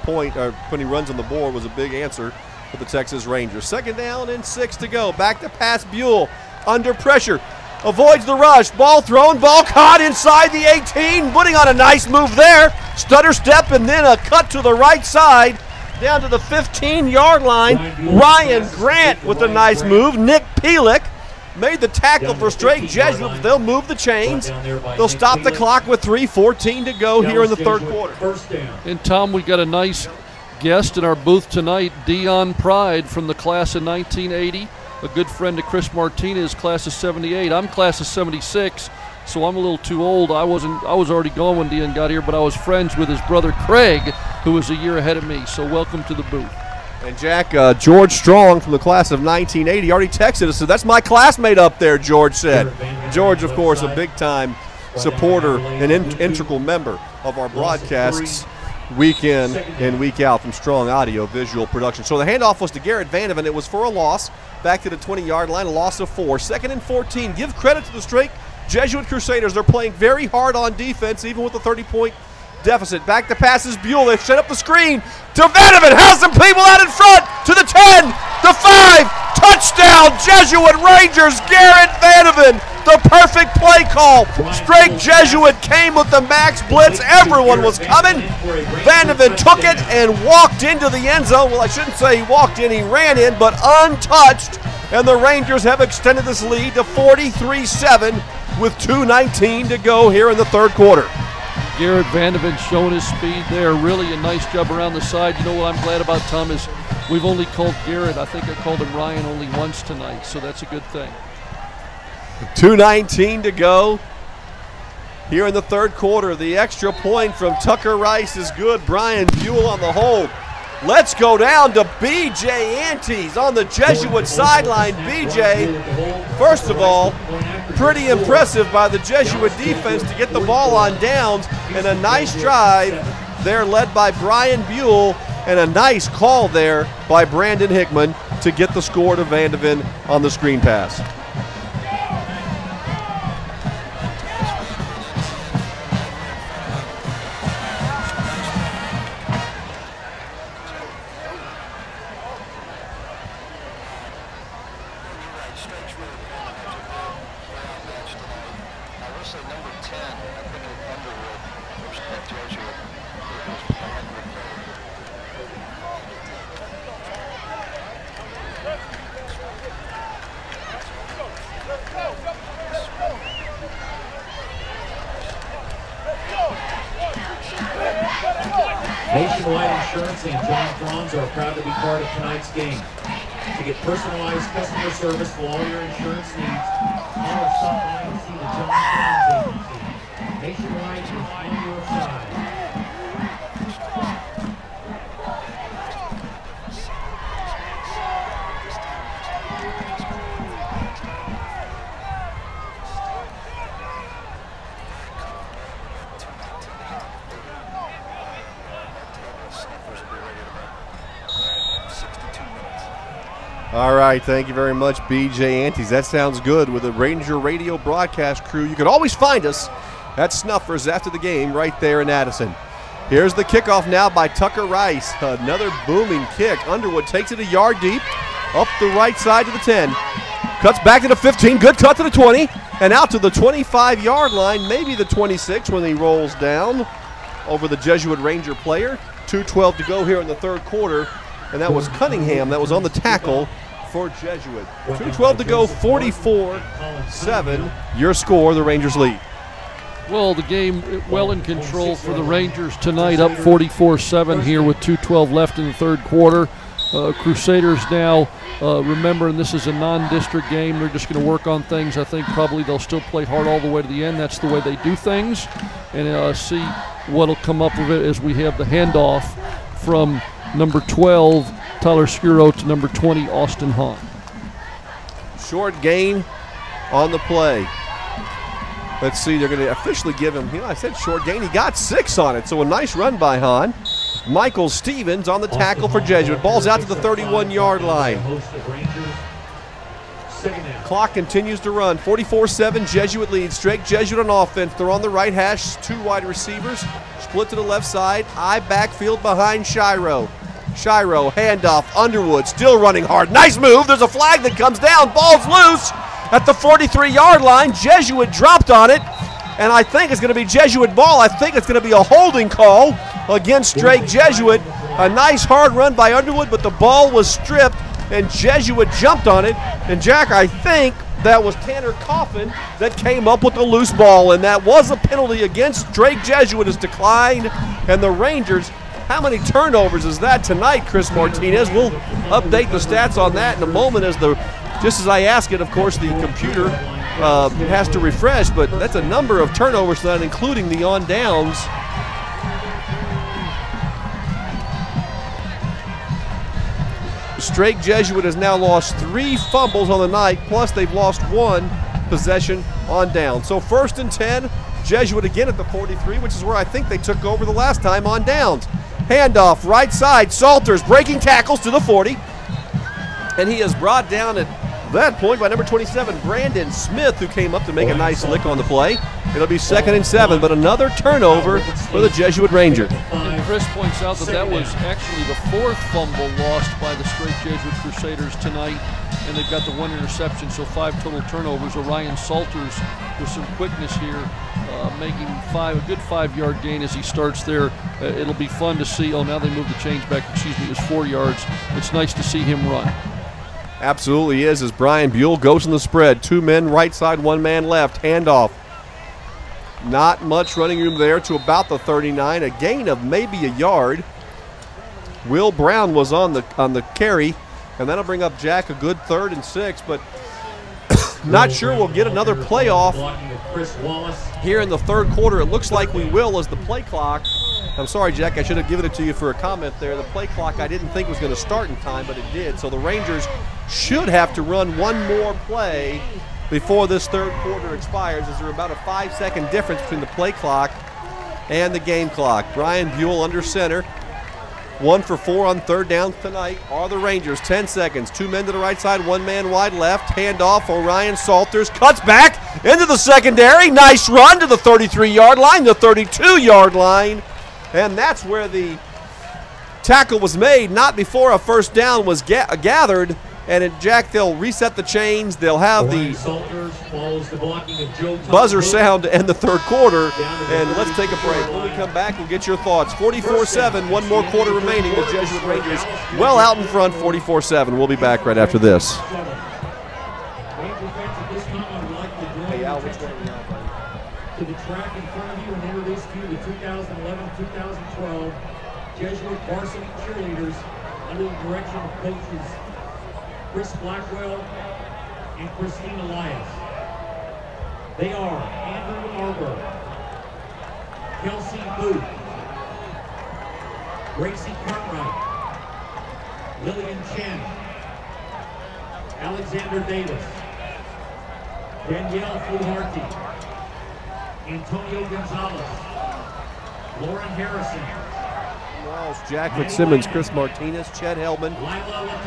C: runs on the board was a big answer for the Texas Rangers. 2nd down and 6 to go. Back to pass. Buell under pressure. Avoids the rush. Ball thrown. Ball caught inside the 18. Putting on a nice move there. Stutter step and then a cut to the right side. Down to the 15-yard line. Ryan Grant with a nice move. Nick Pielick made the tackle for Strake Jesuit. They'll move the chains. They'll stop the clock with 3:14 to go here in the third quarter.
D: And Tom, we got a nice guest in our booth tonight, Dion Pride from the class of 1980. A good friend of Chris Martinez, class of 78. I'm class of 76, so I'm a little too old. I was already gone when Dion got here, but I was friends with his brother Craig, who was a year ahead of me. So welcome to the booth.
C: And Jack, George Strong from the class of 1980 already texted us. So that's my classmate up there, George said. George, of course, a big-time supporter and integral member of our broadcasts week in and week out from Strong Audio Visual Production. So the handoff was to Garrett Vandan. It was for a loss. Back to the 20-yard line, a loss of 4. 2nd and 14. Give credit to the Strake Jesuit Crusaders. They're playing very hard on defense, even with a 30-point deficit. Back to passes Buell. They set up the screen to Vandan. Has some people out in front to the 10, the 5. Touchdown, Jesuit Rangers. Garrett Vandan. The perfect play call. Strake Jesuit came with the max blitz. Everyone was coming. Vandan took it and walked into the end zone. Well, I shouldn't say he walked in, he ran in, but untouched. And the Rangers have extended this lead to 43-7 with 2:19 to go here in the third quarter.
D: Garrett Vandan showing his speed there. Really a nice job around the side. You know what I'm glad about, Tom, is we've only called Garrett. I think I called him Ryan only once tonight, so that's a good thing.
C: 2:19 to go here in the third quarter. The extra point from Tucker Rice is good. Brian Buell on the hold. Let's go down to B.J. Antes on the Jesuit sideline. B.J., first of all, pretty impressive by the Jesuit defense to get the ball on downs, and a nice drive there led by Brian Buell, and a nice call there by Brandon Hickman to get the score to Vandan on the screen pass.
A: Nationwide Insurance and John Franz are proud to be part of tonight's game. To get personalized customer service for all your insurance needs, call or stop by and see the John Franz Agency. Nationwide is on your side.
C: All right, thank you very much, BJ Antes. That sounds good. With the Ranger Radio broadcast crew, you can always find us at Snuffers after the game right there in Addison. Here's the kickoff now by Tucker Rice. Another booming kick. Underwood takes it a yard deep, up the right side to the 10. Cuts back to the 15, good cut to the 20, and out to the 25-yard line, maybe the 26 when he rolls down over the Jesuit Ranger player. 2:12 to go here in the third quarter, and that was Cunningham that was on the tackle for Jesuit. 2:12 to go, 44-7. Your score, the Rangers lead.
D: Well, the game well in control for the Rangers tonight, up 44-7 here with 2:12 left in the third quarter. Crusaders now, remembering this is a non-district game, they're just going to work on things. I think probably they'll still play hard all the way to the end. That's the way they do things. And see what'll come up of it as we have the handoff from number 12, Tyler Skuro, to number 20, Austin Hahn.
C: Short gain on the play. Let's see, they're going to officially give him, I said short gain. He got 6 on it, so a nice run by Hahn. Michael Stevens on the tackle for Jesuit. Ball's out to the 31-yard line. Clock continues to run. 44-7, Jesuit leads. Strake Jesuit on offense. They're on the right hash, 2 wide receivers. Split to the left side. I backfield behind Shiro. Shiro, handoff, Underwood, still running hard. Nice move. There's a flag that comes down. Ball's loose at the 43-yard line. Jesuit dropped on it, and I think it's going to be Jesuit ball. I think it's going to be a holding call against Strake Jesuit. A nice hard run by Underwood, but the ball was stripped, and Jesuit jumped on it. And, Jack, I think that was Tanner Coffin that came up with the loose ball, and that was a penalty against Strake Jesuit. Has declined, and the Rangers, how many turnovers is that tonight, Chris Martinez? We'll update the stats on that in a moment just as I ask it. Of course, the computer has to refresh, but that's a number of turnovers tonight, including the on downs. Strake Jesuit has now lost 3 fumbles on the night, plus they've lost 1 possession on down. So 1st and 10, Jesuit again at the 43, which is where I think they took over the last time on downs. Handoff, right side, Salters breaking tackles to the 40. And he is brought down at that point by number 27, Brandon Smith, who came up to make a nice lick on the play. It'll be 2nd and 7, but another turnover for the Jesuit Ranger.
D: And Chris points out that was actually the 4th fumble lost by the Strake Jesuit Crusaders tonight, and they've got the 1 interception, so 5 total turnovers. Orion Salters with some quickness here, making a good 5-yard gain as he starts there. It'll be fun to see. Oh, now they moved the change back. Excuse me, it was 4 yards. It's nice to see him run.
C: Absolutely is, as Brian Buell goes in the spread. 2 men right side, 1 man left. Handoff. Not much running room there to about the 39. A gain of maybe a yard. Will Brown was on the carry, and that'll bring up Jack a good 3rd and 6, but not sure we'll get another playoff here in the third quarter. It looks like we will, as the play clock. I'm sorry, Jack, I should have given it to you for a comment there. The play clock I didn't think was going to start in time, but it did. So the Rangers should have to run 1 more play before this third quarter expires, as there's about a 5-second difference between the play clock and the game clock. Brian Buell under center. 1 for 4 on 3rd down tonight are the Rangers. 10 seconds. 2 men to the right side, 1 man wide left. Handoff, Orion Salters cuts back into the secondary. Nice run to the 33-yard line, the 32-yard line. And that's where the tackle was made, not before a first down was gathered. And Jack, they'll reset the chains. They'll have the buzzer sound to end the third quarter. And let's take a break. When we come back, we'll get your thoughts. 44-7, 1 more quarter remaining. The Jesuit Rangers well out in front, 44-7. We'll be back right after this. Hey, Al, which one are we on, buddy?
A: To the track in front of you and introduce to you the 2011-2012 Jesuit varsity cheerleaders under the direction of coaches Chris Blackwell and Christine Elias. They are Andrew Arbor, Kelsey Booth, Gracie Cartwright, Lillian Chen, Alexander Davis, Danielle Fluharty, Antonio Gonzalez, Lauren Harrison,
C: Walsh, Jack Fitzsimmons, Chris Martinez, Chet Heldman,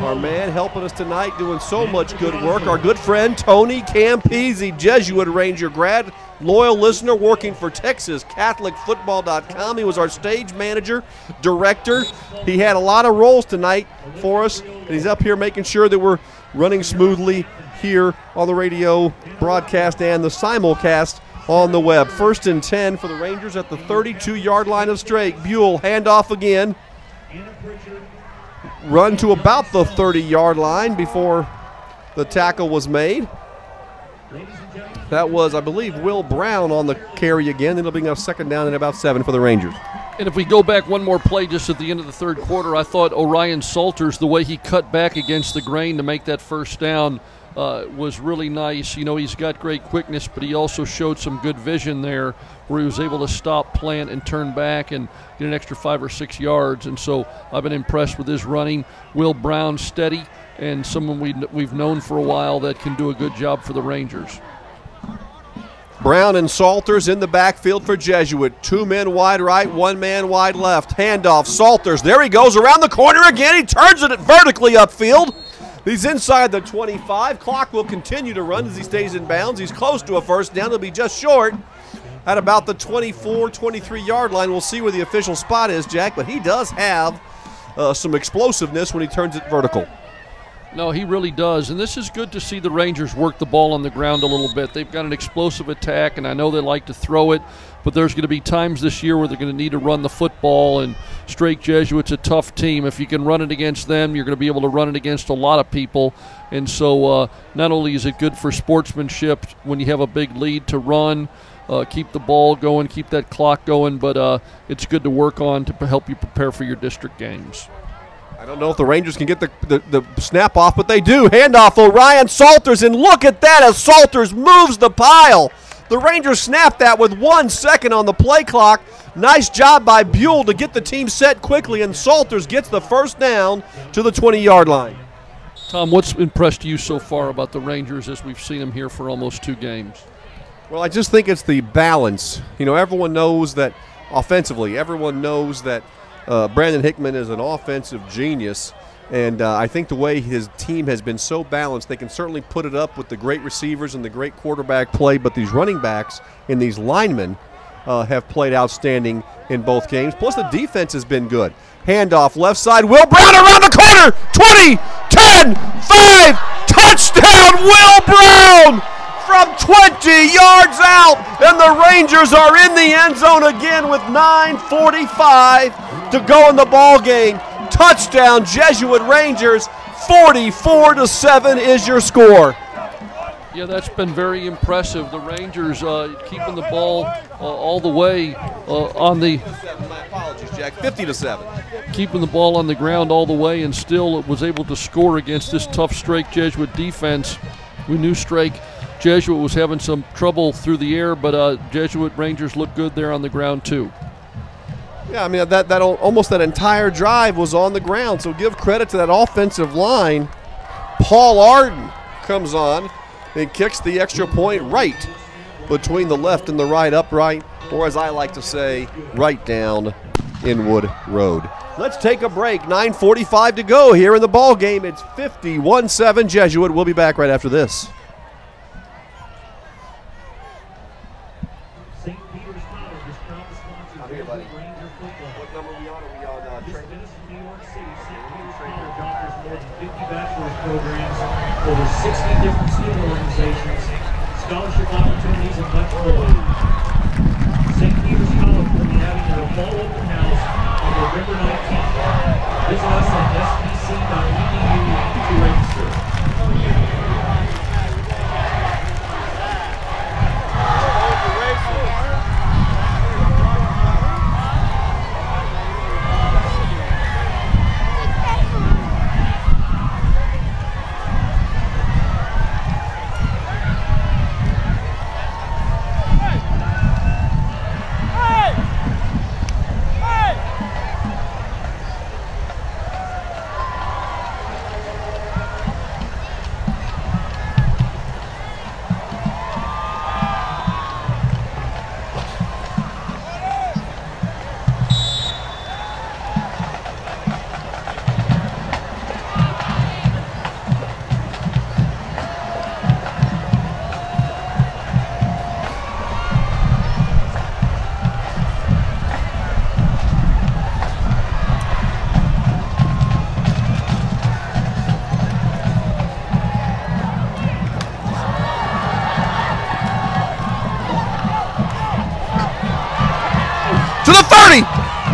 C: our man helping us tonight, doing so much good work. Our good friend Tony Campese, Jesuit Ranger grad, loyal listener, working for TexasCatholicFootball.com. He was our stage manager, director. He had a lot of roles tonight for us, and he's up here making sure that we're running smoothly here on the radio broadcast and the simulcast on the web. 1st and 10 for the Rangers at the 32-yard line of Strake. Buell, handoff again. Run to about the 30-yard line before the tackle was made. That was, I believe, Will Brown on the carry again. It'll be a 2nd down and about 7 for the Rangers.
D: And if we go back one more play just at the end of the 3rd quarter, I thought Orion Salters, the way he cut back against the grain to make that 1st down, was really nice. You know, he's got great quickness, but he also showed some good vision there where he was able to stop, plant, and turn back and get an extra 5 or 6 yards. And so I've been impressed with his running. Will Brown, steady, and someone we've known for a while that can do a good job for the Rangers.
C: Brown and Salters in the backfield for Jesuit. 2 men wide right, 1 man wide left. Handoff, Salters. There he goes around the corner again. He turns it vertically upfield. He's inside the 25. Clock will continue to run as he stays in bounds. He's close to a 1st down. He'll be just short at about the 24, 23-yard line. We'll see where the official spot is, Jack, but he does have some explosiveness when he turns it vertical.
D: No, he really does, and this is good to see the Rangers work the ball on the ground a little bit. They've got an explosive attack, and I know they like to throw it, but there's going to be times this year where they're going to need to run the football, and Strake Jesuit's a tough team. If you can run it against them, you're going to be able to run it against a lot of people, and so not only is it good for sportsmanship when you have a big lead to run, keep the ball going, keep that clock going, but it's good to work on to help you prepare for your district games.
C: I don't know if the Rangers can get the snap off, but they do. Handoff, Orion Salters, and look at that as Salters moves the pile. The Rangers snapped that with 1 second on the play clock. Nice job by Buell to get the team set quickly, and Salters gets the 1st down to the 20-yard line.
D: Tom, what's impressed you so far about the Rangers as we've seen them here for almost 2 games?
C: Well, I just think it's the balance. You know, everyone knows that offensively, everyone knows that Brandon Hickman is an offensive genius, and I think the way his team has been so balanced, they can certainly put it up with the great receivers and the great quarterback play, but these running backs and these linemen have played outstanding in both games. Plus, the defense has been good. Handoff, left side, Will Brown around the corner, 20, 10, 5, touchdown, Will Brown! From 20 yards out, and the Rangers are in the end zone again with 9:45 to go in the ball game. Touchdown, Jesuit Rangers. 44-7 is your score.
D: Yeah, that's been very impressive. The Rangers keeping the ball all the way on the.
C: My apologies, Jack. 50-7.
D: Keeping the ball on the ground all the way, and still was able to score against this tough Strake Jesuit defense. We knew Strake Jesuit was having some trouble through the air, but Jesuit Rangers looked good there on the ground too.
C: Yeah, I mean, that almost that entire drive was on the ground, so give credit to that offensive line. Paul Arden comes on and kicks the extra point right between the left and the right upright, or as I like to say, right down Inwood Road. Let's take a break. 9:45 to go here in the ball game. It's 51-7 Jesuit. We'll be back right after this.
A: Programs, over 60 different student organizations, scholarship opportunities, and much more. St. Peter's College will be having their fall open house on November 19th. Visit us at spc.edu to register.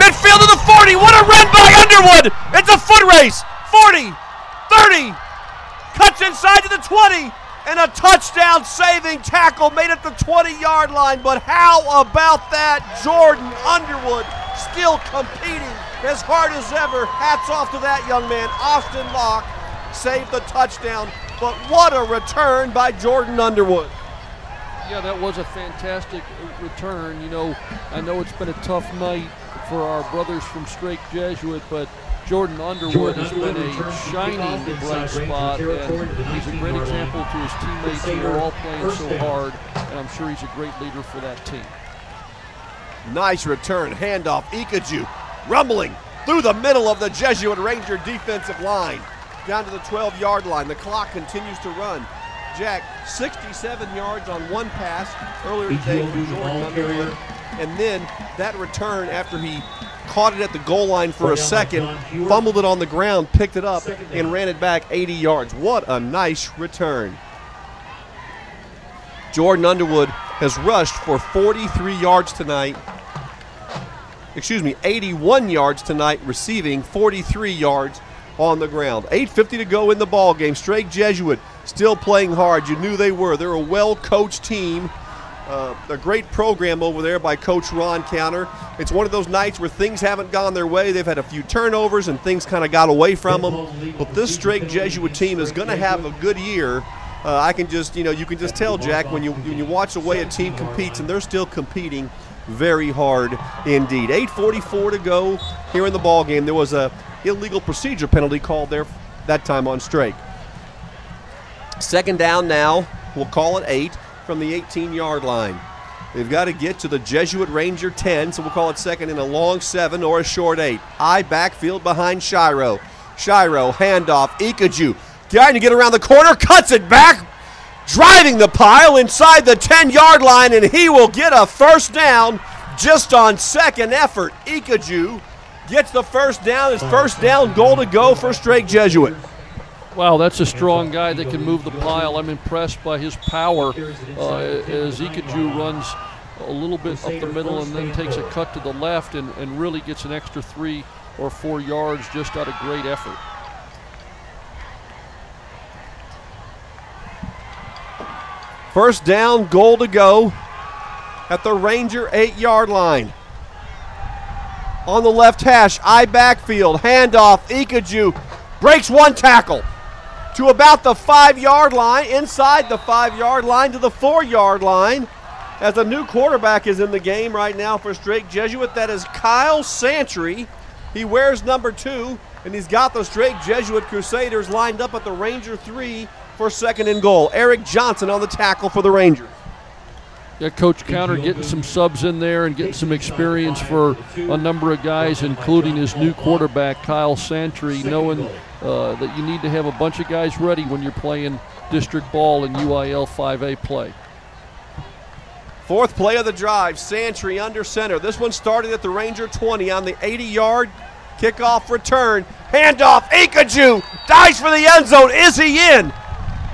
C: Midfield to the 40. What a run by Underwood. It's a foot race. 40, 30. Cuts inside to the 20. And a touchdown saving tackle made it the 20-yard line. But how about that? Jordan Underwood still competing as hard as ever. Hats off to that young man. Austin Locke saved the touchdown. But what a return by Jordan Underwood.
D: Yeah, that was a fantastic return. You know, I know it's been a tough night for our brothers from Strake Jesuit, but Jordan Underwood has been a shining bright spot, and he's a great example to his teammates who are all playing so hard, and I'm sure he's a great leader for that team.
C: Nice return, handoff, Ikaju rumbling through the middle of the Jesuit Ranger defensive line, down to the 12-yard line. The clock continues to run. Jack, 67 yards on one pass earlier today from Jordan Underwood, and then that return after he caught it at the goal line for a second, fumbled it on the ground, picked it up, and ran it back 80 yards. What a nice return. Jordan Underwood has rushed for 43 yards tonight. 81 yards tonight, receiving 43 yards on the ground. 8:50 to go in the ball game. Strake Jesuit still playing hard. You knew they were. They're a well-coached team. A great program over there by Coach Ron Counter. It's one of those nights where things haven't gone their way. They've had a few turnovers and things kind of got away from them. But this Strake Jesuit team is going to have a good year. I can just, you can just tell, Jack, when you watch the way a team competes, and they're still competing very hard indeed. 8:44 to go here in the ball game. There was a illegal procedure penalty called there that time on Strake. Second down now. We'll call it 8 from the 18-yard line. They've got to get to the Jesuit Ranger 10, so we'll call it second and a long 7 or a short 8. I backfield behind Shiro. Shiro, handoff, Ikaju. Trying to get around the corner, cuts it back, driving the pile inside the 10-yard line, and he will get a first down just on second effort. Ikaju gets the first down. His first down goal to go for Strake Jesuit.
D: Wow, that's a strong guy that can move the pile. I'm impressed by his power as Ikaju runs a little bit up the middle and then takes a cut to the left and really gets an extra 3 or 4 yards just out of great effort.
C: First down, goal to go at the Ranger 8-yard line. On the left hash, I backfield, handoff, Ikaju breaks one tackle to about the 5-yard line, inside the 5-yard line to the 4-yard line, as a new quarterback is in the game right now for Strake Jesuit. That is Kyle Santry. He wears number 2, and he's got the Strake Jesuit Crusaders lined up at the Ranger 3 for second and goal. Eric Johnson on the tackle for the Rangers.
D: Yeah, Coach Counter getting some subs in there and getting some experience for a number of guys, including his new quarterback, Kyle Santry, knowing that you need to have a bunch of guys ready when you're playing district ball and UIL 5A play.
C: Fourth play of the drive, Santry under center. This one started at the Ranger 20 on the 80-yard kickoff return. Handoff, Ikaju dives for the end zone. Is he in?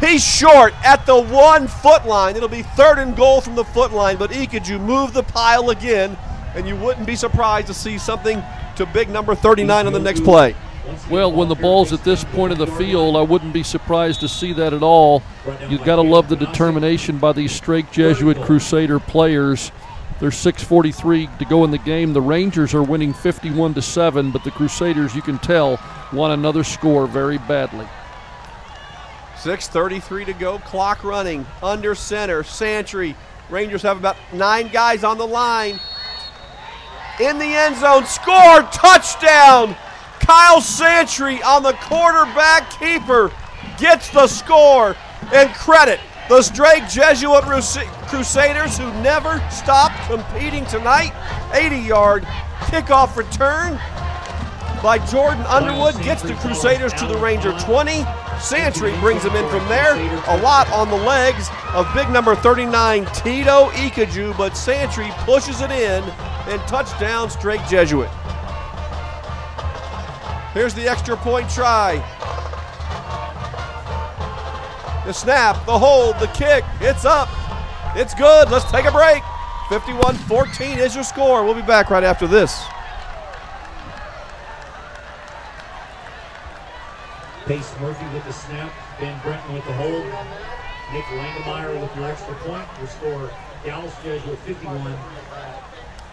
C: He's short at the 1-foot line. It'll be third and goal from the foot line, but Ikaju moved the pile again, and you wouldn't be surprised to see something to big number 39 on the next play.
D: Well, when the ball's at this point of the field, I wouldn't be surprised to see that at all. You've got to love the determination by these Strake Jesuit Crusader players. There's 6:43 to go in the game. The Rangers are winning 51-7, but the Crusaders, you can tell, want another score very badly.
C: 6:33 to go, clock running, under center, Santry. Rangers have about 9 guys on the line. In the end zone, score, touchdown! Kyle Santry on the quarterback keeper gets the score, and credit the Strake Jesuit Crusaders who never stopped competing tonight. 80-yard kickoff return by Jordan Underwood gets the Crusaders to the Ranger 20. Santry brings them in from there. A lot on the legs of big number 39, Tito Ikaju, but Santry pushes it in and touchdown Strake Jesuit. Here's the extra point try. The snap, the hold, the kick, it's up. It's good. Let's take a break. 51-14 is your score. We'll be back right after this.
A: Pace Murphy with the snap, Ben Brenton with the hold, Nick Langemeyer with your extra point. Your score, Dallas Jesuit 51,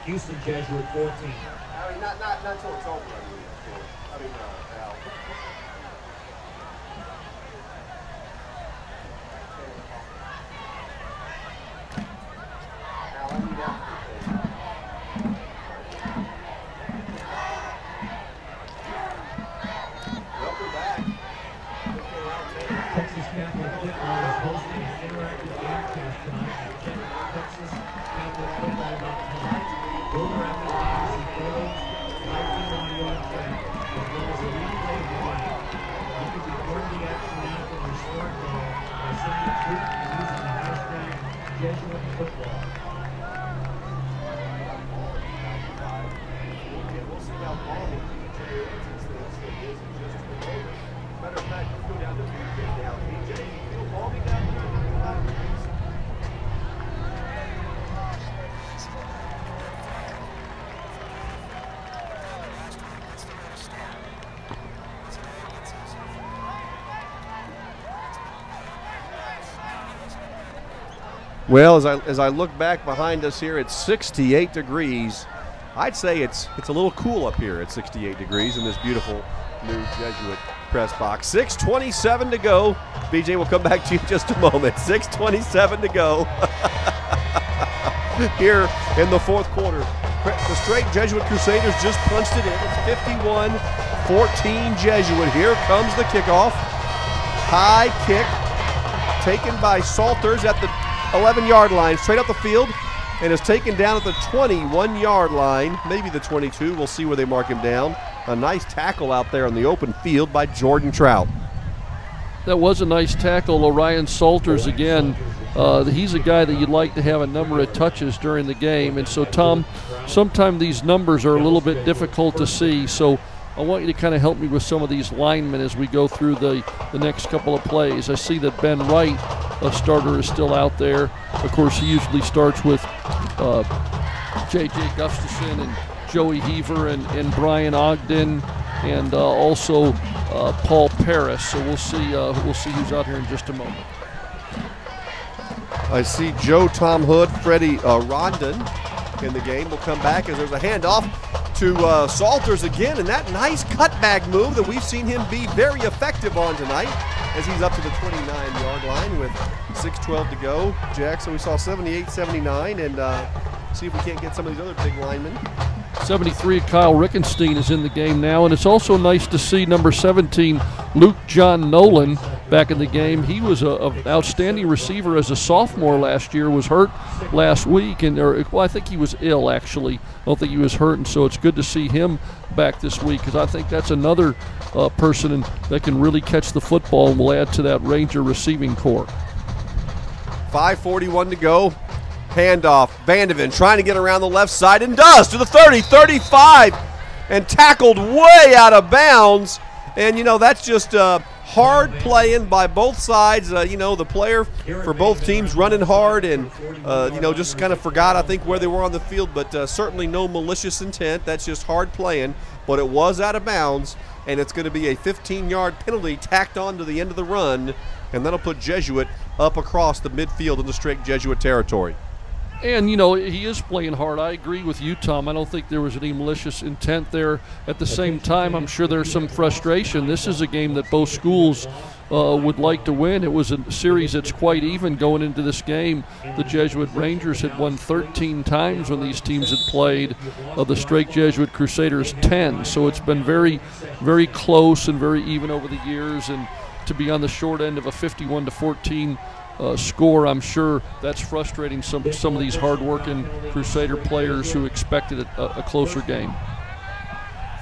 A: Houston Jesuit 14.
I: I mean, not until it's over. I mean, Al. Al, I need that. Welcome back.
A: Texas Catholic Football is hosting an interactive gamecast tonight at TexasCatholicFootball.com. Roller after games and photos, live feed audio and chat, as well as a replay of the game. You can be part of the action now from your smartphone by sending a tweet and using the hashtag JesuitFootball.
I: We'll see how long BJ is in just a moment. Matter of fact, let's go down to BJ now. BJ, you feel balmy down there?
C: Well, as I look back behind us here, it's 68 degrees. I'd say it's a little cool up here at 68 degrees in this beautiful new Jesuit press box. 6:27 to go. BJ will come back to you in just a moment. 6:27 to go here in the fourth quarter. The Strake Jesuit Crusaders just punched it in. It's 51-14 Jesuit. Here comes the kickoff. High kick taken by Salters at the 11-yard line, straight up the field, and is taken down at the 21-yard line, maybe the 22. We'll see where they mark him down. A nice tackle out there on the open field by Jordan Trout.
D: That was a nice tackle. Orion Salters again. He's a guy that you'd like to have a number of touches during the game. And so, Tom, sometimes these numbers are a little bit difficult to see. So I want you to kind of help me with some of these linemen as we go through the next couple of plays. I see that Ben Wright, a starter, is still out there. Of course, he usually starts with J.J. Gustafson and Joey Heaver and Brian Ogden and also Paul Paris. So we'll see who's out here in just a moment.
C: I see Joe Tom Hood, Freddie Rondon in the game. Will come back as there's a handoff to Salters again, and that nice cutback move that we've seen him be very effective on tonight as he's up to the 29-yard line with 6:12 to go. Jack, so we saw 78-79, and see if we can't get some of these other big linemen.
D: 73, Kyle Rickenstein is in the game now, and it's also nice to see number 17, Luke John Nolan, back in the game. He was an outstanding receiver as a sophomore last year, was hurt last week, and I think he was ill, actually. I don't think he was hurt, and so it's good to see him back this week, because I think that's another person that can really catch the football and will add to that Ranger receiving corps.
C: 5:41 to go. Handoff, Vandan trying to get around the left side, and does, to the 30, 35, and tackled way out of bounds. And, you know, that's just hard playing by both sides. You know, the player for both teams running hard and, you know, just kind of forgot, I think, where they were on the field, but certainly no malicious intent. That's just hard playing, but it was out of bounds, and it's going to be a 15-yard penalty tacked on to the end of the run, and that'll put Jesuit up across the midfield in the Strake Jesuit territory.
D: And, you know, he is playing hard. I agree with you, Tom. I don't think there was any malicious intent there. At the same time, I'm sure there's some frustration. This is a game that both schools would like to win. It was a series that's quite even going into this game. The Jesuit Rangers had won 13 times when these teams had played. The Strake Jesuit Crusaders 10. So it's been very, very close and very even over the years. And to be on the short end of a 51-14 score, I'm sure that's frustrating some of these hard-working Crusader players who expected a closer game.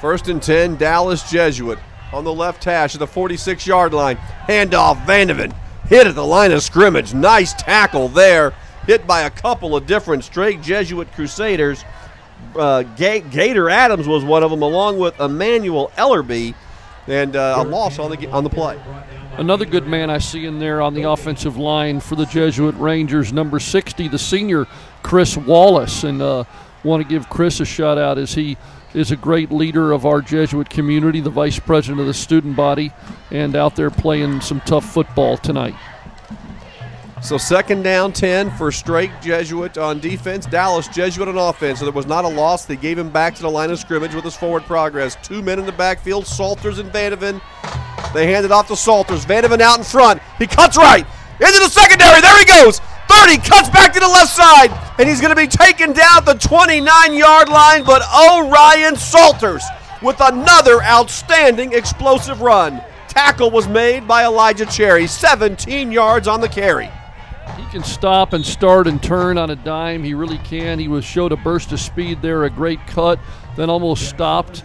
C: 1st and 10, Dallas Jesuit on the left hash of the 46-yard line. Handoff, Vandan hit at the line of scrimmage. Nice tackle there. Hit by a couple of different Strake Jesuit Crusaders. Gator Adams was one of them, along with Emmanuel Ellerby, and a loss on the play.
D: Another good man I see in there on the offensive line for the Jesuit Rangers, number 60, the senior Chris Wallace. And want to give Chris a shout out as he is a great leader of our Jesuit community, the vice president of the student body, and out there playing some tough football tonight.
C: So 2nd down 10 for Strake Jesuit on defense, Dallas Jesuit on offense. So there was not a loss. They gave him back to the line of scrimmage with his forward progress. 2 men in the backfield, Salters and Vandan. They hand it off to Salters. Vandan out in front. He cuts right into the secondary. There he goes. 30, cuts back to the left side, and he's going to be taken down at the 29-yard line, but Orion Salters with another outstanding explosive run. Tackle was made by Elijah Cherry, 17 yards on the carry.
D: He can stop and start and turn on a dime. He really can. He showed a burst of speed there, a great cut, then almost stopped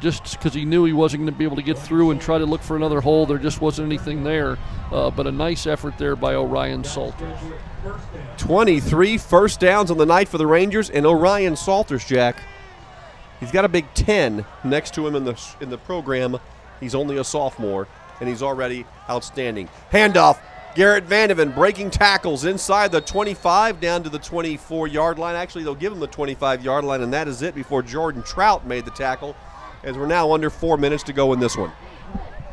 D: just because he knew he wasn't going to be able to get through and try to look for another hole. There just wasn't anything there, but a nice effort there by Orion Salters.
C: 23 first downs on the night for the Rangers, and Orion Salters, Jack, he's got a Big 10 next to him in the program. He's only a sophomore, and he's already outstanding. Handoff. Garrett Vandan breaking tackles inside the 25 down to the 24-yard line. Actually, they'll give him the 25-yard line, and that is it before Jordan Trout made the tackle, as we're now under 4 minutes to go in this one.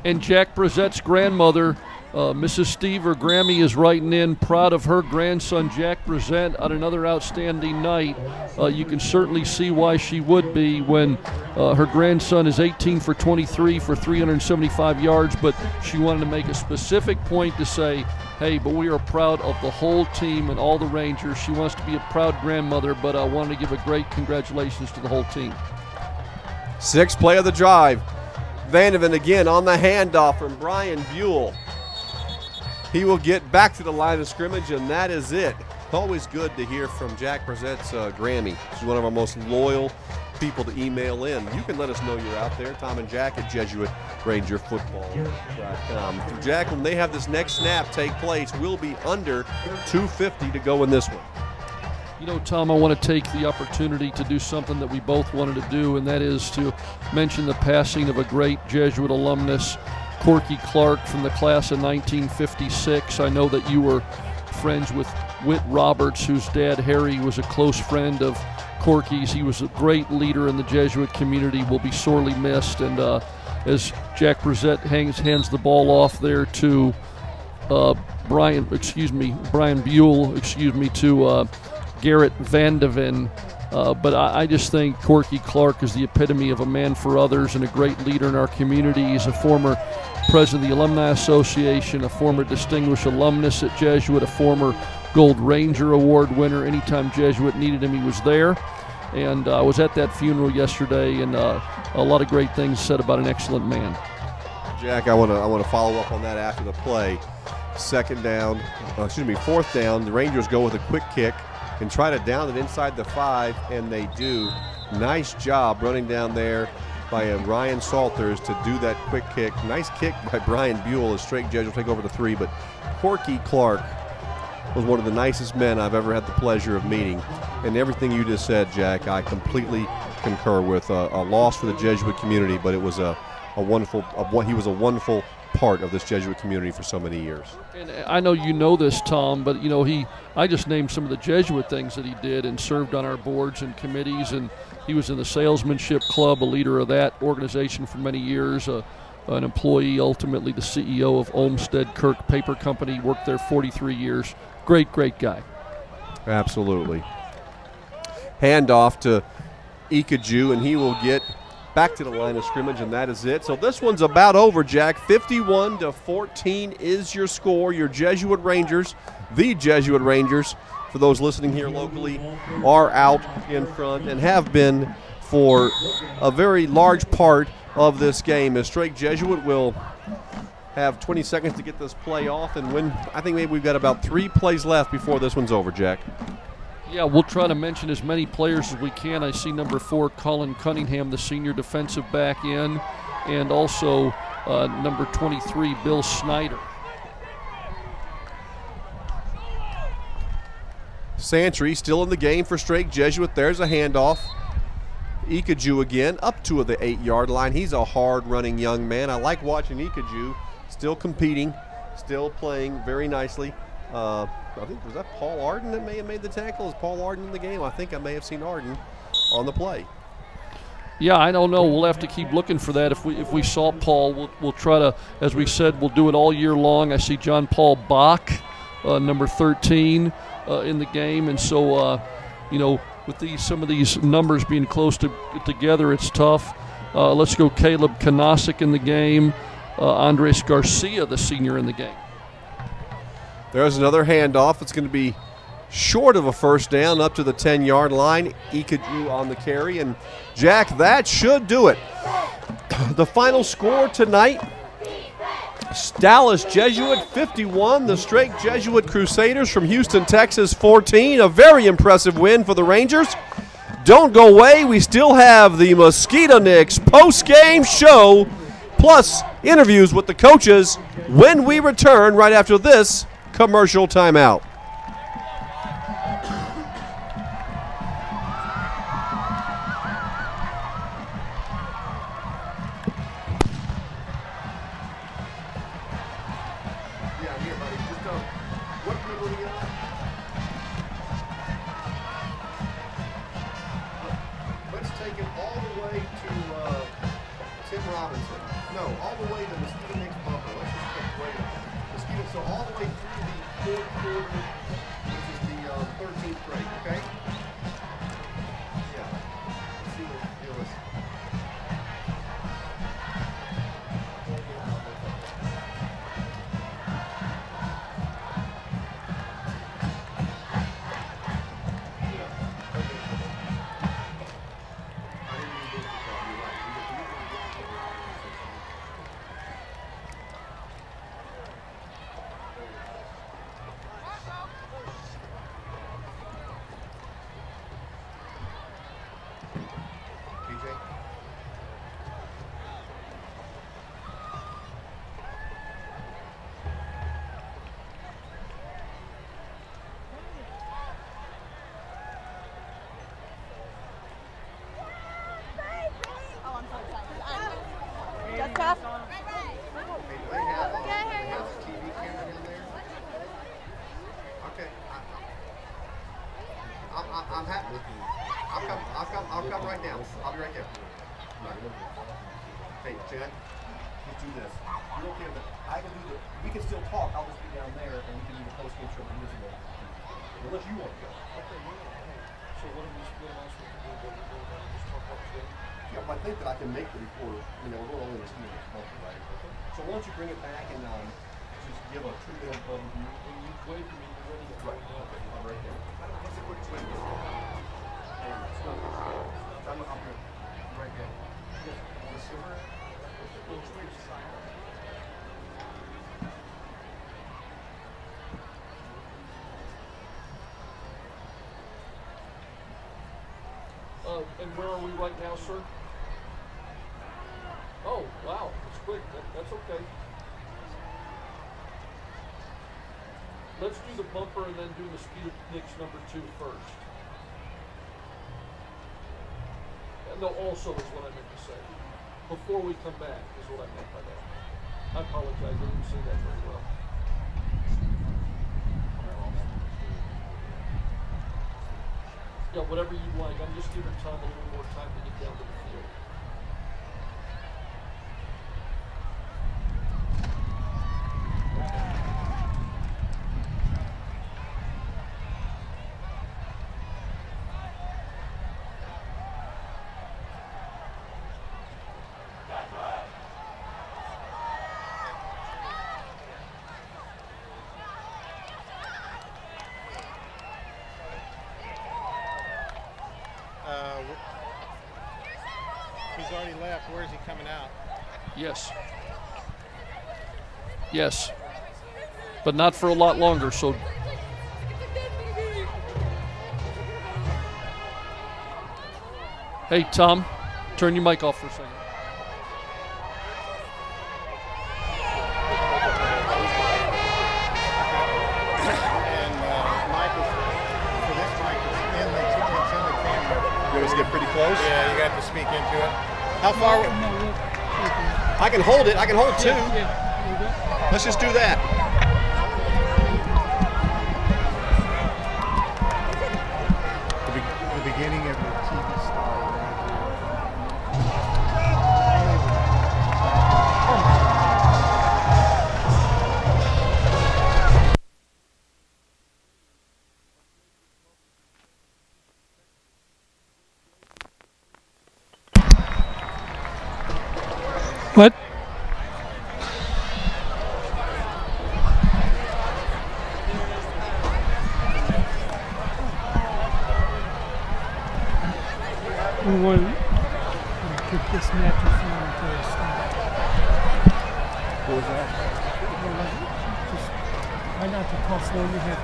D: And Jack Brissette's grandmother, Mrs. Steve or Grammy, is writing in, proud of her grandson, Jack Brissette, on another outstanding night. You can certainly see why she would be when her grandson is 18 for 23 for 375 yards, but she wanted to make a specific point to say, hey, but we are proud of the whole team and all the Rangers. She wants to be a proud grandmother, but I wanted to give a great congratulations to the whole team.
C: 6th play of the drive. Vandan again on the handoff from Brian Buell. He will get back to the line of scrimmage, and that is it. Always good to hear from Jack Brissette's Grammy. She's one of our most loyal people to email in. You can let us know you're out there, Tom and Jack at JesuitRangerFootball.com. Jack, when they have this next snap take place, we'll be under 2:50 to go in this one.
D: You know, Tom, I want to take the opportunity to do something that we both wanted to do, and that is to mention the passing of a great Jesuit alumnus, Corky Clark, from the class of 1956. I know that you were friends with Whit Roberts, whose dad, Harry, was a close friend of Corky's. He was a great leader in the Jesuit community, will be sorely missed. And as Jack Brissette hands the ball off there to Brian Buell, to Garrett Vandan. But I just think Corky Clark is the epitome of a man for others and a great leader in our community. He's a former president of the Alumni Association, a former distinguished alumnus at Jesuit, a former Gold Ranger Award winner. Anytime Jesuit needed him, he was there. And I was at that funeral yesterday, and a lot of great things said about an excellent man.
C: Jack, I want to follow up on that after the play. 4th down. The Rangers go with a quick kick and try to down it inside the 5, and they do. Nice job running down there by Ryan Salters to do that quick kick. Nice kick by Brian Buell as Strake Jesuit will take over to 3, but Corky Clark was one of the nicest men I've ever had the pleasure of meeting. And everything you just said, Jack, I completely concur with. A loss for the Jesuit community, but it was he was a wonderful part of this Jesuit community for so many years.
D: And I know you know this, Tom, but you know I just named some of the Jesuit things that he did and served on our boards and committees, and he was in the salesmanship club, a leader of that organization for many years, an employee, ultimately the CEO of Olmsted Kirk Paper Company, worked there 43 years. Great guy.
C: Absolutely. Handoff to Ikaju, and he will get back to the line of scrimmage, and that is it. So this one's about over, Jack. 51-14 is your score. Your Jesuit Rangers, the Jesuit Rangers, for those listening here locally, are out in front and have been for a very large part of this game, as Strake Jesuit will have 20 seconds to get this play off and win. I think maybe we've got about 3 plays left before this one's over, Jack.
D: Yeah, we'll try to mention as many players as we can. I see number 4, Colin Cunningham, the senior defensive back in, and also number 23, Bill Snyder.
C: Santry still in the game for Strake Jesuit. There's a handoff. Ikaju again, up to the 8-yard line. He's a hard-running young man. I like watching Ikaju. Still competing, still playing very nicely. I think, was that Paul Arden that may have made the tackle? Is Paul Arden in the game? I think I may have seen Arden on the play.
D: Yeah, I don't know. We'll have to keep looking for that. If we saw Paul, we'll try to, as we said, we'll do it all year long. I see John Paul Bach, number 13, in the game, and so with some of these numbers being close together, it's tough. Let's go Caleb Kanasic in the game, Andres Garcia, the senior, in the game.
C: There's another handoff. It's going to be short of a first down, up to the 10-yard line. Ikaju on the carry, and Jack, that should do it. The final score tonight: Dallas Jesuit 51, the Strake Jesuit Crusaders from Houston, Texas 14. A very impressive win for the Rangers. Don't go away. We still have the Mosquito Knicks post-game show, plus interviews with the coaches when we return right after this commercial timeout.
I: I'll come right down. I'll be right there. Hey, Chad, let's do this. You're okay with it? I can do the. We can still talk. I'll just be down there, and we can do the post-game show. Unless you want to go.
D: So what am I supposed to do? Just talk about the game?
I: Yeah, I think that I can make the report. We're going all in this meeting next month, right? So why don't you bring it back and just give a 2-minute overview?
D: When you wait for me, you're ready.
I: Right. Okay. I'm right there. What's a quick swing? I'm good. Right there. The silver.
D: And where are we right now, sir? Oh, wow, that's quick. That's okay. Let's do the bumper and then do Mosquito Knicks number 2 first. No, also is what I meant to say. Before we come back is what I meant by that. I apologize, I didn't say that very well. Yeah, whatever you'd like. I'm just giving Tom a little more time to get down to the field.
J: He's already left. Where is he coming out?
D: Yes. Yes. But not for a lot longer, so. Hey, Tom, turn your mic off for a second.
J: And Mike is, for this mic, it's in the camera.
I: You want us to get pretty close?
J: Yeah, you got to speak into it. How far?
C: I can hold it. I can hold 2. Let's just do that.
J: The beginning of the TV star.
H: What? We want to keep this mattress on until it stops.
B: What was that?
H: Just try not to talk slow. You have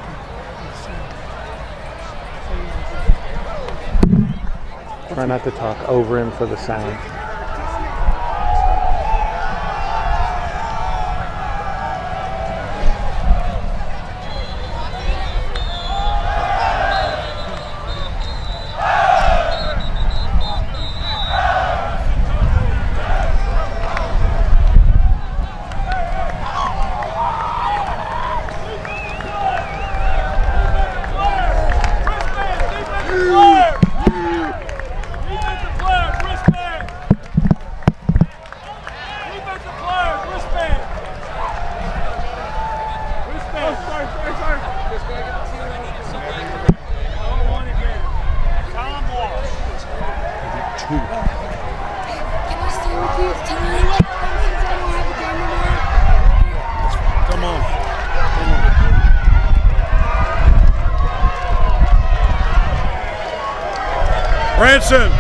H: to.
E: Try not to talk over him for the sound.
B: Branson,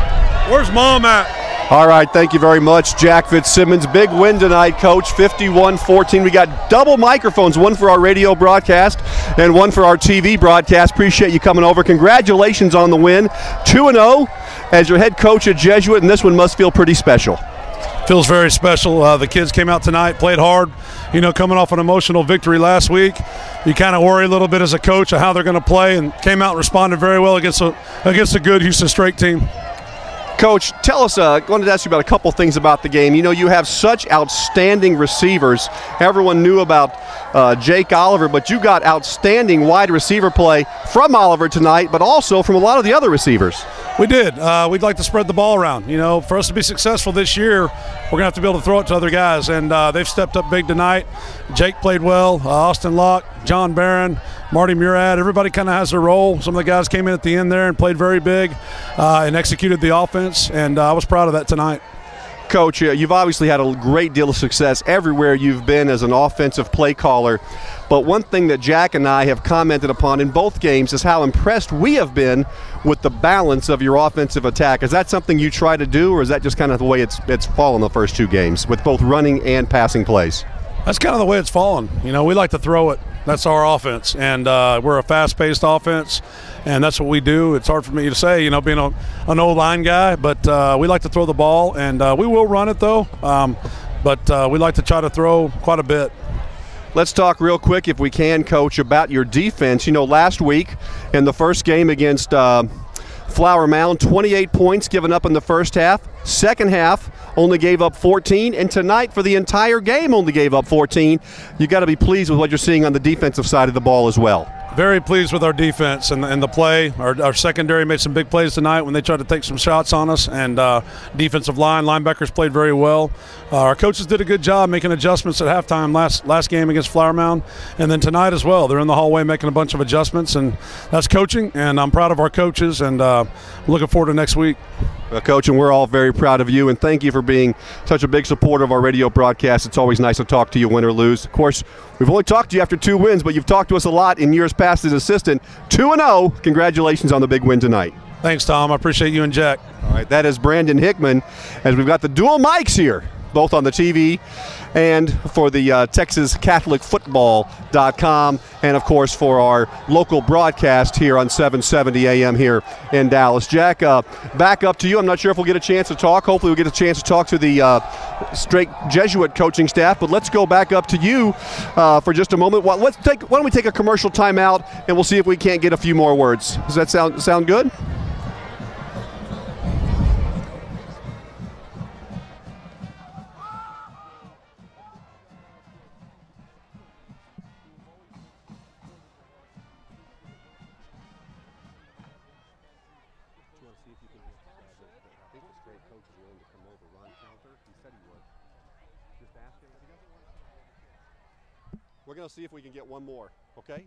B: where's Mom at?
C: All right, thank you very much, Jack Fitzsimmons. Big win tonight, Coach, 51-14. We got double microphones, one for our radio broadcast and one for our TV broadcast. Appreciate you coming over. Congratulations on the win. 2-0 as your head coach at Jesuit, and this one must feel pretty special.
B: Feels very special. The kids came out tonight, played hard. You know, coming off an emotional victory last week, you kind of worry a little bit as a coach of how they're going to play, and came out and responded very well against a good Houston Strake team.
C: Coach, tell us, I wanted to ask you about a couple things about the game. You know, you have such outstanding receivers. Everyone knew about Jake Oliver, but you got outstanding wide receiver play from Oliver tonight, but also from a lot of the other receivers.
B: We did. We'd like to spread the ball around. You know, for us to be successful this year, we're going to have to be able to throw it to other guys, and they've stepped up big tonight. Jake played well. Austin Locke, John Barron, Marty Murad, everybody kind of has their role. Some of the guys came in at the end there and played very big and executed the offense, and I was proud of that tonight.
C: Coach, you've obviously had a great deal of success everywhere you've been as an offensive play caller. But one thing that Jack and I have commented upon in both games is how impressed we have been with the balance of your offensive attack. Is that something you try to do, or is that just kind of the way it's fallen the first two games with both running and passing plays?
B: That's kind of the way it's fallen. You know, we like to throw it. That's our offense, and we're a fast-paced offense, and that's what we do. It's hard for me to say, you know, being an O-line guy, but we like to throw the ball, and we will run it, though, but we like to try to throw quite a bit.
C: Let's talk real quick, if we can, Coach, about your defense. You know, last week in the first game against Flower Mound, 28 points given up in the first half. Second half only gave up 14, and tonight for the entire game only gave up 14. You got to be pleased with what you're seeing on the defensive side of the ball as well.
B: Very pleased with our defense and the play. Our secondary made some big plays tonight when they tried to take some shots on us, and defensive linebackers played very well. Our coaches did a good job making adjustments at halftime last game against Flower Mound, and then tonight as well. They're in the hallway making a bunch of adjustments, and that's coaching, and I'm proud of our coaches, and looking forward to next week.
C: Coach, and we're all very proud of you, and thank you for being such a big supporter of our radio broadcast. It's always nice to talk to you, win or lose. Of course, we've only talked to you after 2 wins, but you've talked to us a lot in years past as assistant. 2-0. Congratulations on the big win tonight.
B: Thanks, Tom. I appreciate you and Jack.
C: All right, that is Brandon Hickman, as we've got the dual mics here, both on the TV and for the TexasCatholicFootball.com, and of course for our local broadcast here on 770 AM here in Dallas. Jack, back up to you. I'm not sure if we'll get a chance to talk. Hopefully we'll get a chance to talk to the Strake Jesuit coaching staff, but let's go back up to you for just a moment. Why don't we take a commercial timeout, and we'll see if we can't get a few more words. Does that sound good? We're going to see if we can get one more, okay?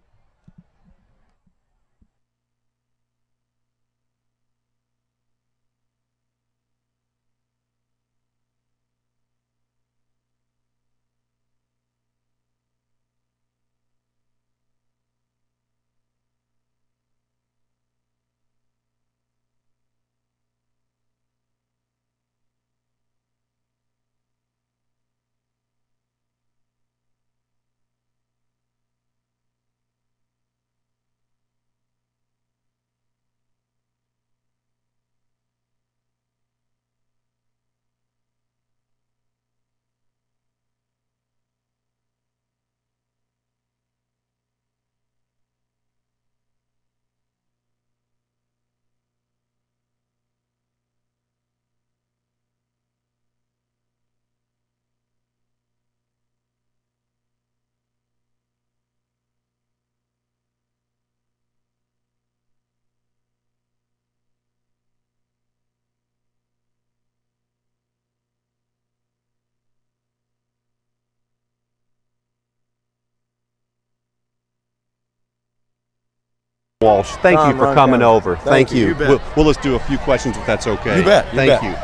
C: Walsh, thank you for coming over. Thank you.
J: You bet.
C: We'll just do a few questions if that's okay.
J: You bet.
C: Thank you.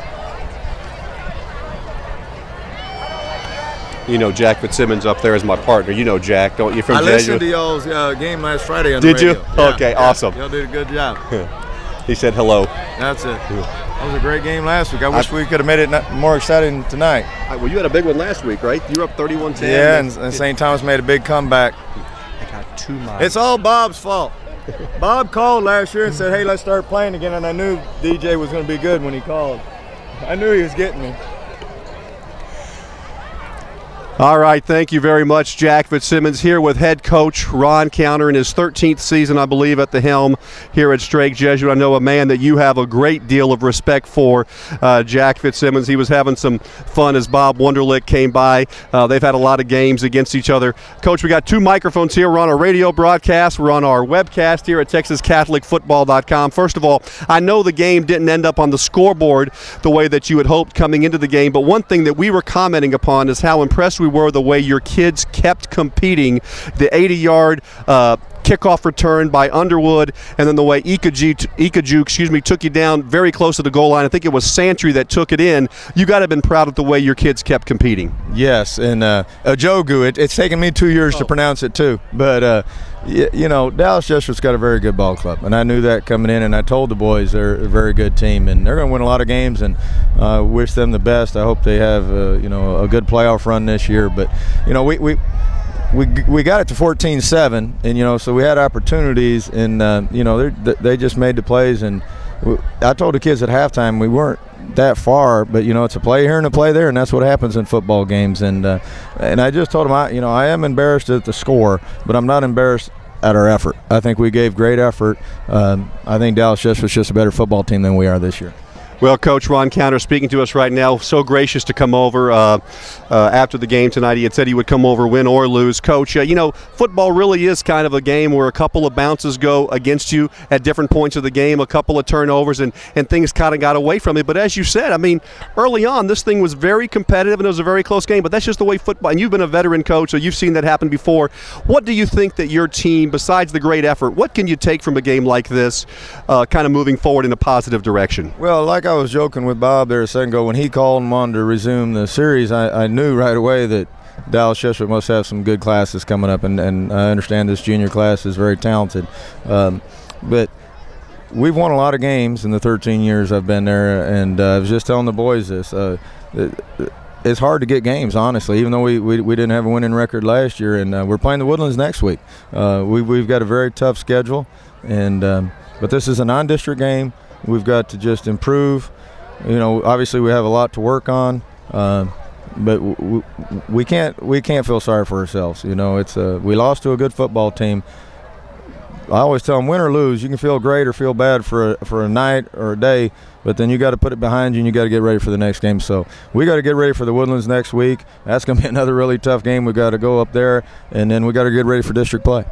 C: You know Jack Fitzsimmons up there is my partner. You know Jack, don't you, from Jesuit?
J: I listened to y'all's game last Friday on
C: Did
J: the radio.
C: you? Okay, awesome.
J: Y'all did a good job.
C: He said hello.
J: That's it. That was a great game last week. I wish we could have made it more exciting tonight.
C: Well, you had a big one last week, right? You were up 31-10.
J: Yeah, and St. Thomas made a big comeback.
C: I got 2 miles.
J: It's all Bob's fault. Bob called last year and said, hey, let's start playing again, and I knew DJ was going to be good when he called. I knew he was getting me.
C: All right, thank you very much, Jack Fitzsimmons, here with head coach Ron Counter in his 13th season, I believe, at the helm here at Strake Jesuit. I know a man that you have a great deal of respect for, Jack Fitzsimmons. He was having some fun as Bob Wunderlich came by. They've had a lot of games against each other. Coach, we got 2 microphones here. We're on our radio broadcast. We're on our webcast here at TexasCatholicFootball.com. First of all, I know the game didn't end up on the scoreboard the way that you had hoped coming into the game, but one thing that we were commenting upon is how impressed we were the way your kids kept competing. The 80-yard kickoff return by Underwood, and then the way Ikaju, took you down very close to the goal line. I think it was Santry that took it in. You got to have been proud of the way your kids kept competing.
J: Yes, and Ojogu, it's taken me 2 years to pronounce it too, but you know, Dallas Jesuit's got a very good ball club, and I knew that coming in, and I told the boys they're a very good team, and they're going to win a lot of games, and wish them the best. I hope they have you know, a good playoff run this year, but you know, we got it to 14-7, and you know, so we had opportunities, and you know, they just made the plays, and I told the kids at halftime we weren't that far, but you know, it's a play here and a play there, and that's what happens in football games. And I just told them, I am embarrassed at the score, but I'm not embarrassed at our effort. I think we gave great effort. I think Dallas Jesuit's just a better football team than we are this year.
C: Well, Coach Ron Counter speaking to us right now, so gracious to come over after the game tonight. He had said he would come over, win or lose. Coach, you know, football really is kind of a game where a couple of bounces go against you at different points of the game, a couple of turnovers, and things kind of got away from it. But as you said, I mean, early on, this thing was very competitive, and it was a very close game, but that's just the way football, and you've been a veteran coach, so you've seen that happen before. What do you think that your team, besides the great effort, what can you take from a game like this kind of moving forward in a positive direction?
J: Well, like I was joking with Bob there a second ago, when he called and wanted to resume the series, I knew right away that Dallas Jesuit must have some good classes coming up, and I understand this junior class is very talented. But we've won a lot of games in the 13 years I've been there, and I was just telling the boys this. It's hard to get games, honestly, even though we didn't have a winning record last year, and we're playing the Woodlands next week. We've got a very tough schedule, and but this is a non-district game. We've got to just improve. You know, obviously we have a lot to work on, but we can't feel sorry for ourselves. You know, it's we lost to a good football team. I always tell them, win or lose, you can feel great or feel bad for a night or a day, but then you got to put it behind you and you got to get ready for the next game. So we got to get ready for the Woodlands next week. That's going to be another really tough game. We got to go up there, and then we got to get ready for district play.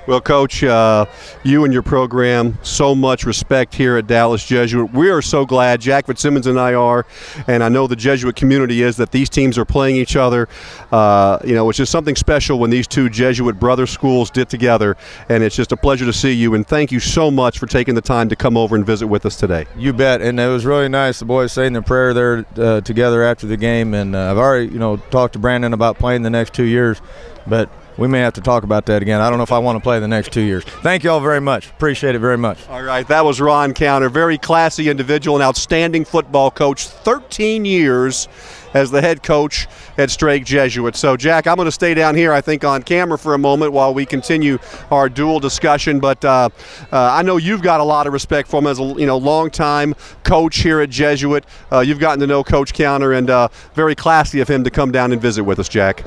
C: Well, Coach, you and your program, so much respect here at Dallas Jesuit. We are so glad, Jack Fitzsimmons and I are, and I know the Jesuit community is, that these teams are playing each other. You know, it's just something special when these two Jesuit brother schools get together, and it's just a pleasure to see you, and thank you so much for taking the time to come over and visit with us today.
J: You bet, and it was really nice, the boys saying the prayer there together after the game, and I've already, you know, talked to Brandon about playing the next 2 years, but we may have to talk about that again. I don't know if I want to play the next 2 years. Thank you all very much. Appreciate it very much.
C: All right, that was Ron Counter, very classy individual, an outstanding football coach, 13 years as the head coach at Strake Jesuit. So, Jack, I'm going to stay down here, I think, on camera for a moment while we continue our dual discussion. But I know you've got a lot of respect for him as a long-time coach here at Jesuit. You've gotten to know Coach Counter, and very classy of him to come down and visit with us, Jack.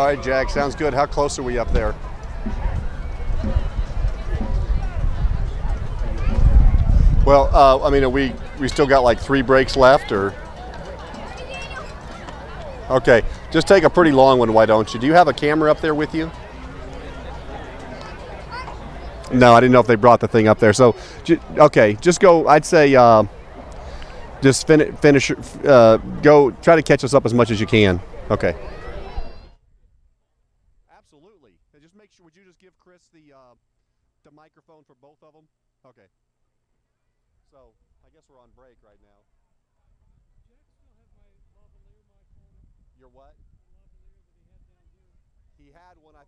C: All right, Jack, sounds good. How close are we up there? Well, I mean, we still got like 3 breaks left, or? Okay, just take a pretty long one, why don't you? Do you have a camera up there with you? No, I didn't know if they brought the thing up there. So, okay, just go, I'd say, just finish, go, try to catch us up as much as you can. Okay. Absolutely. Just make sure, would you just give Chris the microphone for both of them? Okay. So, I guess we're on break right now. Your what? He had one, I